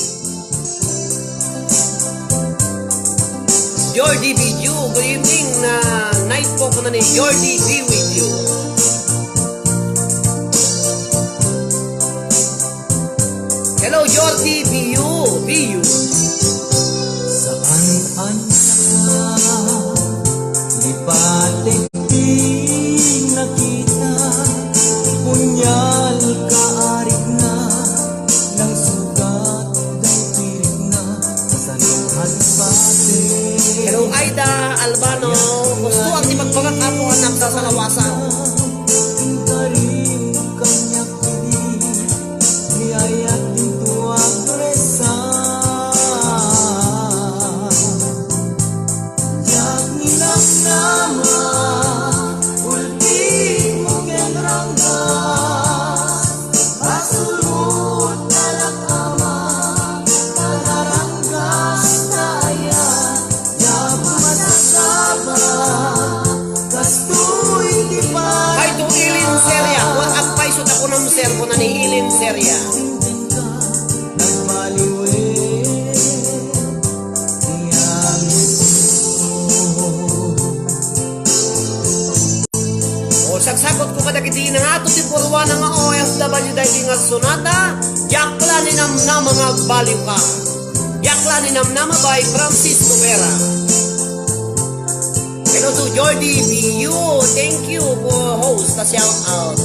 Jordi Video, good evening na night po ko na ni Jordi be with you. Hello Jordi Video. Saan lipatik nakita punyal kaarik na ng sugat ng tirik na saluhan pati. Hello Aida Albano, gusto ang di magpagak apo anak sa salawasan. Karim kanyak kini niayat dito agresa jak nilak nama Servo na ni Ilin Seria. O sagsagot ko kadagiti na nga ito ti purwa na nga OFW dahil nga sunata yakla ni na mga baliw ka yakla ni na by Francisco Vera. Hello to Jordi BU, thank you for host a shout out.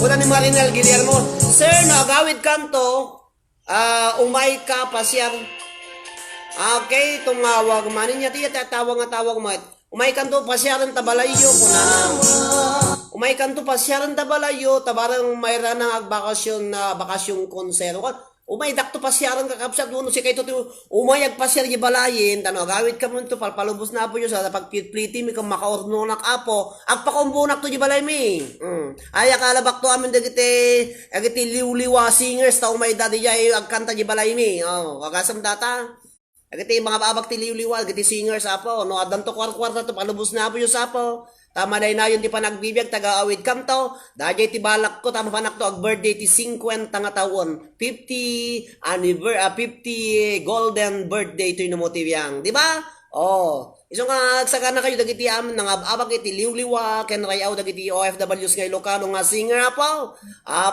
Una ni Marinel Guillermo. Sir, nagawid kanto. Umay ka pasyar. Okay, tumawag man niya. Tiya tawag mo. Umay kanto pasyaran tabalayo. Umay kanto pasyaran tabalayo. Tabarang mayra ng agbakasyon na bakasyong konsero. Umay dakto pasyaran kakapsat mo si kay to umayag pasyar di balayin tano gawid ka mo to palpalubos na po yo sa pagpitpliti mi kang makaorno nak apo agpakumbunak to di balay mi. Aya kalabak to amin dagiti liwliwa singers ta umay dadi jay agkanta di balay mi. Kagasam data. Agiti mga babak ti liwliwa agiti singers apo no adan to kwarta to palubos na po yo sa apo. Tama na yun di pa nagbibiyag taga-awid kamto. Dahil ti balak ko tama panak to ag birthday ti 50 nga taon. 50 golden birthday to yung motivang, di ba? Isong nga agsaka na kayo dagiti amin nang abag iti liwliwa ken rayaw dagiti OFWs nga Ilocano nga singer apo.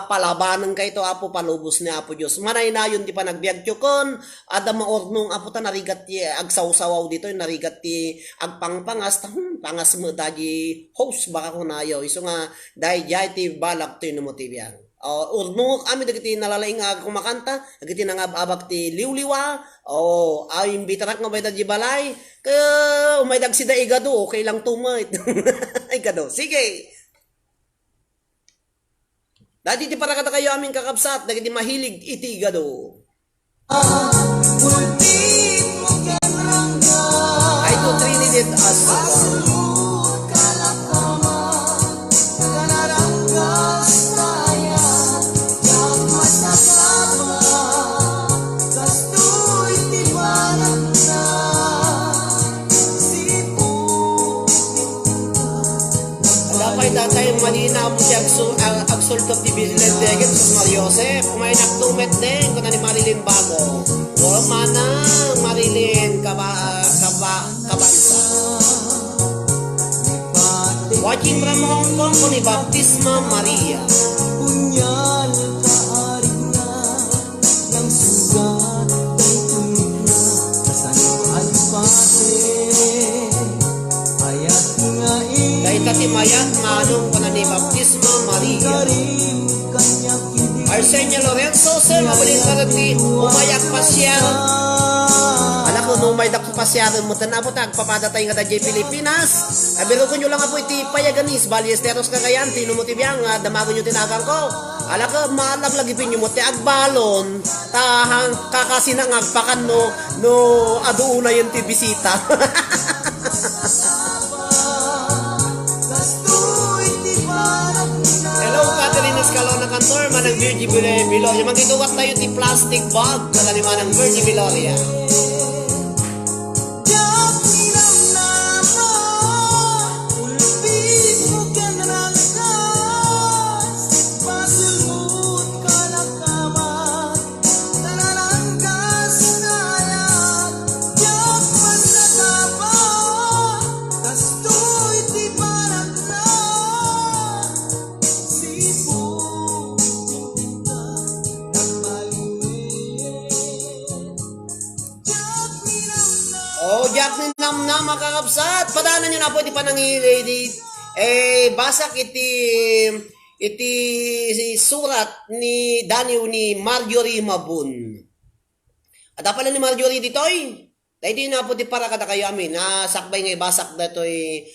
Palabanan kay to apo palubos ni apo Dios. Manay na yun di pa nagbiag tyukon ada maornong apo ta narigat ti agsawsawaw dito narigat ti agpangpangas pangas mo dagi host baka kunayo. Iso nga dahil jay ti balak to yung motivang. Urno kami dagiti nalalaing kumakanta dagiti nangababak ti liwliwa ay imbitarak nga may dadji balay ka may dagsida igado okay lang tumay igado sige dati ti para kata kayo aming kakabsat dagiti mahilig iti igado ay to Trinidad as tatay malina mo siya agsultop di business degen sa Mariosep kumay naktumet din kuna ni Marilyn Bago mana Marilyn kabansa watching from Hong Kong ko ni Baptisma Maria Punyal kaarig na ng sugat ay tunig na kasanong alpate ayat nga dahil tatimayat manong ko na ni Baptisma Maria Arsenio Lorenzo sir mabilin ka rin umayak pasyar alam ko no may dako pasyaran mo tanapot agpapadatay nga dajay Pilipinas abiro ko nyo lang po iti payaganis Ballesteros kagayan tinumutibiyang damago nyo tinagang ko ala ka maalag lagi pinyo mo ti agbalon tahang kakasinang agpakan no aduuna yung ti bisita hello Catherine Escalona Cantor manang Virgie Viloria magtituwat tayo ti plastic bag na manang Virgie Viloria makakapsat padanan nyo na po iti panangilid basak iti surat ni Daniel ni Marjorie Mabun at pala ni Marjorie ditoy dahil na po iti para kada kayo amin sakbay nga ibasak datoy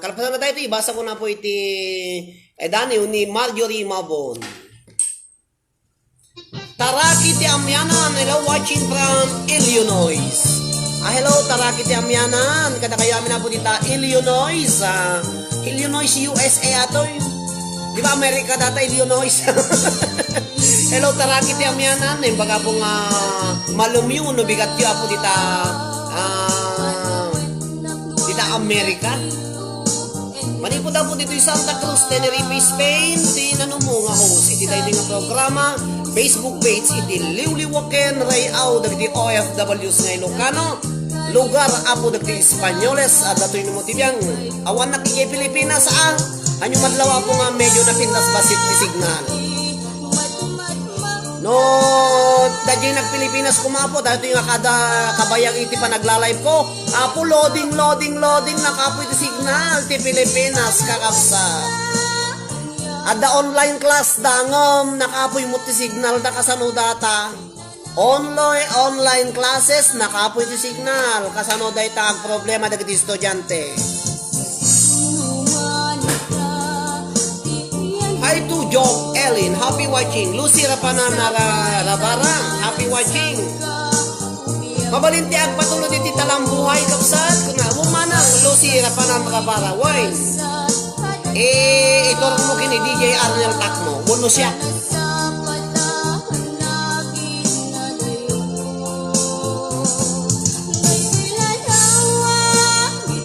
kalapasan na tayo ito ibasak ko na po iti Daniel ni Marjorie Mabun Taraki ti amyanan hello watching from Illinois hello, Taraki ti amyanan. Kada kayo amin na po dita, Illinois. Illinois, USA ato. Di ba, Amerika data, Illinois. Hello, Taraki ti amyanan. Baga pong malumyo, no bigat yun po dita, dita Amerika. Manipod po dito yung Santa Cruz, Tenerife, Spain. Tinanong mo nga host. Iti tayo nga programa. Facebook page, iti liwliwaken, rayaw, dagiti OFWs nga Ilocano. Lugar apo dagiti Espanyoles at datoy no motibyang awan na ti Pilipinas anyo madlaw po nga medyo napintas basit ti signal no dagiti nagpilipinas kumapo dahil yung kada kabayang iti pa nagla-live ko apo loading nakapo iti signal ti Pilipinas kakapsa Ada online class dangom nakapoy mo ti signal da kasano data. Online classes nakapoy ti signal kasano da itag problema dagiti estudyante. Hi to Job Ellen, happy watching. Lucy Rapanana Rabarang, happy watching. Mabalinti ang patuloy diti talang buhay kapsat kuna humanang Lucy Rapanana Rabara wine. Ito mo kini DJ Arnel Takmo, buno siya.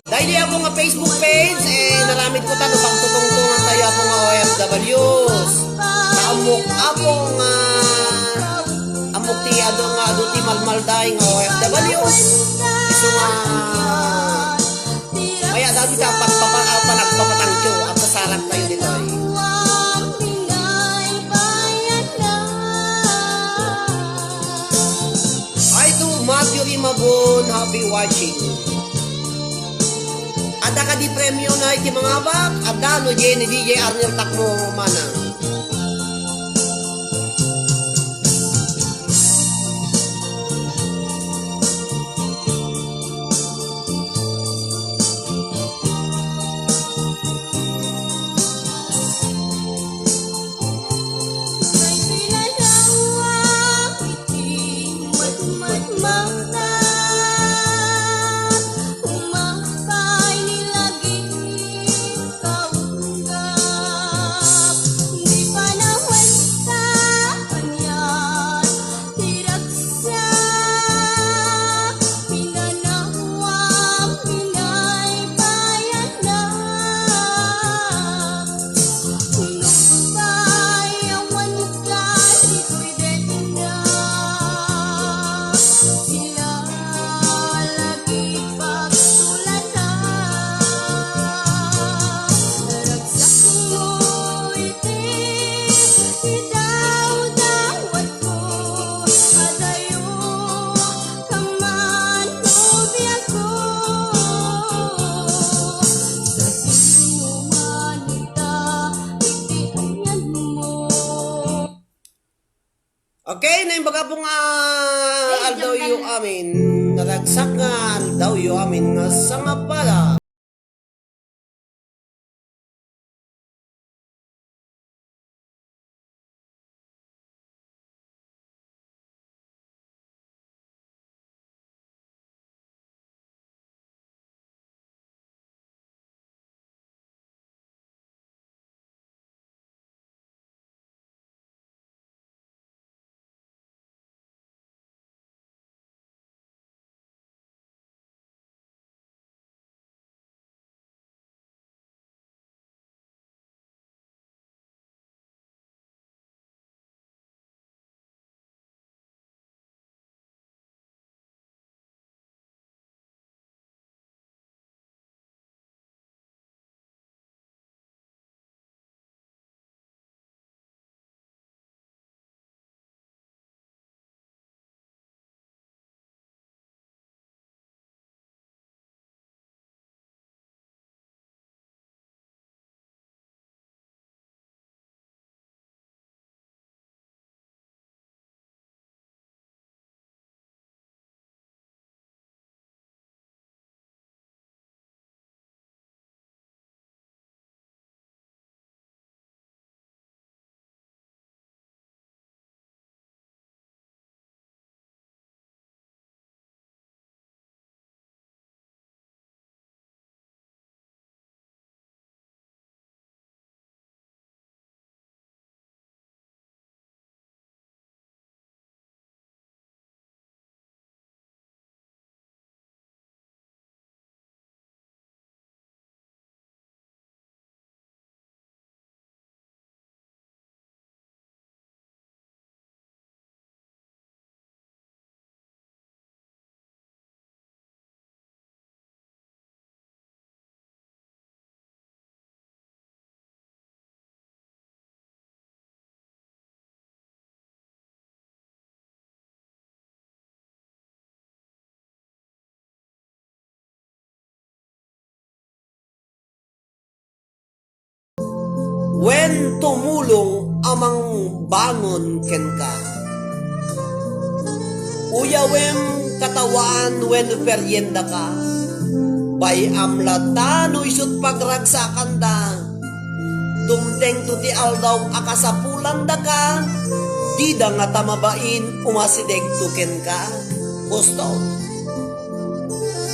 Dahil ako nga Facebook page, naramit ko tano pagtutungtungan tayo ako nga OFWs. Amok ti ado nga ado ti malmalday nga OFWs. Iso nga kaya dati ka panagpapatangkyo at sasarap tayo dito ay. Ay to Matthew Rimabon, happy watching. Ada ka di premyo na iti mga bak, ada no Jenny DJ Arnel Takmo manang. Okay, na yung baga po nga aldaw yu amin, naragsak nga aldaw yu amin nga sangapala. when tumulong amang bangon ken ka. Uyawem katawan when peryenda ka. Bay amlata no isut pagragsakan da. Dumteng to ti aldaw akasapulan da ka. Di da nga tamabain umasideg tuken ka. Gusto.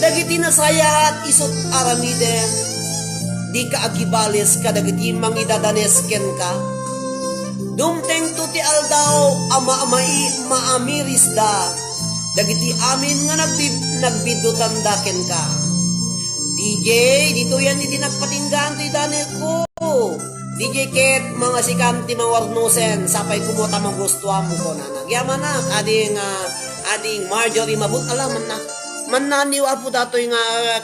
Dagiti nasaya at isut aramiden. Di ka agibales ka dagiti mangidadanes ken ka. Dumteng to ti aldaw maamiris da. Dagiti amin nga nagbidutan da ken ka. DJ, dito yan hindi nagpatinggan ti Daniel ko. DJ Ket, mga sikanti mga warnusen, sapay kumuta mga gustuhan mo ko na. Nagyaman na, ading Marjorie Mabut, alaman na. Mananiw apo dato yung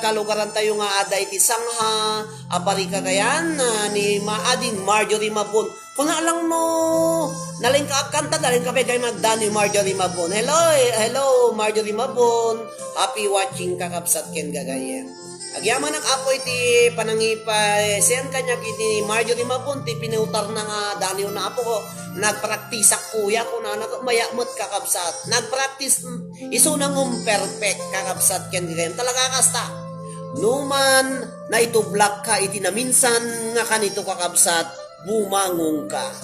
kalugaran tayo nga aday ti sangha, apari kagayan, ni ading Marjorie Mabun. Kung alang mo, naling ka kanta, naling ka kayo magdani Marjorie Mabun. Hello Marjorie Mabun. Happy watching kakapsat ken gagayen. Agyaman ang apoy ti panangipay sen kanya kiti Marjorie Mabun ti pinutar na nga daniw na apo ko nagpraktis kuya ko na mayamot kakabsat nagpraktis iso nang perfect kakabsat ken gayem talaga kasta numan na ito black ka iti na minsan nga kanito kakabsat bumangong ka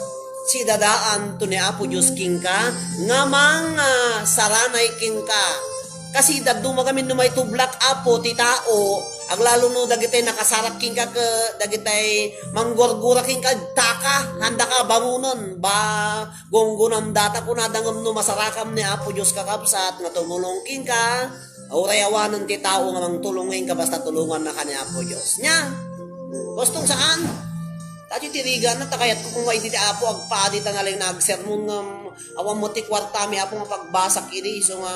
si dadaan to ni apo Diyos king ka nga mga saranay king ka kasi daddo magamin numay to black apo ti tao ang lalo no dagitay nakasarap king ka dagitay manggurgura king ka taka handa ka bangunon ba gonggonam data ko nadangam no masarakam ni apo Diyos kakabsat nga tumulong king ka aurayawanan ti tao nga mangtulungin ka basta tulungan na ka ni apo Diyos nya gustong saan tati tirigan na takayat ko kung maiti ti apo agpadi tangaling nagsermon nga awang mo ti kwarta mi apo nga pagbasak iri so nga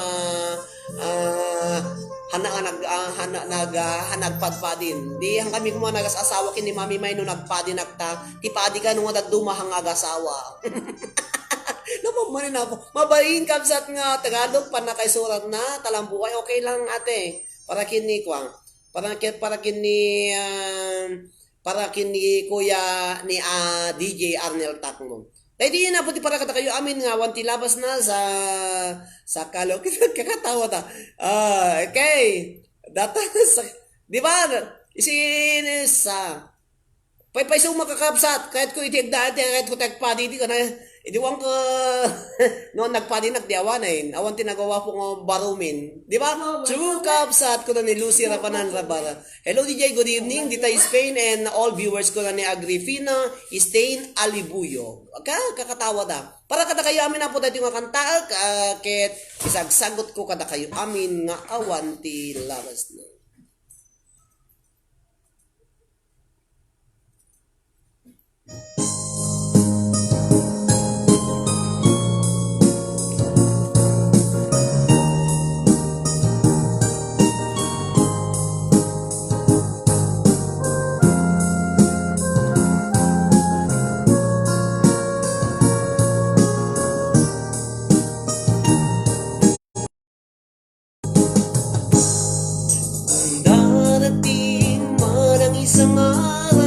hanagpadpadin. Di ang kami kung mga nag-asawa kini mami may no nagpadi nagta, ti padi ka nung nga dumahang agasawa. Napamanin ako. Mabayin kabsat nga Tagalog pa na kay surat na talambuhay okay lang ate. Para kini kwang. Para kini kuya ni DJ Arnel Takmo. Dahil di na puti para kata kayo amin nga wanti labas na sa kalok kakatawa ta. Okay. Data sa di ba? Isinis pay so makakapsat kahit ko itig dati kahit ko tagpadi di ko na idiwang ko no nagpadi nagdiawan awan tinagawa po ng barumin di ba true kapsat ko na ni Lucy Rapanan Rabara. Hello DJ, good evening dita Spain and all viewers ko na ni Agrifina Stain Alibuyo kakatawa da para kada kayo amin na po dati nga kanta ket isagsagot ko kada kayo amin nga awan ti labas na. Isang araw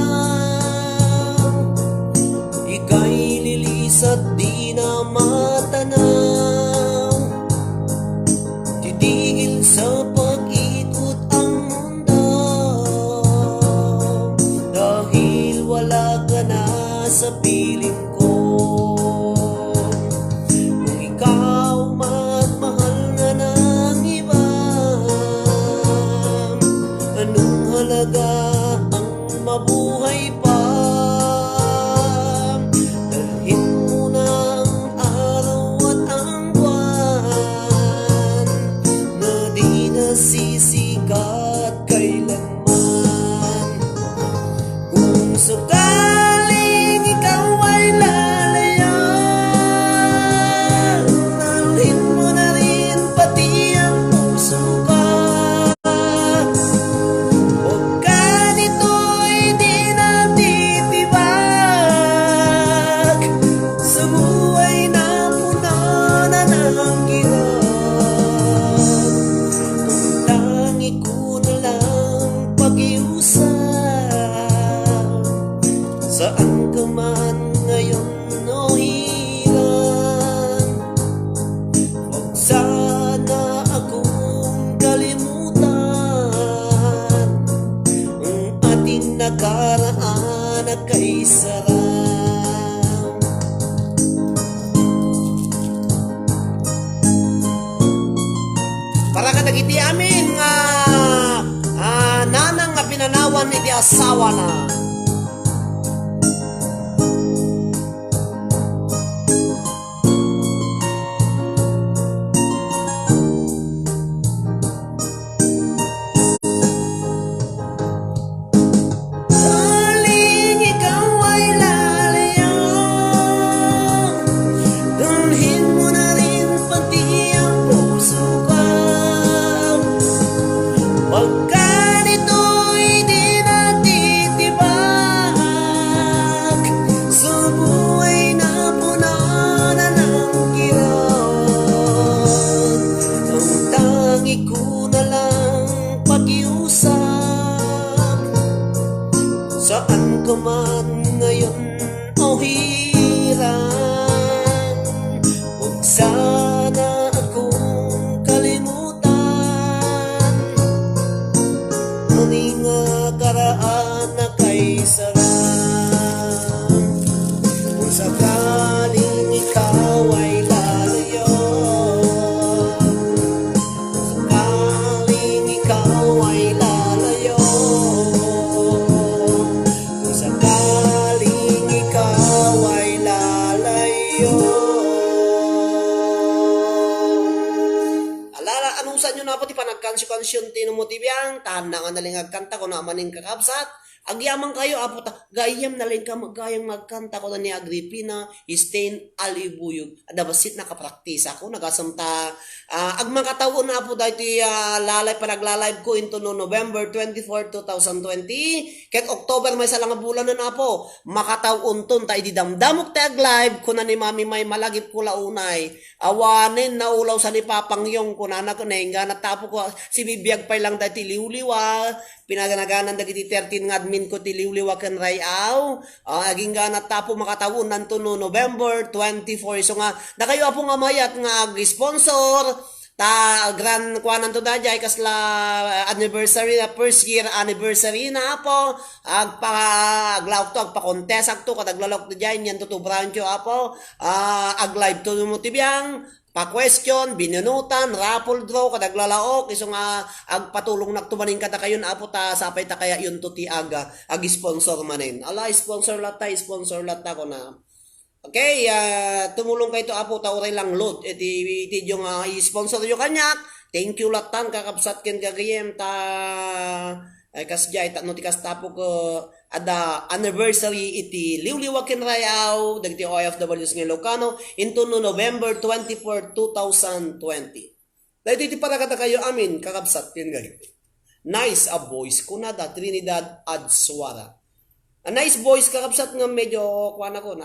ika'y lilisat di na matanaw titigil sa pag-ikot ang mundo dahil wala ka na sa piling ko kung ikaw magmahal na ng iba anong halaga mabuhay pa dalhin mo na ang araw at ang buwan na di nasisikat kailanman kung sakaling ikaw Saan ka man ngayon o hirang, huwag sana akong kalimutan ang ating nakaraan at kay sarang. Para ka dagiti amin nga nanang nga pinanawan iti asawa na. Darling, ikaw ay lalayo, dalhin mo na rin pati ang puso ko. Pagka nito'y di natitibak, sa buhay na punanan ng kirot, ang tangi ko na lang pakiusap. Saan ka man ngayon o hirang, huwag sana akong kalimutan aning karaan na kay sarang. Kung sakaling ikaw ay lalayo, kung sakaling ikaw ay lalayo, kung sakaling ikaw ay lalayo. Alala, anong sa inyo na po ti panagkansyon-kansyon tinumutibiyang, tahan na nga naling agkanta ko na maning kakabsat, agyaman kayo, aputa, gayam na lang ka magkayang magkanta ko na ni Agripina, Stein Alibuyog. Adabasit nakapraktisa ako, nagasamta, agmakataon na po dahil lalay, panaglalay ko into no November 24, 2020, ket October may salang bulan na po, makataon ton tayo di damdamok tayo live, kuna ni Mami may malagip ko launay, awanin na ulaw sa ni Papangyong, kuna na ko na hinga, natapo ko, si bibiyag pa lang dahil tiliwliwa, pinaganaganan dagiti 13 nga admin ko tiliwliwa ken rayaw, aging nga natapo makatawon nanto no November 24. So nga nakayo apo nga mayat nga ag-sponsor ta grand kuanan to dayay kasla anniversary na first year anniversary na apo aglaok to agpa-contest akto kadaglalok to dyan yan to brancho apo ag-live to mo tibiyang pa-question, binunutan, raffle draw, kadaglalaok, iso nga agpatulong naktumanin ka ta kayon, apo ta, sapay ta kaya yun to ti aga, ag-sponsor manin. Ala, sponsor lata ko na. Okay, tumulong kayo to, apo ta, oray lang load, iti yung i-sponsor yung kanyak, thank you latan, kakabsat ken gagayem, ta, ay kasjay, no ti kastapo ko, ada anniversary iti liwliwa ken rayaw dagiti OFWs nga Ilocano into no November 24, 2020. Dahil iti parakata kayo amin kakabsat ken gay. Nice a voice kunada Trinidad Adsuara. A nice voice kakabsat nga medyo kuan ako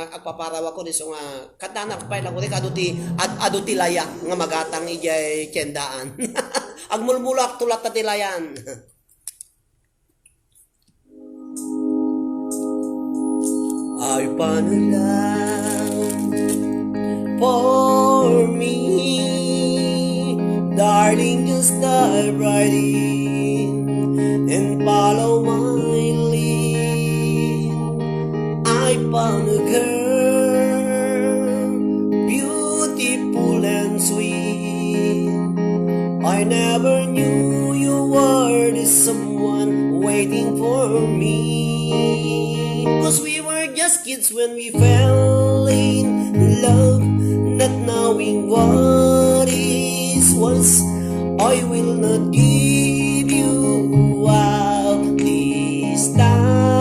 agpaparaw ako so nga katanak pa lang ko aduti aduti laya nga magatang ijay kendaan. Agmulmulak tulat ta tilayan. Ay paano lang for me, darling, just dive right in and follow my lead. I found a girl, beautiful and sweet. I never knew you were the someone waiting for me. 'Cause we were just kids when we fell in love, not knowing what is was. I will not give you up this time,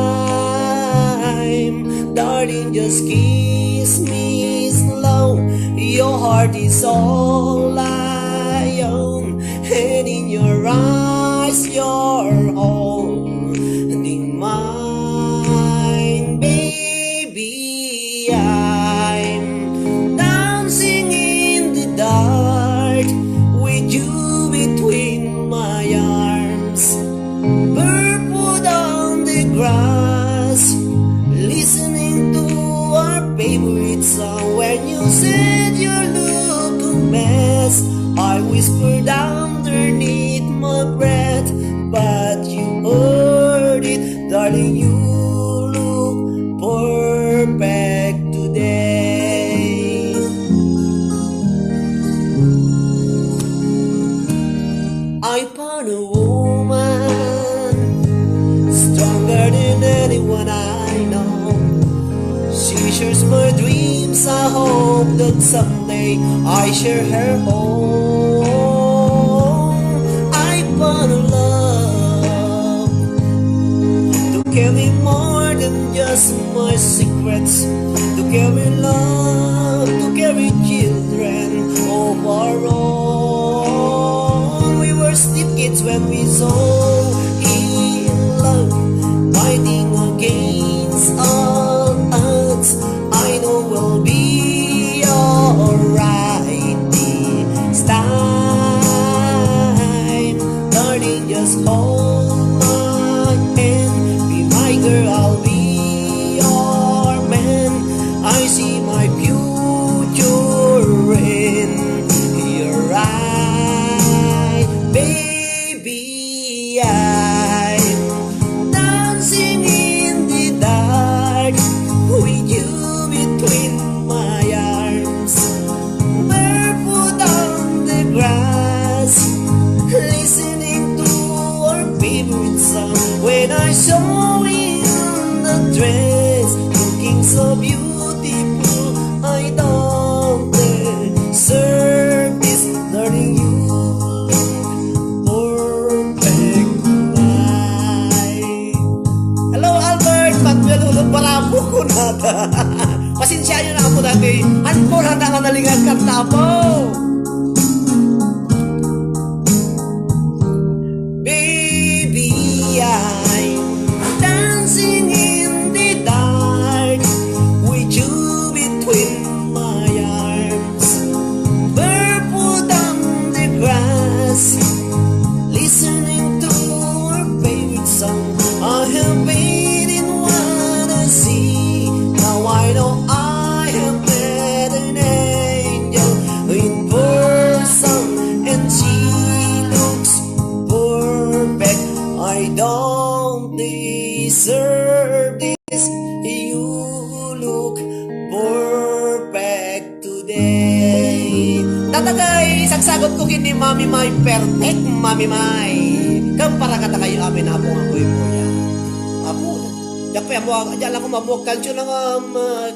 darling, just kiss me slow. Your heart is all I own, and in your eyes you're holding mine, baby. I'm dancing in the dark with you between my arms, barefoot on the grass, When you said you look a mess, I whispered underneath my breath, but you heard it, darling. You look perfect today. I found a woman stronger than anyone I know. She shares my dreams. I hope that someday I share her home. I found a love to carry more than just my secrets, to carry love, to carry children of our own. We were still kids when we saw in love, fighting against all odds. I know we'll be alright this time. Darling, just hold my hand, be my girl, I'll be your man. I see my future in your eye, baby. I'm dancing in the dark with you between my arms, barefoot on the grass, listening to our favorite song. When I saw you in the dress, looking so beautiful, I don't deserve this, darling. You look perfect tonight. Hello, Albert! Pagpilulog barabo ko na. Pasensya nyo na ako dati. Ano na nakanalingan kanta po? Baby, I'm dancing in the dark with you between my arms, barefoot on the grass, listening to our favorite song. I have been in what I see. Now I know I have met an angel in person, and she looks perfect. I don't deserve this. You look perfect today. Tatagay, sagsagot ko kini Mami May, perfect Mami May. Kampara kata kayo amin na po ang kuya mo yan. Apo, diyan mo, diyan lang ko mabuhag kansyo ng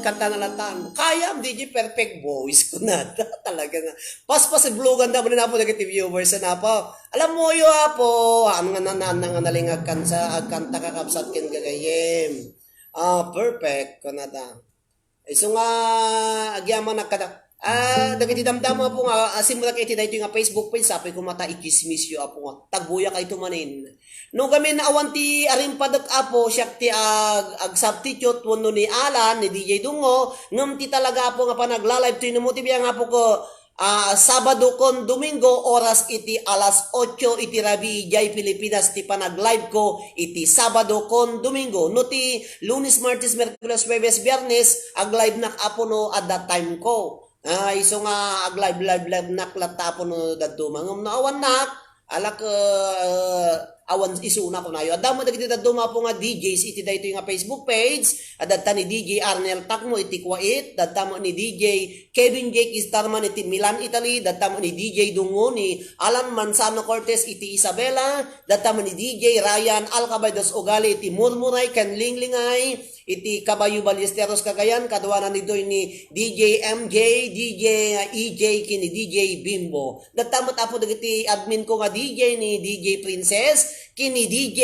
kanta na latan. Kaya, DJ perfect voice ko na. Talaga nga. Pas blogan na mo na po negative viewers na po. Alam mo yo po, ang nga nalingag kansa, kanta kakapsat kin gagayem. Perfect ko na ta. So nga, agyaman na kada. Dagiti damdama po nga, simula kay tinay ito nga Facebook page, sabi ko mata ikismis yo apo nga, tagbuya kay tumanin. No kami na awanti aring padak apo, siyak ti ag substitute wano ni Alan, ni DJ Dungo, ngam ti talaga po nga pa nagla-live to yung motibiya nga po ko, Sabado kon Domingo, oras iti alas 8 iti Rabi Jay Pilipinas ti panag-live ko iti Sabado kon Domingo. No ti Lunes, Martes, Merkules, Huwebes, Biyernes, ag-live nak apo no at that time ko. Iso nga ag-live naklata po no dadto mangam na awan nak alak awan isuna ko na yo. Adamo dagiti dadto po nga DJs iti dayto nga Facebook page. Adata ni DJ Arnel Takmo iti Kuwait, dadtamo ni DJ Kevin Jake Starman iti Milan, Italy, dadtamo ni DJ Dungo ni Alan Manzano Cortez iti Isabela, dadtamo ni DJ Ryan Alcabaydos Ugali iti Murmuray Kanlinglingay, iti Caballo Ballesteros Cagayan, kaduanan ni doy ni DJ MJ, DJ EJ kini DJ Bimbo. Dadtamot apo dagiti admin ko nga DJ ni DJ Princess kini DJ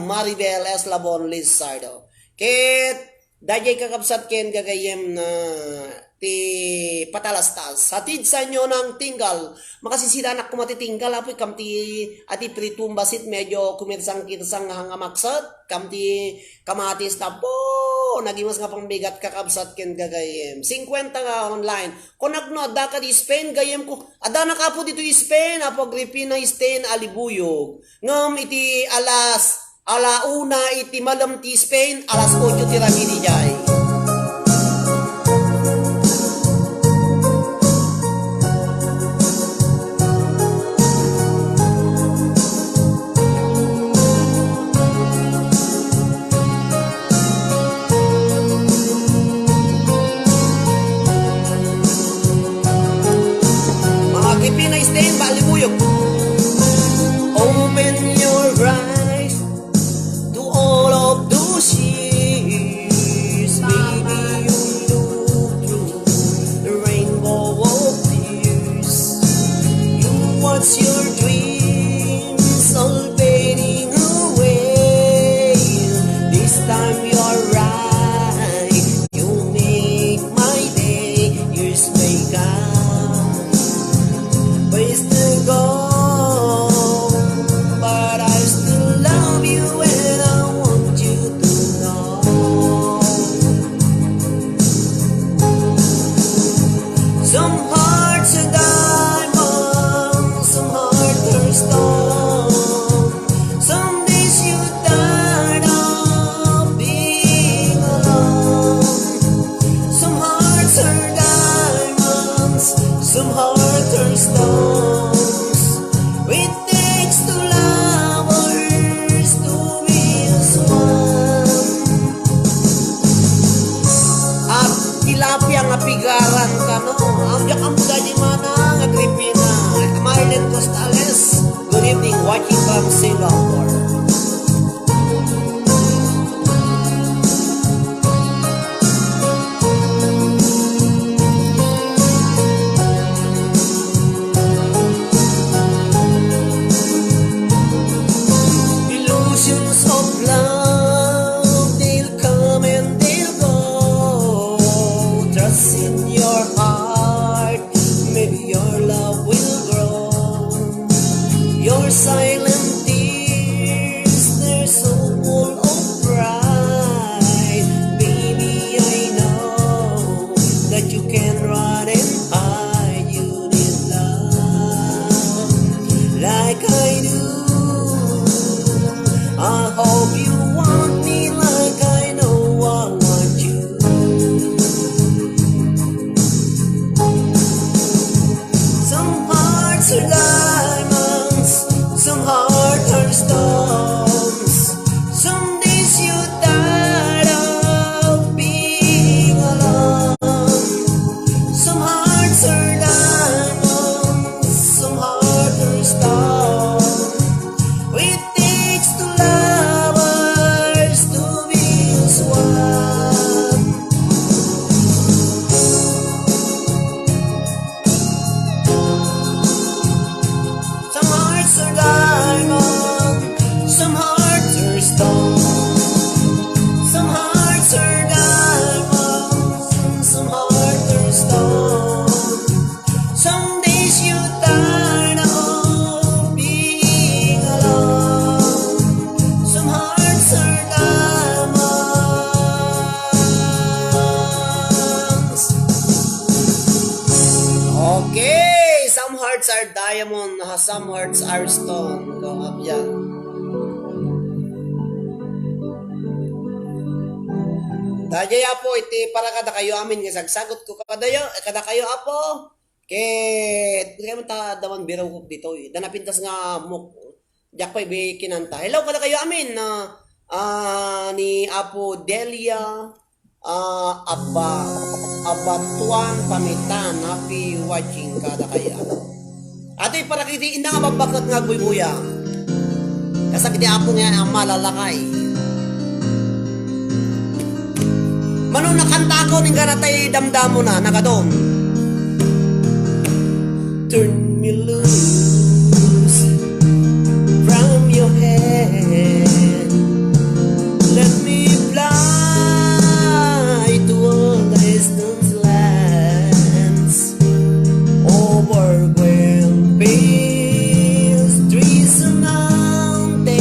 Maribel Eslabon Lizardo. Ket dajay kakabsat ken gagayem na ti patalastas. Hatid sa inyo ng tinggal. Makasisira na kumatitinggal apoy kamti ati pritumbasit medyo kumirsang-kirsang hangamaksat. Kamti kamatis na po. Nagimas nga pang bigat kakabsat ken gagayem. 50 nga online. Kung nagnoda ka di Spain gayem ko. Ada na ka po dito Spain. Apo Agripina Spain alibuyog. Ngam iti alauna iti malam ti Spain. Alas 8 ti Ramini jay. from Singapore. Illusions of love, they'll come and they'll go. Trust in your heart, maybe your love will grow. Your silent tears, they're so full of pride. Baby, I know that you can run and hide. You need love like I do. I hope you want me like I know I want you. Some hearts are diamonds, some hearts are stones. Some days you're tired of being alone. Some hearts are diamonds, some hearts are stones. It takes two lovers to be as one. Some hearts are diamond, some hearts are stone. Some hearts are diamonds, some hearts are stone. Some days you're tired of being alone. Some hearts are diamonds. Okay, some hearts are diamond, some hearts are stone. Go up yan. Dajay apo, iti para kada kayo amin, nga sagsagot ko kada kayo apo. Kaya man ta daman biraw ko dito. Danapintas nga muk. Diyak pa ibi kinanta. Hello kada kayo amin na ni Apo Delia Abatuan Pamitan. Happy watching kada kayo. Ato para kiti inda nga babakot nga buy-buya. Kasak di apo nga ang malalakay. Mano nakanta ko ning ganatay damdamo na nagadon. Turn me loose from your hand. Let me fly to all distant lands. Overwhelmed fields, trees and mountains,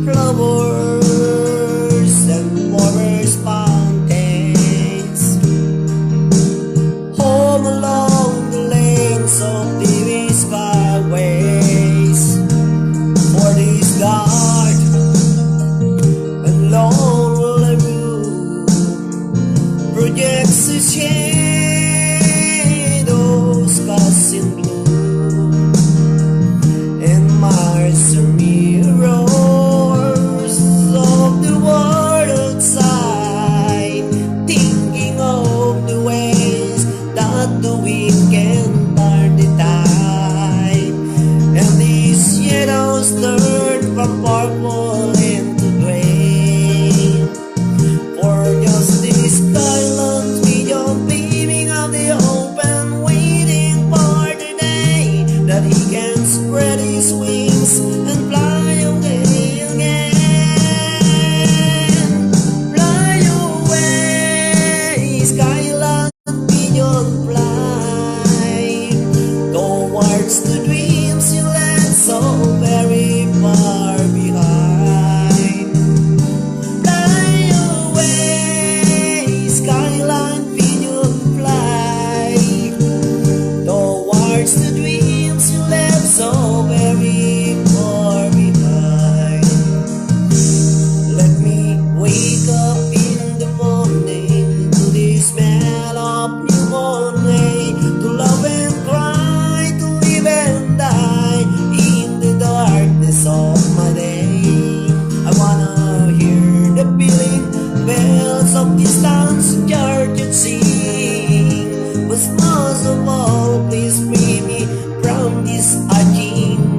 flowers and forest fountains. Home along the lanes of the skyways. For this dark and lonely view projects a shadows casting blue, and Mars are mirrors of the world outside, thinking of the ways that the wind can turn the tide, and these shadows turn from purple into gray. For just this skylands beyond beaming of the open, waiting for the day that he can spread his wings and fly away again. Fly away, skyland beyond, fly towards the dreams you left so very far behind. Fly away, skyline beyond, fly towards the dreams you left so very far behind. Let me wake up in the morning to the smell of new morning, to love and cry, to live and die in the darkness of my day. I wanna hear the pealing bells of distance churches sing, but most of all, please free me from this aching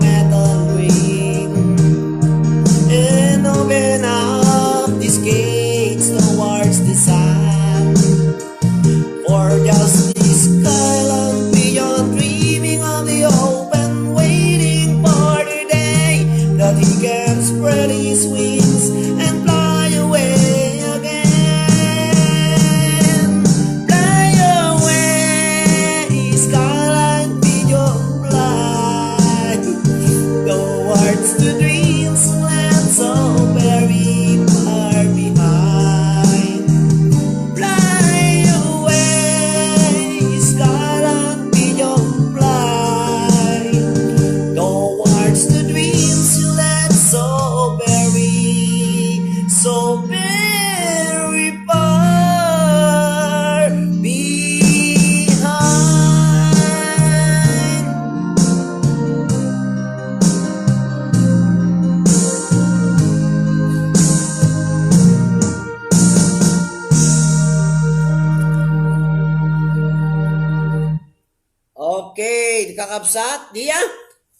kakabsat, diya.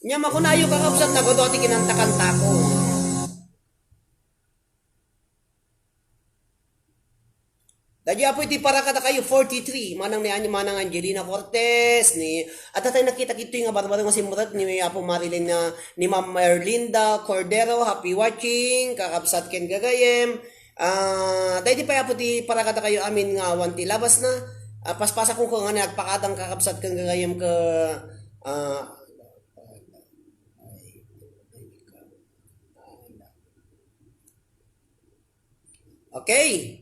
Nya makunayo kakabsat na godo ti kinanta-kanta ko. Dadya po iti para kada kayo 43 manang ni manang Angelina Cortez ni at tayo nakita kito yung barbaro nga simurat ni Apo Marilyn na ni Ma'am Erlinda Cordero. Happy watching kakabsat ken gagayem. Dahil di pa po ti para kada kayo amin nga wanti labas na paspasa kung nga nagpakadang kakabsat ken gagayem ka okay.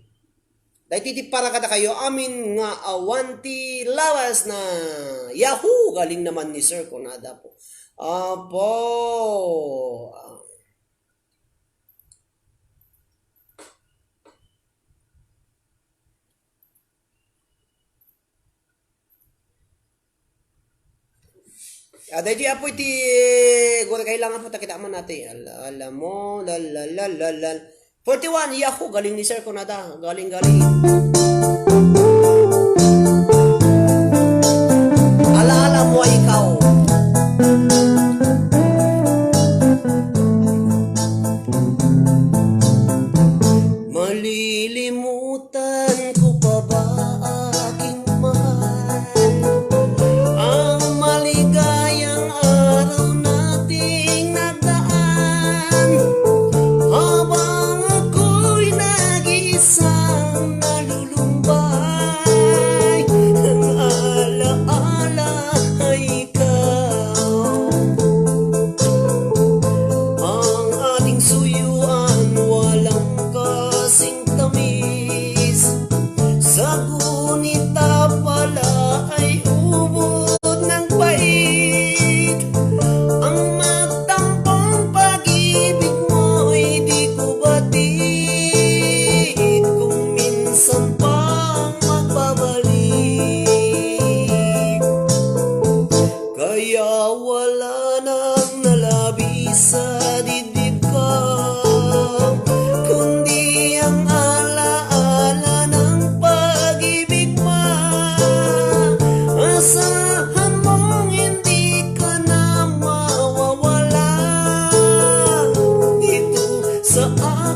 Dahil titi para kada kayo amin nga awanti lawas na Yahoo! Galing naman ni Sir Conada po. Apo. Dahil po iti gura kailangan po takita man natin. Alam mo, lalalala. 41, Yahoo! Galing ni Sir Conada. Galing. Alaala mo ay ikaw. Malilimutan ko pa ba aking mahal ang maligayang araw nating nagdaan habang ako'y nag-iisang nalulumbay ang alaala ay ikaw ang ating suyuan walang kasing tamis sa gunita pala ay ubod ng pait ang magtampong pag-ibig mo'y di ko batid kung minsan pang magbabalik kaya wala nang nalabi sa dibdib ko kundi ang alaala ng pag-ibig mo. Asahan mong hindi ka na mawawala dito sa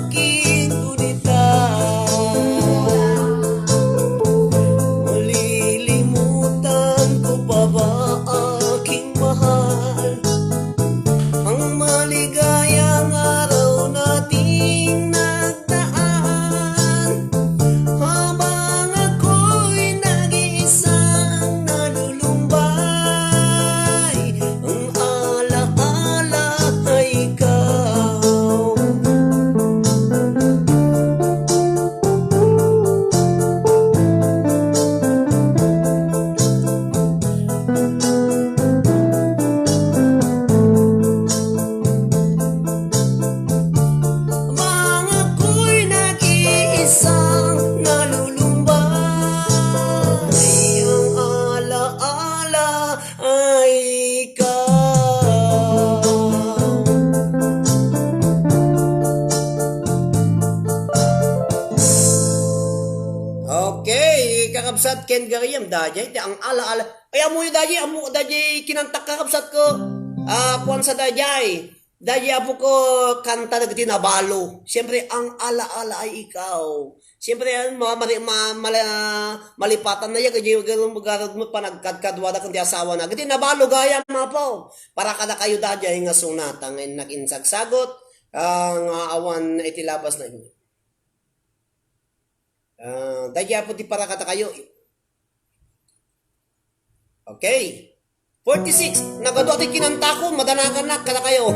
aking gunita. Malilimutan ko pa ba aking mahal ang maligayang araw nating nagdaan habang ako'y nag-iisang nalulumbay ang alaala ay ikaw. Habang ako'y nag-iisang nalulumbay ang alaala ay ikaw. Okay, kakabsat ken gariyam dajay ti ang alaala. Ay amo yu dajay amo dajay kinantak kakabsat ko. Kuan sa dajay. Dahil apo ko kanta na tinabalo. Siyempre, ang alaala ay ikaw. Siyempre, malipatan na yan. Kaya yung magarad mo pa nagkadkadwada kang di asawa na. Gati nabalo gaya mga po. Para kada kayo dahil nga sunatang nakinsagsagot. Ang awan itilabas na inyo. Dahil apo di para kada kayo. Okay. 46. Nagado ati kinanta ko, madanagan na kada kayo.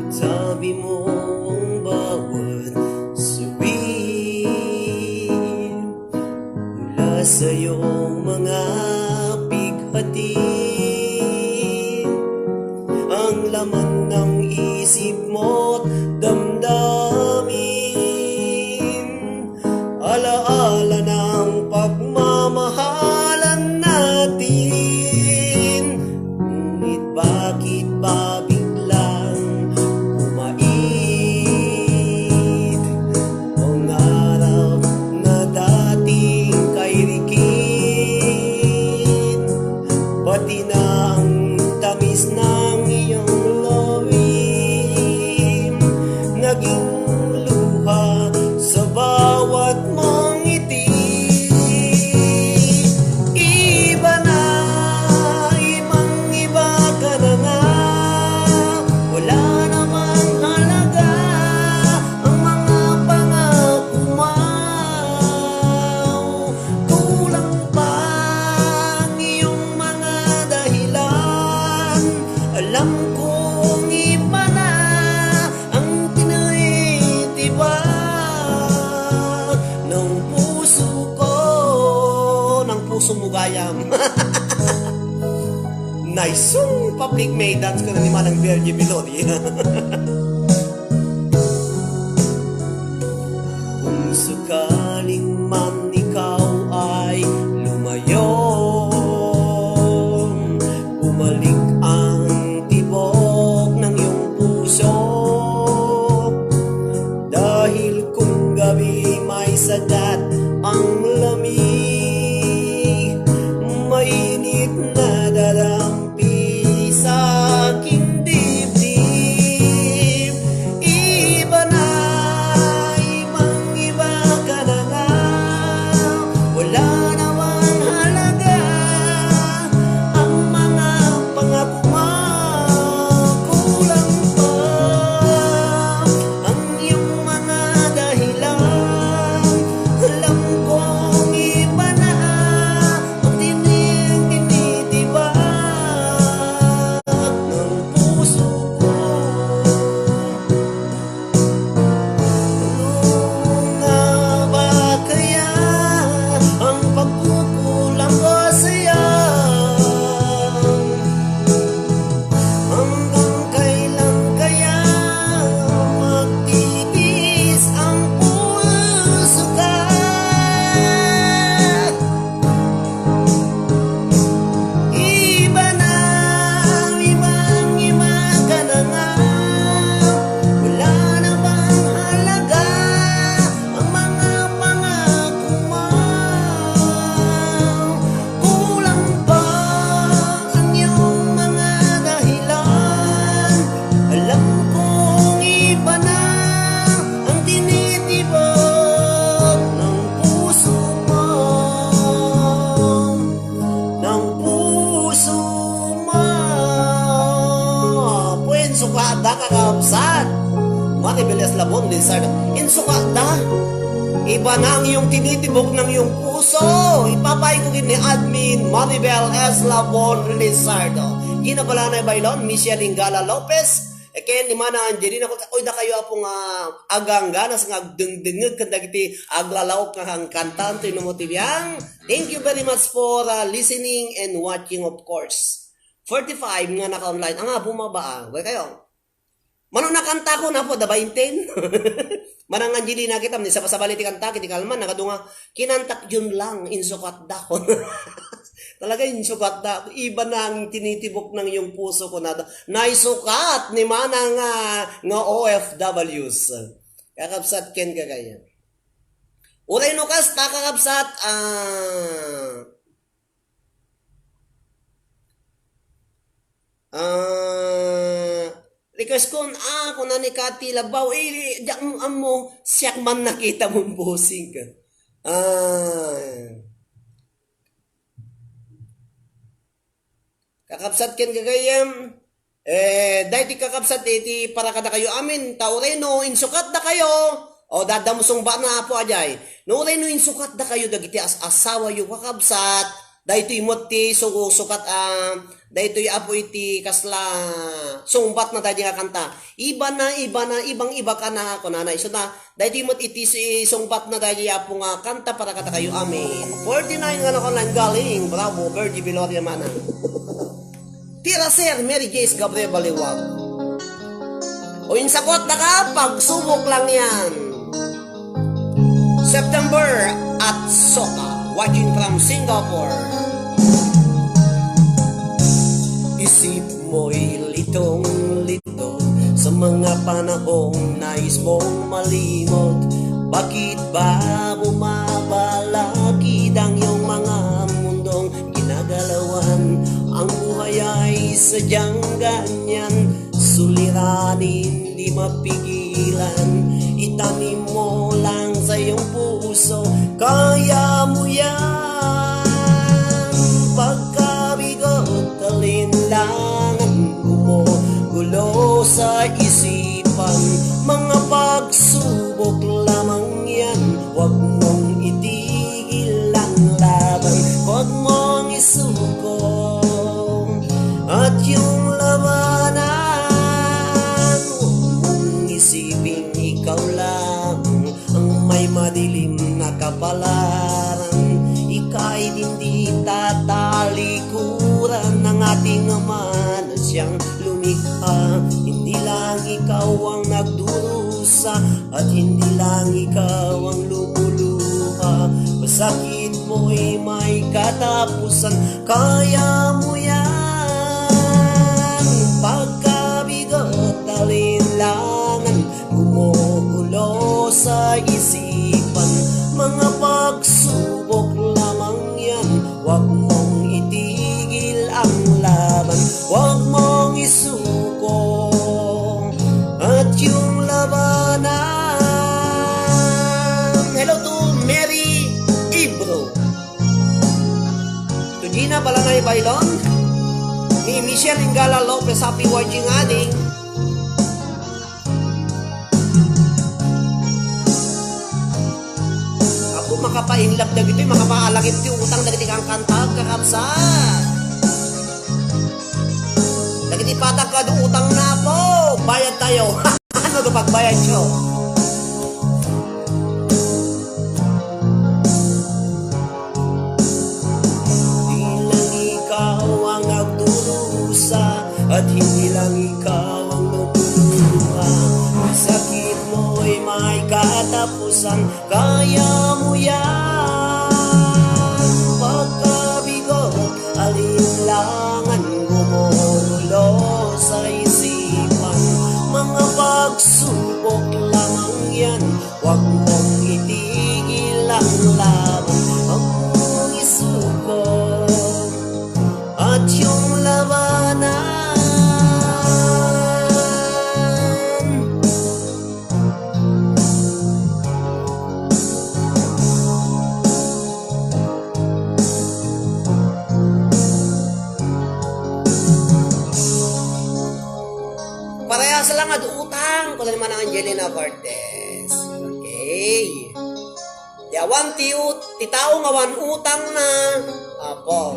Sabi mo ang bawat sabihin mula sa iyong mga bighati ang laman ng isip mo't damdamin alaala ng pagmamahalan natin Bayam. Nice song public maidens ko na ni Manang Virgie Melody. Kung sakaling man ikaw ay lumayo, bumalik ang tibok ng iyong puso. Dahil kung gabi may sagat ang lamig, mainit na darampi sa aking dibdib. Iba na, ibang-iba ka na nga, wala namang halaga ang mga pangako mo. Kulang pa ang iyong mga dahilan. Alam kong iba na ang tinitibak ng puso ko. Ano nga ba kaya ang pagkukulang ko sa'yo? Hanggang kailan kaya magtitiis ang puso ka? Iba na, ibang-iba ka na nga, wala na bang halaga ang mga pangako mo? Kulang pa ang iyong mga dahilan. Alam kong iba na ang tinitibok ng puso mo, ng puso mo. Puen sukada kakabsat, Maribeles Labon Lizard. In sukada, iba na ang iyong tinitibok ng iyong puso. Ipapay ko ni Admin Maribel S. Labon Lizardo. Ginabala na bailon, Michelle Ingala Lopez. Ken ni Mana Angelina ko, oy da kayo apong agangga nas nga dengdengeg kan dagiti aglalaok nga hang kantanto no motibyang. Thank you very much for listening and watching, of course. 45 nga naka-online. Bumaba. Way kayo. Mano nakanta ko na po, da 20. Manang Angelina kita, ni sa pasabali ti kanta, kiti kalman, nakadunga, kinantak yun lang, insukat da ko. Talaga insukat da. Iba na ang tinitibok ng iyong puso ko na naisukat ni Manang nga OFWs. Kakabsat ken kagaya. Uray no kas, kakabsat, request ko, kung na ni Kati Labaw, diyak mo amo, siyak man nakita mong bossing ka. Kakabsat ken kagayam, dahil ti kakabsat, iti para kada kayo amin, tauray no, insukat da kayo, o dadamusong ba na po ajay, no uray no, insukat da kayo, dagiti asawa yung kakabsat, dahil ito imot ti sukat, dahil ito apo iti kasla sungbat na tayo nga kanta. Iba na, ibang-iba ka na ako nanay. So na, dahil ito imot iti sungbat na tayo apo nga kanta para kata kayo amin. 49 nga na ko lang galing. Bravo, Virgie Viloria Mana. Tira sir, Mary Jace Gabriel Baliwag. O yung sakot na ka, pagsubok lang yan. September at Soka, watching from Singapore. Isip mo'y litong-lito sa mga panahong nais mong malimot. Bakit ba bumabalakid ang iyong mga mundong ginagalawan? Ang buhay ay sadyang ganyan, suliranin di mapigilan. Itanim mo lang sa iyong puso, kaya mo yan. Pagkabigot alinlangan, gumugulo sa isipan. Mga pagsubok lamang yan, huwag mong itigil ang laban, huwag mong isuko. At yung labanan, huwag mong isipin ikaw lang ang may madilim na kapalaran. Ika'y hindi tatalikuran ng ating Ama na siyang lumikha. Hindi lang ikaw ang nagdurusa at hindi lang ikaw ang lumuluha. Masakit mo'y may katapusan, kaya mo yan. Pagkabigot, alinlangan, gumugulo sa isipan. Mga pagsubok lamang yan, huwag mong itigil ang laban, huwag mong isuko at yung labanan. Hello to Mary Ibro, to Gina Balanay Bailon, ni Michelle Ingala Lopez, happy watching ading. Ako makapainlap na gito'y makapaalagit ti utang dagiti kang kantag kakapsat. Dagiti patag ka do utang na po, bayad tayo. Ano do pagbayad siyo? Di lang ikaw ang nagdurusa at hindi lang ikaw ang lumuluha. Sakit mo'y may katapusan, kaya mo yan. Pagkabigot, alinlangan, gumugulo sa isipan. Mga pagsubok lamang yan, huwag mong itigil ang laban, huwag mong isuko at yung labanan. Parehas lang at utang. Kung naman ang Angelina Cortez. Okay. Yawan ti tao nga wan utang na. Apo.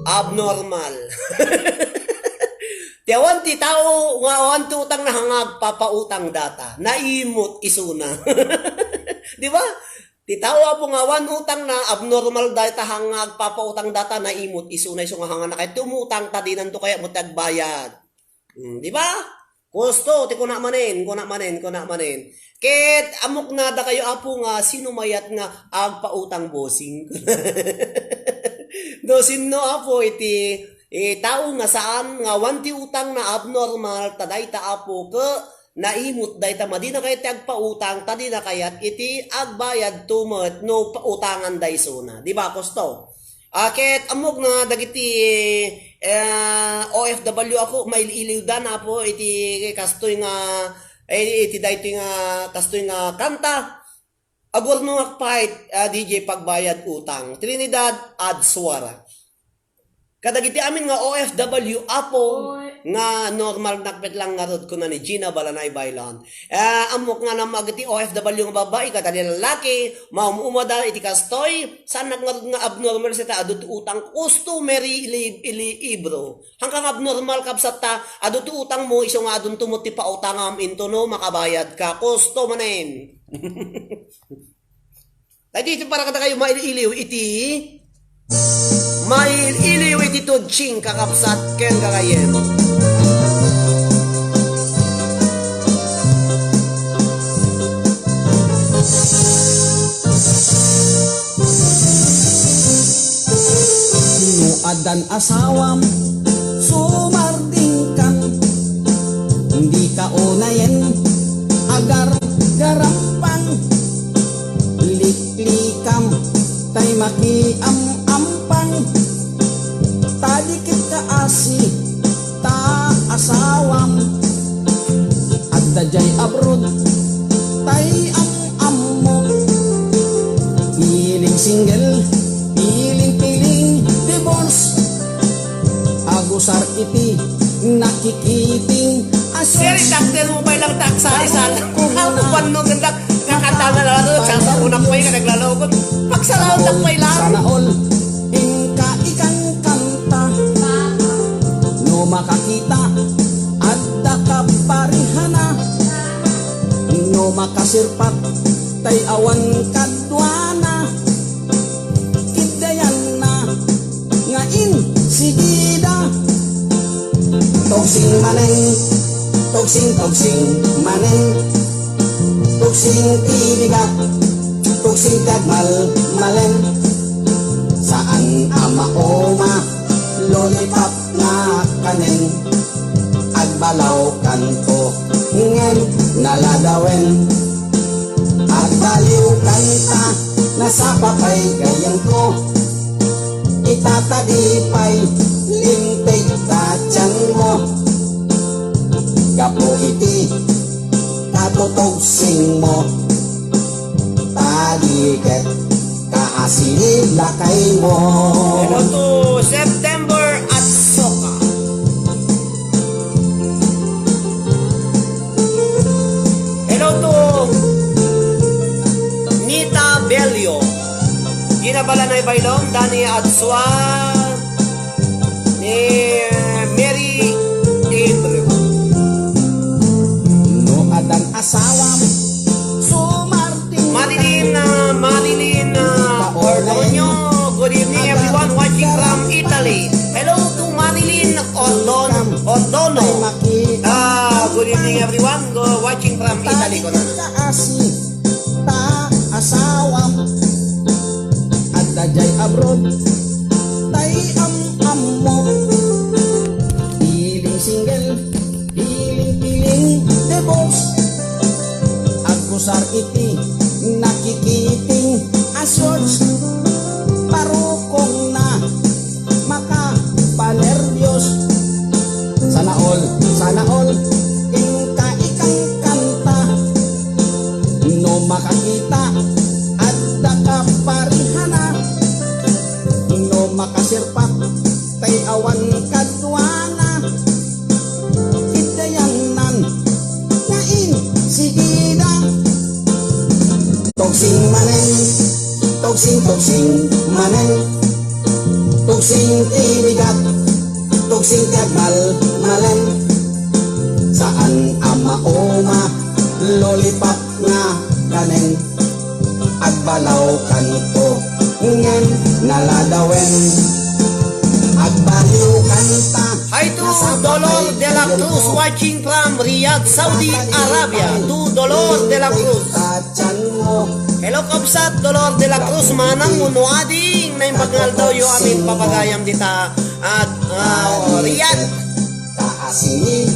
Abnormal. Yawan ti tao nga wan ti utang na hangag papautang data. Naimot isuna. Di ba? Ti tao apo nga wan utang na abnormal data hangag papautang data naimot isuna iso nga hangag na kay tumutang tadinan to kaya mo tagbayad. Di ba? Gusto, ti kuna manin. Ket amok na da kayo apo nga sino mayat nga agpautang bossing. Do sino apo iti tao nga saan nga wanti utang na abnormal taday ta apo ke naimot dayta madina kay ti agpautang tadina kayat iti agbayad tumet no pautangan daysona. Di ba gusto? Ket amok na dagiti OFW ako maililiw dan apo iti kastoy nga iti daytoy nga kastoy nga kanta agor no akpait DJ pagbayad utang Trinidad Adsuara. Kadagiti amin nga OFW apo nga normal nakpet lang nga rod ko na ni Gina Balanay Bailon. Amok nga na magiti OFW nga babae kadali lalaki maumumada iti kastoy saan nga abnormal sita adut utang customary Ibro. Hanggang abnormal kapsat ta adut utang mo iso nga adun tumot ti pautangam into no makabayad ka kusto manen. Dito para kada kayo maililiw iti maililiw iti tudjing kakapsat ken kakayen. Adan asawam sumarding kan hindi ka unayen agar garampang liklikam tay makiam-ampang tadikit ka asi ta asawam at dajay abroad tay am-ammo piling single piling divorce agusar iti nakikiting Sir, takder mo ba lang taksalisan? Ang upan no ganda kakanta na laro sa unang way nga naglalawag. Pagsalaw takpay lang. Sana all ingka ikang kanta no makakita at dakaparihana no makasirpat tay awan kadwana kidayan na Tugsing manen, tugsing manen, tugsing tibigat, tugsing tagmal malen. Saan amaoma, lollipop na kanen, agbalaw kanto, ngen naladawen. Agbaliw kanta, nasa papay gayang ko, itatadipay, lintig tatsyan mo. Gapo iti, katutugsing mo, taliket, kaasilid lakay mo. Hello to September at Soka. Hello to Nita Belio. Ginabala na ibaylong Dani Adswa ni Mary Abreu. No adan asawam, sumarting Marilyn Ordonio. Good evening everyone watching from Italy. Hello to Marilyn Ordono. Good evening everyone watching from Italy ko na. Kaasi, ta asawam, at dajay abroad, tay am mo. Piling single, piling debos, agkusar iti, nakikiting asyos, parukong na, makapaneryos. Sana all, ikang kanta, no makakita, at nakaparihana, no makasirpak, tay awan kadwana, itayanan, kain, sigida. Tugsing manen, tugsing manen, tugsing tibigat, tugsing tagmal malen. Saan amaoma, lollipop na kanen, agbalaw kanto, ngen naladawen. Agbaliw kanta, Hi to Dolor de la Cruz watching from Riyadh, Saudi Arabia. To Dolor de la Cruz. tatyan mo. Hello Kabsat Dolor de la Cruz manang uno ading na imbagal daw yung aming papagayam dita at Riyadh.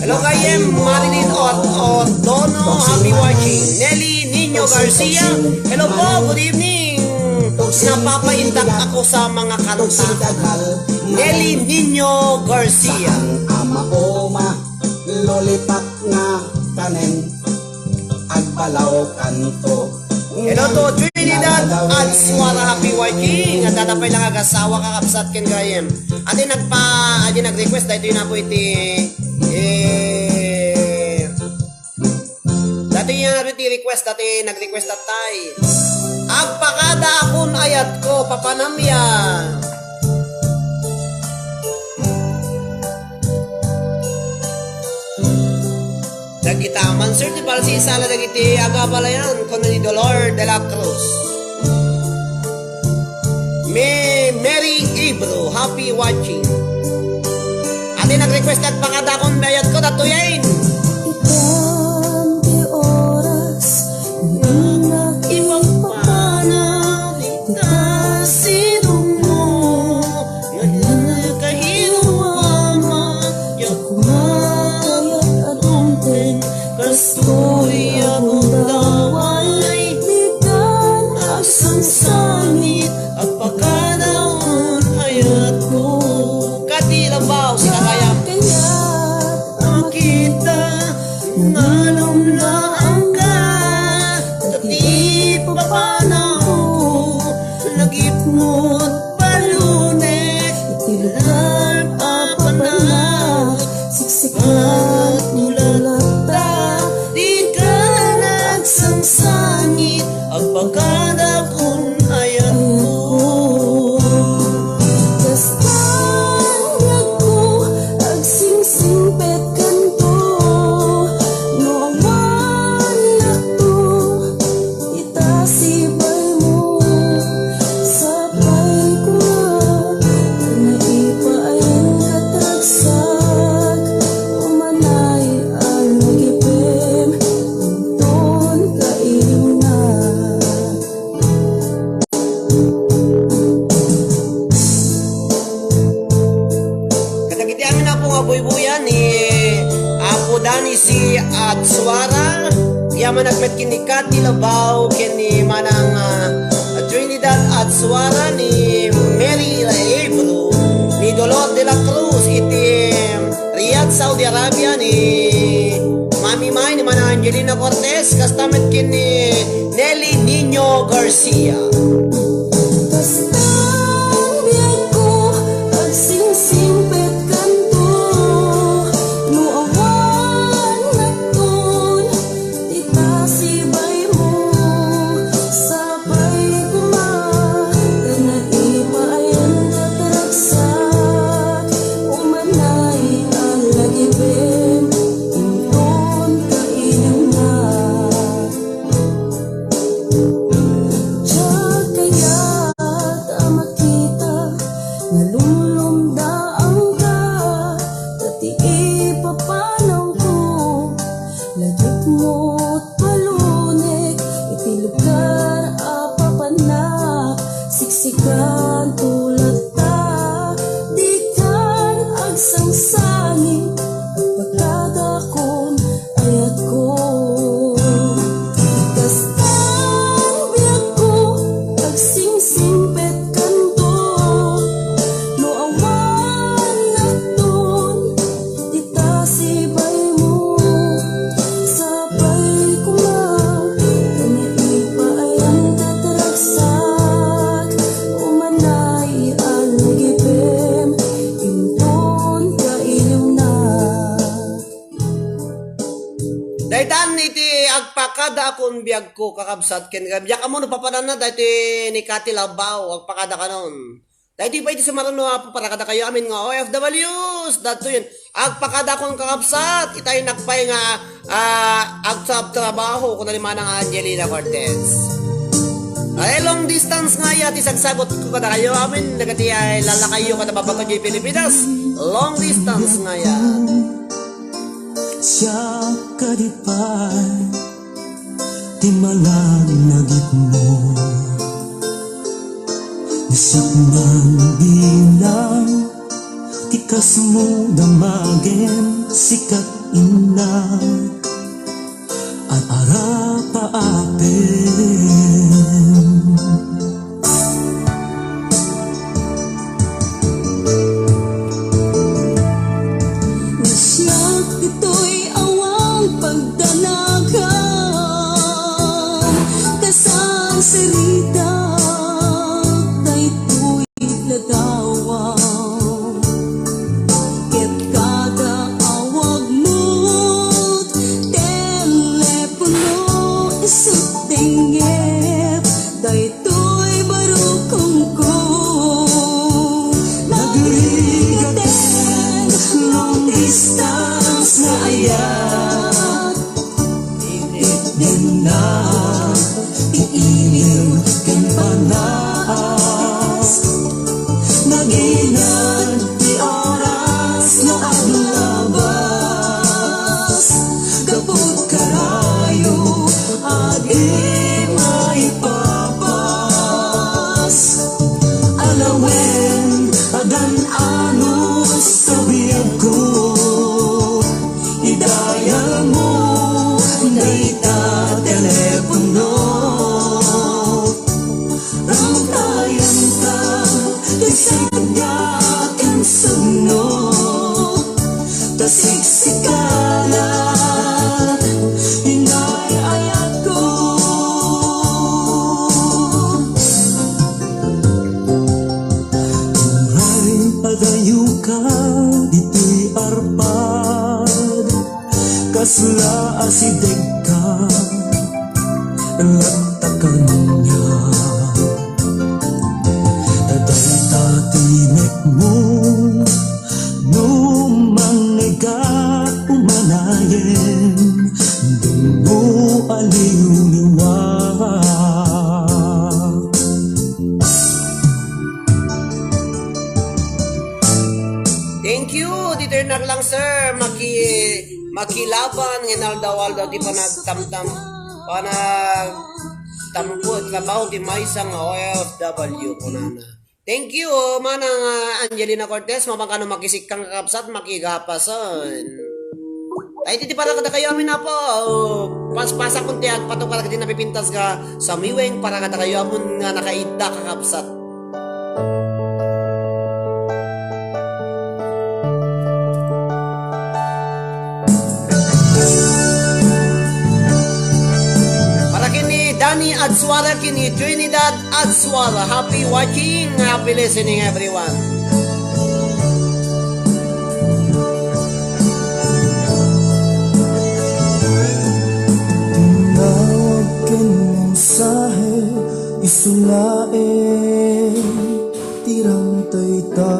Hello kayem Marilyn Ordono, happy watching. Nelly Nino Garcia, hello po, good evening. Napapaindak ako sa mga kanta. Nelly Nino Garcia. Amaoma, lollipop na kanen, agbalaw kanto. Hello to Trinidad at Suara, happy watching. At tatapay lang agasawa kakapsat ken gayem. Ate nag-request dahil na po iti dati yung request, dati nag-request at tay. Agpakada akon ayat ko, papanamya. Dagitaman, sir, di pala si Isala dagiti agabalayan, kono ni Dolor de la Cruz. Mary Abreu, happy watching. Ate nag-request at pakada akon ayat ko, datuyain. Ikanti oras na Ibang panalitas sinong mo ngayon kahirama yakumakayat at umpeng kastoy akong daway bigan aksang sangit at pagkadaon ayat ko katilabaw si kakayam makita ngalong laang ka Tati papanaw Nagipnot palunet Itilugar apanag Siksikat mulalata Di ka nagsangsangit Ang pagkadakon ayan mo Kastan ako agsingsingpet kanto Noong manlato itasibay mo Sabay kini Cathy Labao, kini manang Trinidad at Suara ni Mary Ebro, ni Dolor de la Cruz, iti Riyadh, Saudi Arabia, ni Mami May, ni manang Angelina Cortez, kastamet kini Nelly Nino Garcia. Bastang biyag ko, agsingsingpet kanto, nuawan naton, itasibay mo, sabay kuma, tanaipayan kataragsak, umanay ang lagibin, inton kainang na. Diyan kaya't makita na lumulumdaan ka, dati ipapanaw ko, lagit mo't palunik, itilugan apapanak, siksikan tulad ta, di kan agsangsangin, pagkadakon ayat ko. Kastang biyag ko, agsingsingpet kanto, nuawan naton, itasibay mo, sabay kuma, tanaipayan kataragsak, umanay ang nagipim, inton kailiw na. Daytan iti agpakada akong biyag ko kakabsat ken gabyak amo no papanan na dati ni Cathy Labao agpakada kanon. Dati pa iti sumarano paparakada kayo amin nga OFWs dato yun. Agpakada akong kakabsat itay nakpay nga agsab trabaho kun naman ang Angelina Cortez. Ay long distance nga ya tisagsagot ko kada kayo amin nagati ay lalakayo kada babato di Pilipinas. Long distance nga ya. Siya kadipay ti malanagit mo nasak man bilang tikas mo damagin sikat inag at arapaapin. Nasyak ito'y awang pagdanagan, kasang sarita, dayto'y ladawan. Ket kada awag mo't telepono isut dengep, dayto'y barukong ko. Nagrigaten, long distance na ayat, din na iinim ken panas, naginan di oras na aglabas, kaput karayo adi maipapas, alawen adan anos sa biyag ko, idaya mo naita telepono, ramtayan ka kisay pagyakan sugno, tasiksikala hinay ayat ko. Turay padayo ka dito'y arpad, kasla asideg ka lagtakan niya, taday tatimek mo numang nega umanayen, dun mo aliw-liwa. Thank you, dito lang sir, makilaban nginaldawal daw di pa nagtamtam pa nagtampo trabaho di may isang OFW kunana. Thank you, manang Angelina Cortez, mapangkano makisik kang kakapsat, makigapason. Ay, di para kada kayo amin na po. paspasa kung tiyak pato para kati napipintas ka sa miweng para kata kayo amon nga nakaida kakapsat. Para kini Danny Adswara, kini Trinidad Adswara. Happy watching, happy listening everyone. Mensahe isulae tirang tayta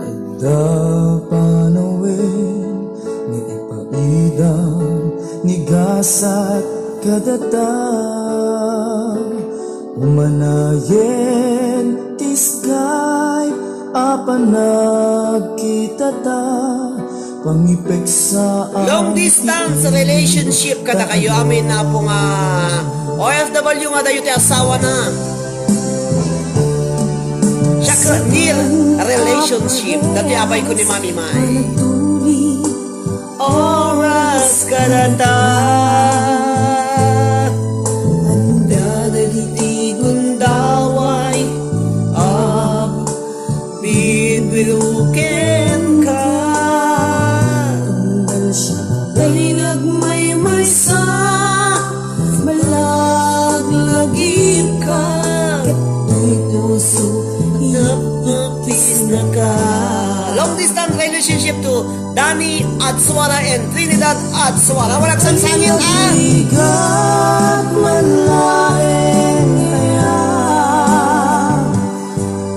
ada panawin ni ipaida ni gasat kadata umanayen tiskay apanag kita ta pangipek sa Long distance relationship kada kayo amin na po nga OFW nga dayo ti asawa na. Siya near relationship dati abay ko ni Mami Mai. Oras kada ta anda dagiti gundaway bibiruken ka. Dali nagmay-may sa malaglagip ka Kato'y puso napapis na ka. Long distance relationship to Danny Adswara and Trinidad Adswara. Walang sangsangit Ikat malaeng kaya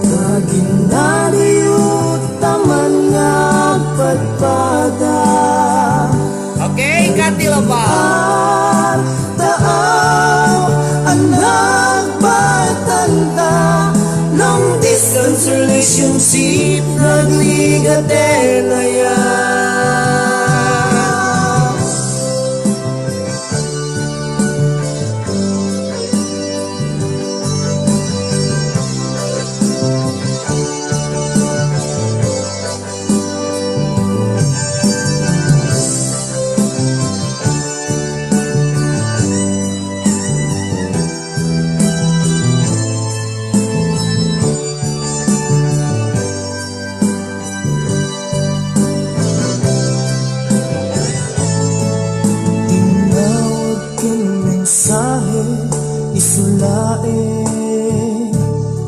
Taginariyot taman nga pagpada Okay, katilo pa. Taaw anak batanta long distance relationship nagligaten na yan. Mensahe isulae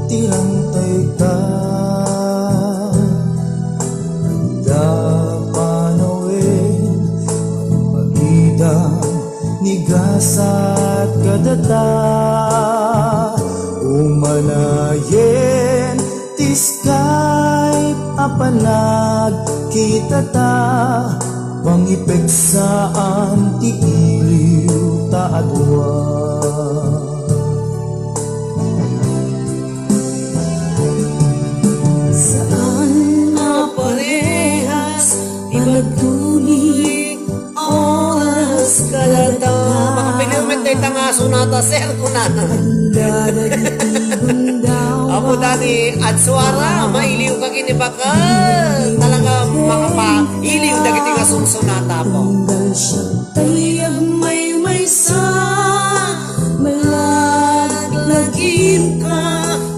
tirang tayta ada panawin pagida ni gasat kadata umanayen tiskay apanag kita ta pangipek sa antiiliw taadwa Saan na parehas Pinagtulig Oras kalata Mga pinilmet na itang sunata sir kunan. Apo Danny Adswara, mailiw ka kini baka talaga makapailiw dagiti nga sunsunata po. Tayag may sa Malaglagim ka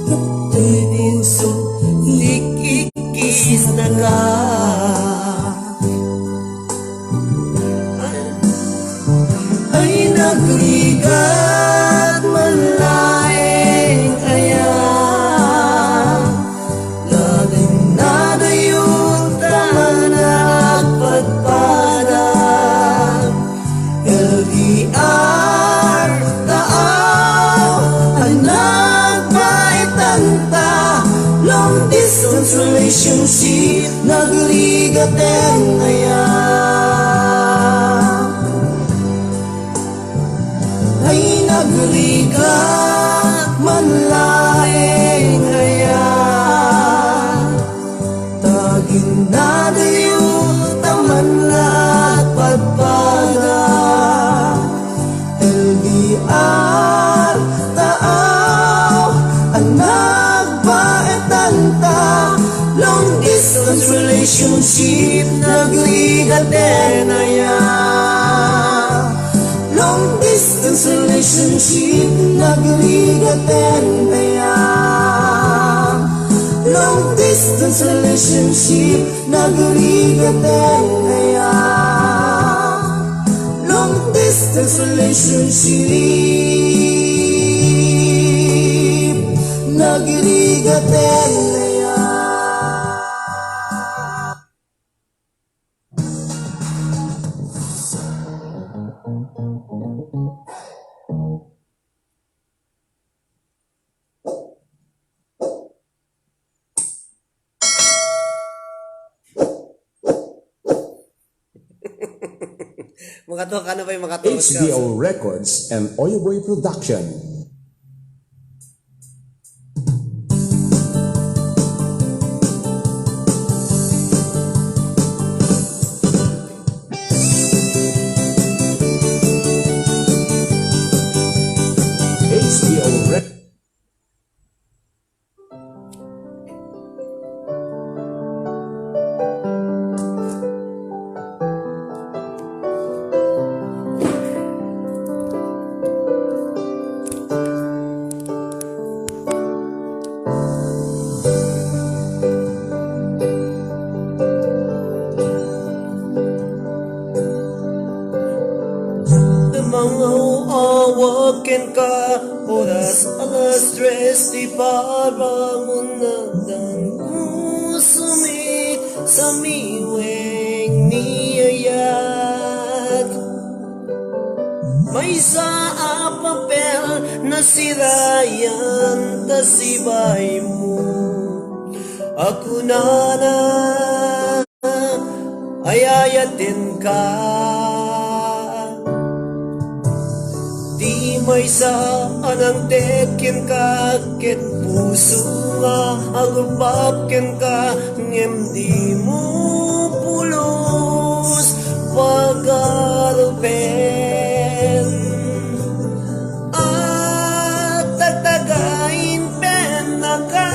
Kato'y puso Ikikis na ka. ay nagligat malaeng kaya laging nadayot taman nagpadpada LDR taaw anak baitanta long distance relationship nagligaten ay nagligat manlaeng kaya taging nadayot taman nagpadpada LDR taaw anak baetanta long distance relationship nagligaten na yan. relationship nagrigaten kaya long distance relationship nagrigaten kaya long distance relationship nagrigaten kaya. Makatuwa ka na ba yung makatuwa ka? HBO Records and Oyoboy Production. HBO Records. Mga uawakin ka, oras alas tres, di para mo nagdang sumit sa miweng niyayat. May sa papel na sirayan, tasibay mo. Ako na ayayatin ka. Di may saan ang tekin ka, ket puso nga agubapken ka, ngem di mo pulos pag-arupen. At tagtagain pen na ka,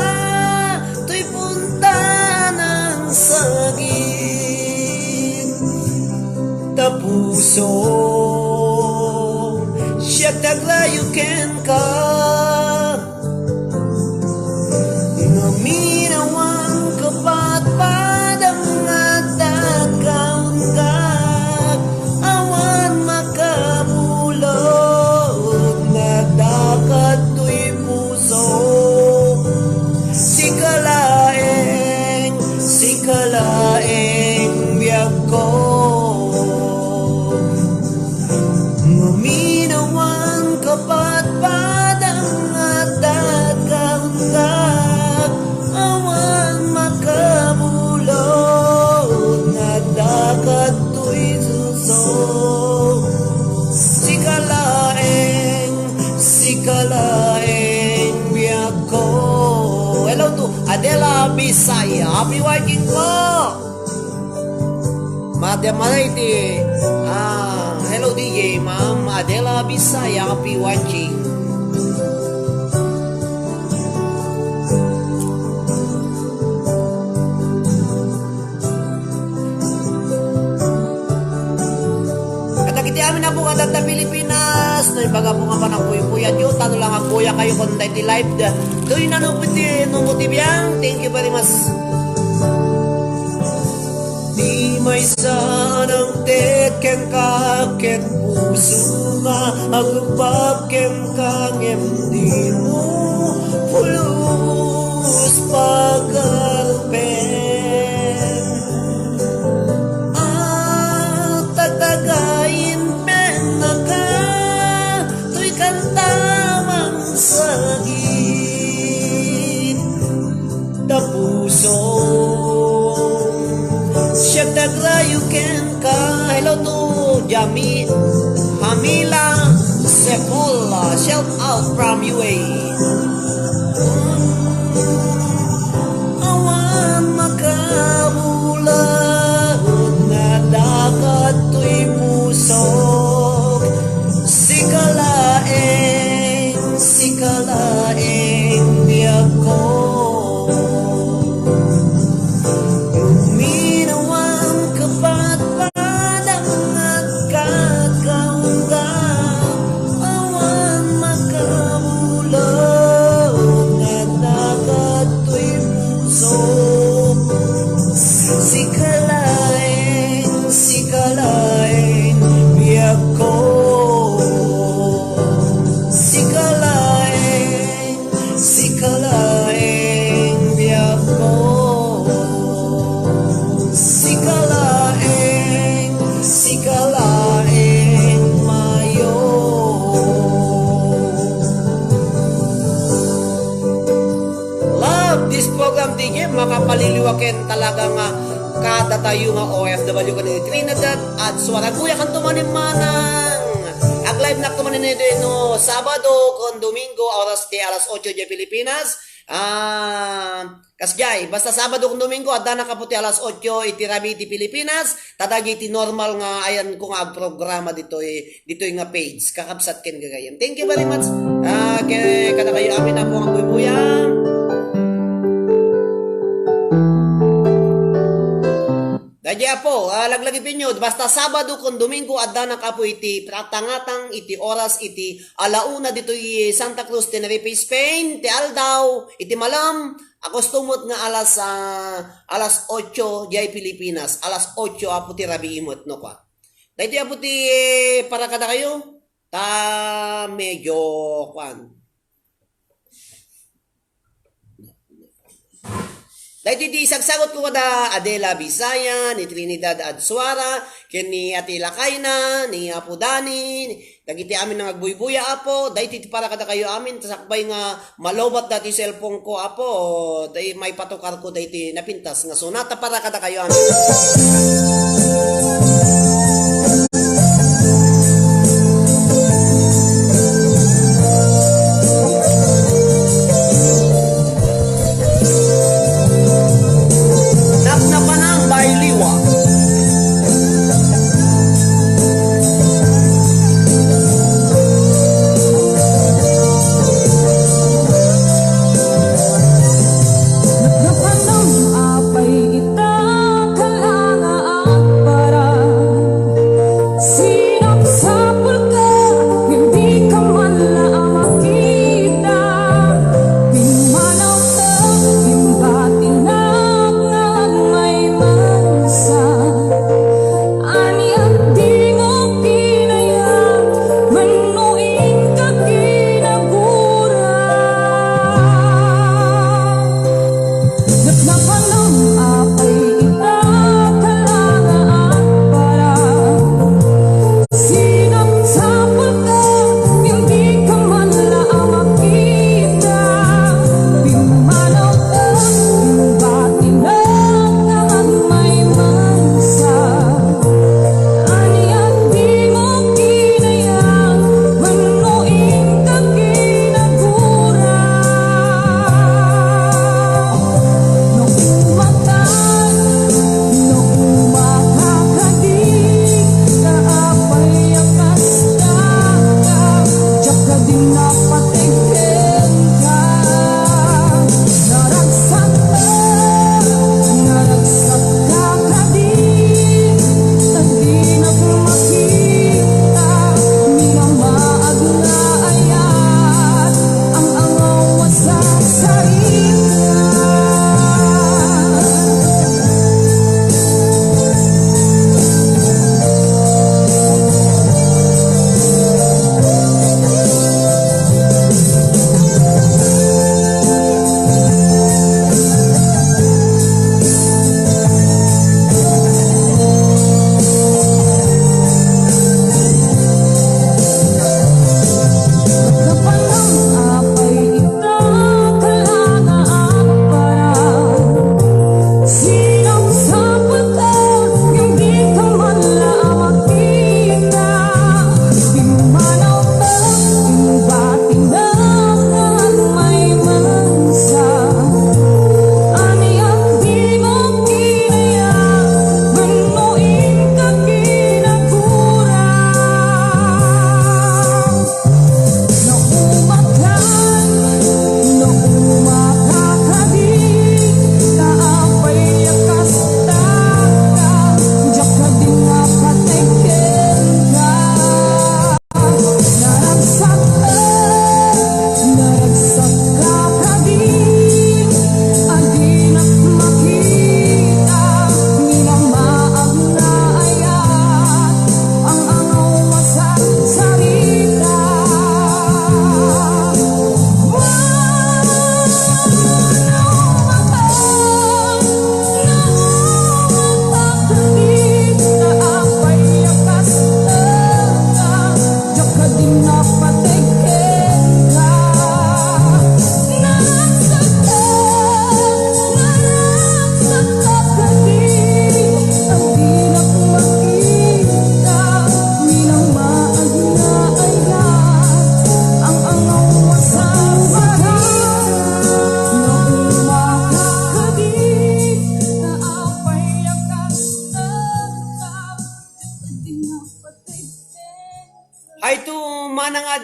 to'y punta ng saging. Tapuso siya taglayuken ka, ngaminawang kapatpadang nagdagaon ka, awan makabulog, nagdakat to'y puso. Sikalaeng biyag ko, ngaminawang kapatpadang at dagaundag, awan makabulog, nagdakat to'y suso. Sikalaeng biyag ko. Hello to Adela Bisaya, happy working ko. Madam Malaiti, hello DJ, Ma'am Adela Bisaya, happy watching. Katakiti amin na po kadat na Pilipinas, na ibaga po nga pa ng puyo-puya diyo, tano lang ang kuya kayo kung tayo live da. Doy na nunguti biyang, thank you very much. Di may saan ang teken ka, ket puso nga agubapken ka, ngem di mo pulos pag-arupen. At tagtagain pen na ka, to'y kantamang sagit. Tapuso siya taglayuken ka. Hello to Jami Hamila Sepula, shout out from UAE. Awan makabulag, nadakat to'y pusok. Sikalaeng biyag ko, awan makapaliliwakin talaga nga kada tayo nga OFW kanina Trinidad at Suaraguya kan tumanin manang ag live na tumanin nito no Sabado kon Domingo oras ti alas 8 di Pilipinas kasjay basta Sabado kon Domingo adda na kaputi alas 8 iti Rabi ti Pilipinas tadagi ti normal nga ayan ko nga programa dito nga page kakabsat ken gagayam. Thank you very much kada kayo amin na po ang buybuya. Dadya po, laglagi pinyo, basta Sabado kon Domingo adda na kapo iti pratangatang iti oras iti alauna dito Santa Cruz, Tenerife, Spain, ti Aldao, iti malam, akostumot nga alas 8 jay Pilipinas, alas 8 apo ti Rabi imot no kwa. Dahito apo ti para kada kayo, ta medyo kwan. Dahil di sagsagot ko kada Adela Bisaya, ni Trinidad Adsuara, ken ni Ate Lakayna, ni Apo Dani, dagiti amin nga agbuybuya apo, dahil ti para kada kayo amin, tasakbay nga malobat dati cellphone ko apo, dahil may patukar ko dahil napintas nga sonata para kada kayo amin.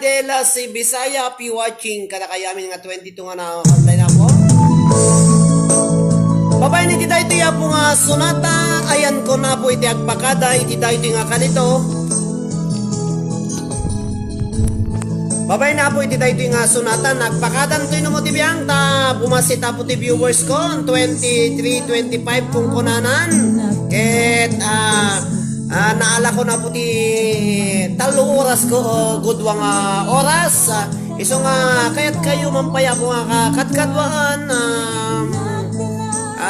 de la si Bisaya pi watching kada kaya amin nga 22 nga na online ako. Babay ni tita ito ya po nga sunata, ayan ko na po iti agpakada, iti tayo ito nga kanito. Babay na po iti tayo ito nga sunata, nagpakadan ito yung motiviyang ta, pumasita po ti viewers ko, 23-25 kung kunanan. Ket, naala ko na po ti 3 oras ko, gudwang oras. Iso nga, kaya't kayo mampaya po nga katkadwaan,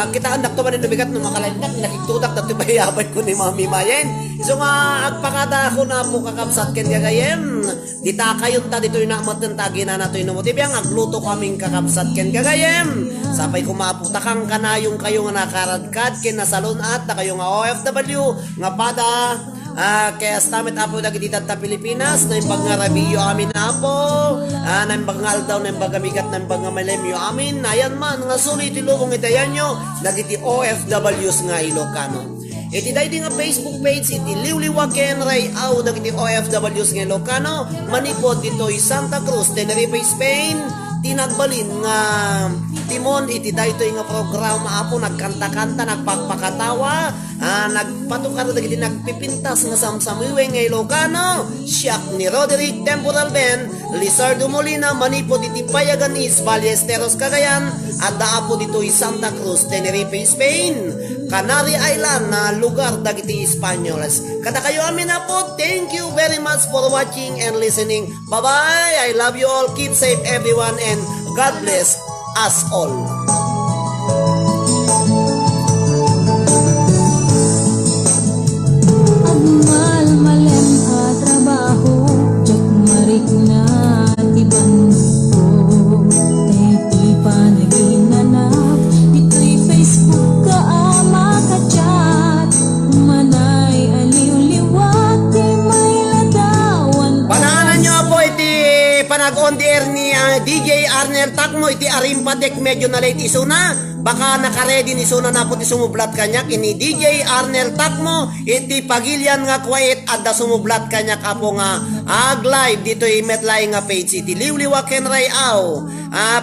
kita andak to manin bigat no makalagdak nakitudak dati bayabay ko ni Mami Mayen. So nga agpakada ko na po kakabsat ken gagayem. Dita kayon ta ditoy na matentagi na natoy no motibyang agluto kaming kakabsat ken gagayem. Sapay kumaputakang kanayong kayo nga nakaradkad ken nasalon at na kayo nga OFW nga pada kaya stamit apo dagiti ta Pilipinas na imbag nga rabiyo amin apo na imbag nga aldaw na imbag migat na imbag nga malemyo amin ayan man nga sulit ilubong itayan nyo dagiti OFWs nga Ilocano. Iti dahil nga Facebook page iti Liwliwaken Rayaw dagiti OFWs nga Ilocano manipod dito'y Santa Cruz, Tenerife, Spain. Tinagbalin nga timon iti daytoy nga programa apo nagkanta-kanta nagpakpakatawa nagpatukar dagiti nagpipintas nga samsamiwe nga Ilocano siak ni Roderick Temporal Ben Lizardo Molina manipod iti Payagan East Ballesteros Cagayan at daapo dito'y Santa Cruz, Tenerife, Spain. Canary Island na lugar dagiti Espanyoles. Kada kayo amin na po, thank you very much for watching and listening. Bye-bye! I love you all. Keep safe everyone and God bless us all. Agmal malem a trabaho, Jack marik na tiban ko. Tayo panaginanap, ito'y Facebook ka makachat. Manay aliw-liwat, di may ladawan. Panaanan nyo po iti panag-on the air ni DJ Arnel Takmo iti Arimpadek medyo na late isuna. Baka nakaredy ni Suna na po ti sumublat kanyak ini DJ Arnel Takmo iti pagilyan nga kwait at da sumublat kanyak apo nga ag-live dito imetlay nga page iti Liwliwaken Rayaw.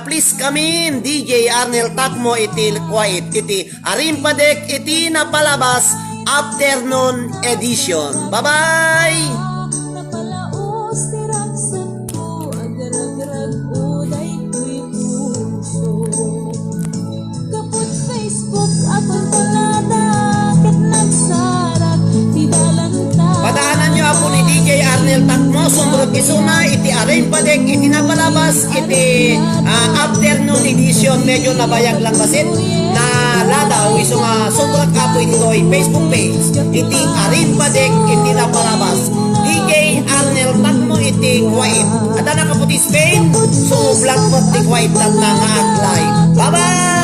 Please come in DJ Arnel Takmo iti kwait iti Arimpadek iti napalabas afternoon edition. Bye-bye! Napalaos ti raksan ko, agarag-rag o daytoy puso. Kaput Facebook akong palada, ket nagsarak ti dalanta. Padaanan nyo ako ni DJ Arnel Takmo sumrot isuna iti Arimpadek iti napalabas iti afternoon edition medyo nabayag lang basit na ladaw iso nga sumrot kapo ito'y Facebook page iti Arimpadek iti napalabas DJ Arnel Takmo iti Kuwait at na kaputi Spain sumublat mo iti Kuwait at nga ag-live. Bye-bye!